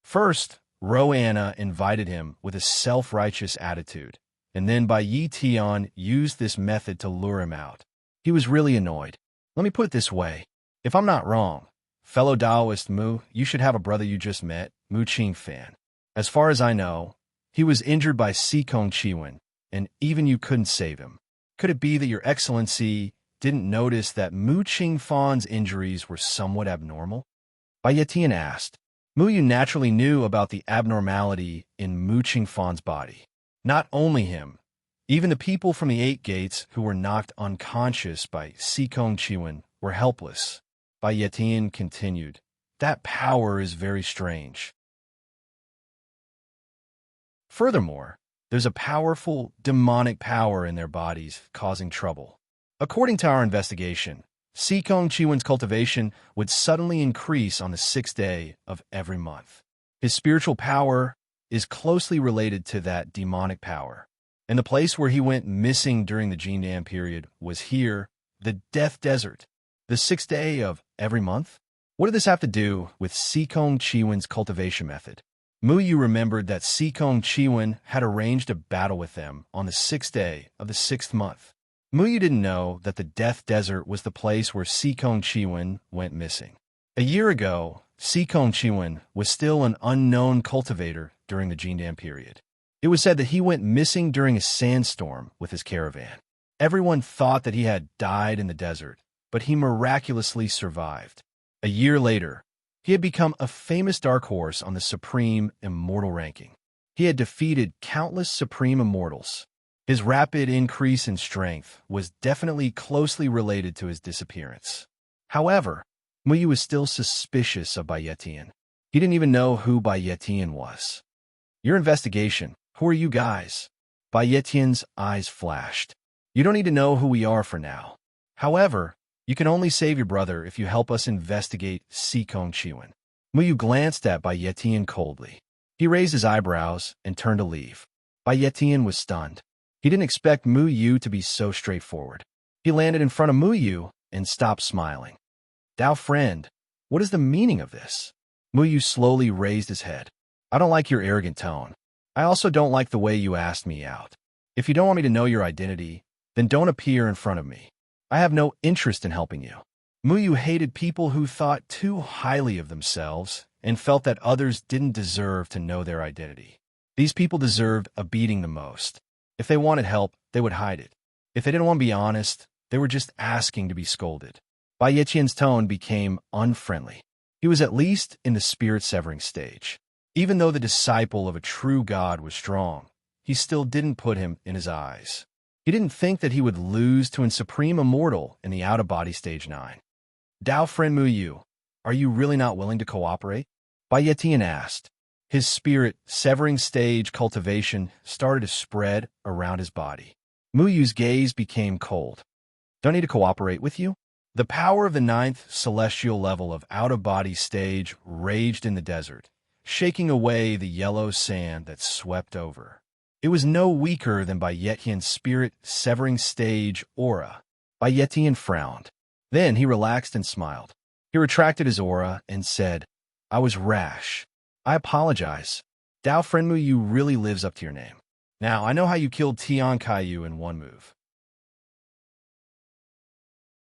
First, Roanna invited him with a self-righteous attitude, and then Bai Yetian used this method to lure him out. He was really annoyed. Let me put it this way. If I'm not wrong, fellow Taoist Mu, you should have a brother you just met, Mu Qingfan. As far as I know, he was injured by Sikong Chiwen, and even you couldn't save him. Could it be that your excellency didn't notice that Mu Qingfan's injuries were somewhat abnormal? Bai Yetian asked. Muyu naturally knew about the abnormality in Mu Qingfan's body. Not only him, even the people from the Eight Gates who were knocked unconscious by Sikong Chiwen were helpless. Bai Yetian continued, That power is very strange. Furthermore, there's a powerful demonic power in their bodies causing trouble. According to our investigation, Sikong Chiwen's cultivation would suddenly increase on the 6th day of every month. His spiritual power is closely related to that demonic power. And the place where he went missing during the Jinan period was here, the Death Desert, the 6th day of every month. What did this have to do with Sikong Chiwen's cultivation method? Muyu remembered that Sikong Chiwen had arranged a battle with them on the 6th day of the 6th month. Muyu didn't know that the Death Desert was the place where Sikong Chiwen went missing. A year ago, Sikong Chiwen was still an unknown cultivator during the Jindan period. It was said that he went missing during a sandstorm with his caravan. Everyone thought that he had died in the desert, but he miraculously survived. A year later, he had become a famous dark horse on the Supreme Immortal ranking. He had defeated countless Supreme Immortals. His rapid increase in strength was definitely closely related to his disappearance. However, Muyu was still suspicious of Bai Yetian. He didn't even know who Bai Yetian was. Your investigation. Who are you guys? Bai Yetian's eyes flashed. You don't need to know who we are for now. However, you can only save your brother if you help us investigate Sikong Chiwen. Muyu glanced at Bai Yetian coldly. He raised his eyebrows and turned to leave. Bai Yetian was stunned. He didn't expect Muyu to be so straightforward. He landed in front of Muyu and stopped smiling. Dao friend, what is the meaning of this? Muyu slowly raised his head. I don't like your arrogant tone. I also don't like the way you asked me out. If you don't want me to know your identity, then don't appear in front of me. I have no interest in helping you. Muyu hated people who thought too highly of themselves and felt that others didn't deserve to know their identity. These people deserved a beating the most. If they wanted help, they would hide it. If they didn't want to be honest, they were just asking to be scolded. Bai Yiqian's tone became unfriendly. He was at least in the spirit-severing stage. Even though the disciple of a true god was strong, he still didn't put him in his eyes. He didn't think that he would lose to a supreme immortal in the out-of-body stage 9. Dao friend Muyu, are you really not willing to cooperate? Bai Yiqian asked. His spirit-severing stage cultivation started to spread around his body. Muyu's gaze became cold. Don't need to cooperate with you? The power of the 9th celestial level of out-of-body stage raged in the desert, shaking away the yellow sand that swept over. It was no weaker than Bai Yiqian's spirit-severing stage aura. Bai Yiqian frowned. Then he relaxed and smiled. He retracted his aura and said, I was rash. I apologize. Dao friend Muyu really lives up to your name. Now, I know how you killed Tian Kaiyu in one move.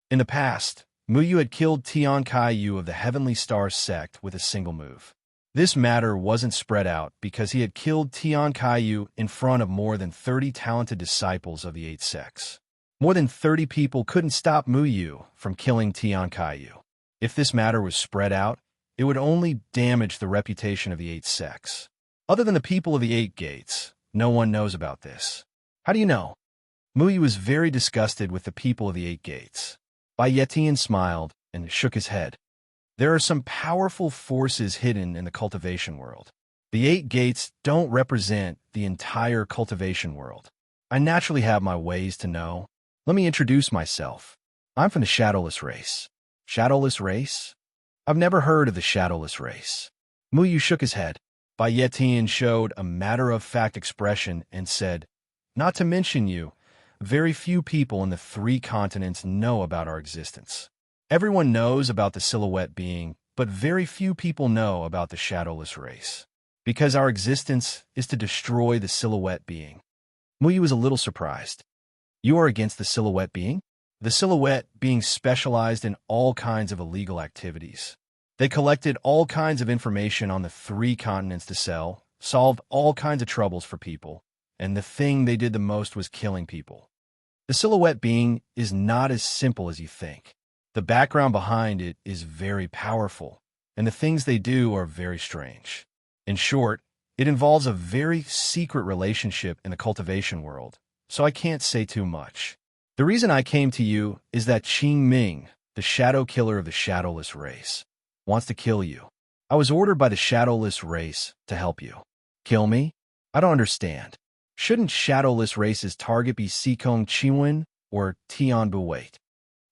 In the past, Muyu had killed Tian Kaiyu of the Heavenly Star sect with a single move. This matter wasn't spread out because he had killed Tian Kaiyu in front of more than 30 talented disciples of the 8 sects. More than 30 people couldn't stop Muyu from killing Tian Kaiyu. If this matter was spread out, it would only damage the reputation of the 8 sects. Other than the people of the 8 gates, no one knows about this. How do you know? Muyu was very disgusted with the people of the 8 gates. Bai Yiqian smiled and shook his head. There are some powerful forces hidden in the cultivation world. The 8 gates don't represent the entire cultivation world. I naturally have my ways to know. Let me introduce myself. I'm from the Shadowless race. Shadowless race? I've never heard of the Shadowless race. Muyu shook his head. Bai Yiqian showed a matter-of-fact expression and said, Not to mention you, very few people in the 3 continents know about our existence. Everyone knows about the silhouette being, but very few people know about the Shadowless race. Because our existence is to destroy the silhouette being. Muyu was a little surprised. You are against the silhouette being? The silhouette being specialized in all kinds of illegal activities. They collected all kinds of information on the 3 continents to sell, solved all kinds of troubles for people, and the thing they did the most was killing people. The silhouette being is not as simple as you think. The background behind it is very powerful, and the things they do are very strange. In short, it involves a very secret relationship in the cultivation world, so I can't say too much. The reason I came to you is that Qing Ming, the shadow killer of the Shadowless race, wants to kill you. I was ordered by the Shadowless race to help you. Kill me? I don't understand. Shouldn't Shadowless race's target be Sikong Chiwen or Tian Buwait?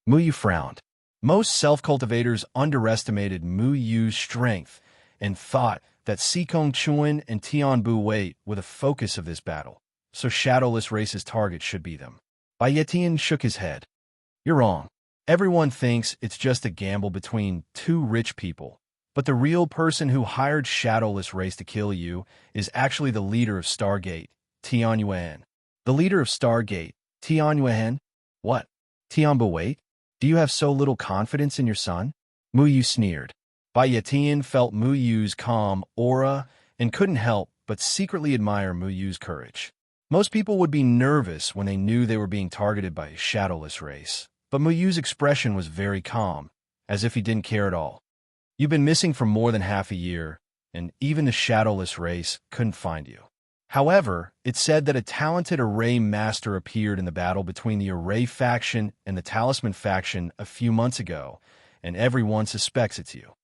Muyu frowned. Most self-cultivators underestimated Muyu's strength and thought that Sikong Chiwen and Tian Buwait were the focus of this battle, so Shadowless race's target should be them. Bai Yiqian shook his head. You're wrong. Everyone thinks it's just a gamble between 2 rich people, but the real person who hired Shadowless race to kill you is actually the leader of Stargate, Tian Yuan. The leader of Stargate, Tian Yuan? What? Tianba, wait? Do you have so little confidence in your son? Mu Yu sneered. Bai Yetian felt Mu Yu's calm aura and couldn't help but secretly admire Mu Yu's courage. Most people would be nervous when they knew they were being targeted by a shadowless race, but Mu Yu's expression was very calm, as if he didn't care at all. You've been missing for more than half a year, and even the shadowless race couldn't find you. However, it said that a talented array master appeared in the battle between the array faction and the talisman faction a few months ago, and everyone suspects it's you.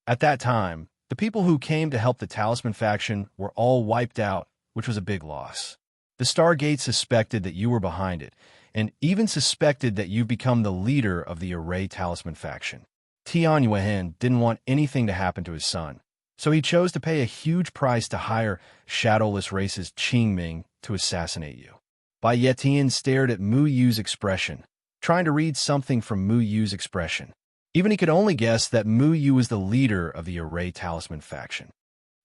At that time, the people who came to help the talisman faction were all wiped out, which was a big loss. The Stargate suspected that you were behind it, and even suspected that you've become the leader of the array talisman faction. Tian Yuan didn't want anything to happen to his son, so he chose to pay a huge price to hire shadowless race's Qingming to assassinate you. Bai Yetian stared at Mu Yu's expression, trying to read something from Mu Yu's expression. Even he could only guess that Mu Yu was the leader of the array talisman faction.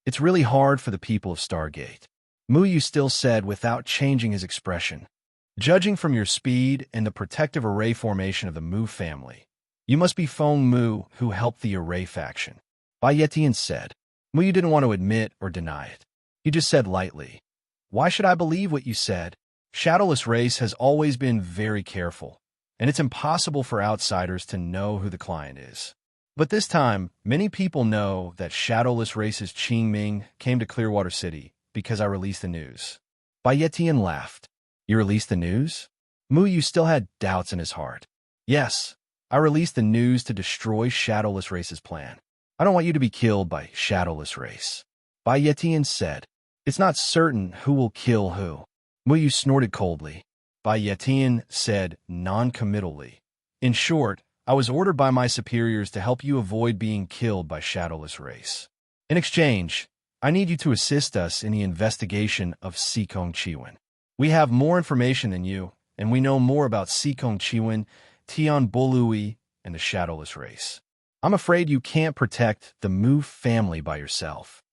It's really hard for the people of Stargate. Mu Yu still said without changing his expression. Judging from your speed and the protective array formation of the Mu family, you must be Feng Mu who helped the array faction. Bai Yetian said. Mu Yu didn't want to admit or deny it. He just said lightly, "Why should I believe what you said? Shadowless race has always been very careful, and it's impossible for outsiders to know who the client is. But this time, many people know that Shadowless race's Qingming came to Clearwater City because I released the news." Bai Yetian laughed. "You released the news?" Mu Yu still had doubts in his heart. "Yes, I released the news to destroy Shadowless race's plan. I don't want you to be killed by Shadowless race." Bai Yetian said. "It's not certain who will kill who." Mu Yu snorted coldly. Bai Yetian said non-committally. "In short, I was ordered by my superiors to help you avoid being killed by Shadowless race. In exchange, I need you to assist us in the investigation of Sikong Chiwen. We have more information than you, and we know more about Sikong Chiwen, Tian Bolui, and the Shadowless race. I'm afraid you can't protect the Mu family by yourself.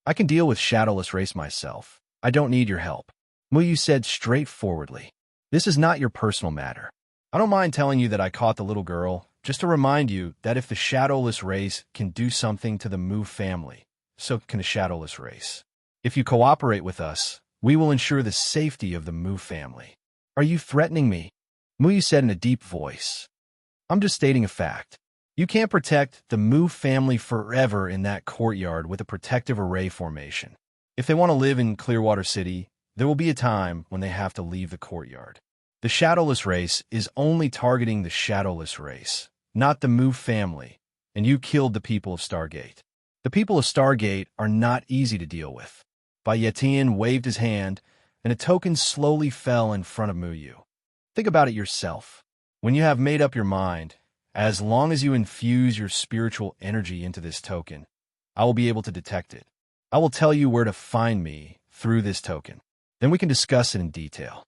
I can deal with Shadowless race myself. I don't need your help." Mu Yu said straightforwardly. "This is not your personal matter. I don't mind telling you that I caught the little girl, just to remind you that if the Shadowless race can do something to the Mu family, so can the Shadowless race. If you cooperate with us, we will ensure the safety of the Mu family." "Are you threatening me?" Mu Yu said in a deep voice. "I'm just stating a fact. You can't protect the Mu family forever in that courtyard with a protective array formation. If they want to live in Clearwater City, there will be a time when they have to leave the courtyard. The Shadowless race is only targeting the Shadowless race, not the Mu family, and you killed the people of Stargate. The people of Stargate are not easy to deal with." Bai Yetian waved his hand, and a token slowly fell in front of Mu Yu. "Think about it yourself. When you have made up your mind, as long as you infuse your spiritual energy into this token, I will be able to detect it. I will tell you where to find me through this token. Then we can discuss it in detail."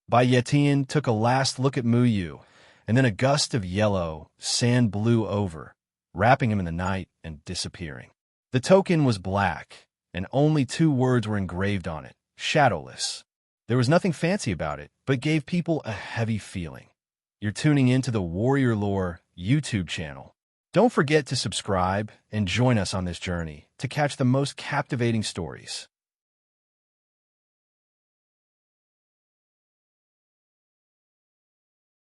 Bai Yetian took a last look at Mu Yu, and then a gust of yellow sand blew over, wrapping him in the night and disappearing. The token was black, and only 2 words were engraved on it, "Shadowless." There was nothing fancy about it, but gave people a heavy feeling. You're tuning into the Warrior Lore YouTube channel. Don't forget to subscribe and join us on this journey to catch the most captivating stories.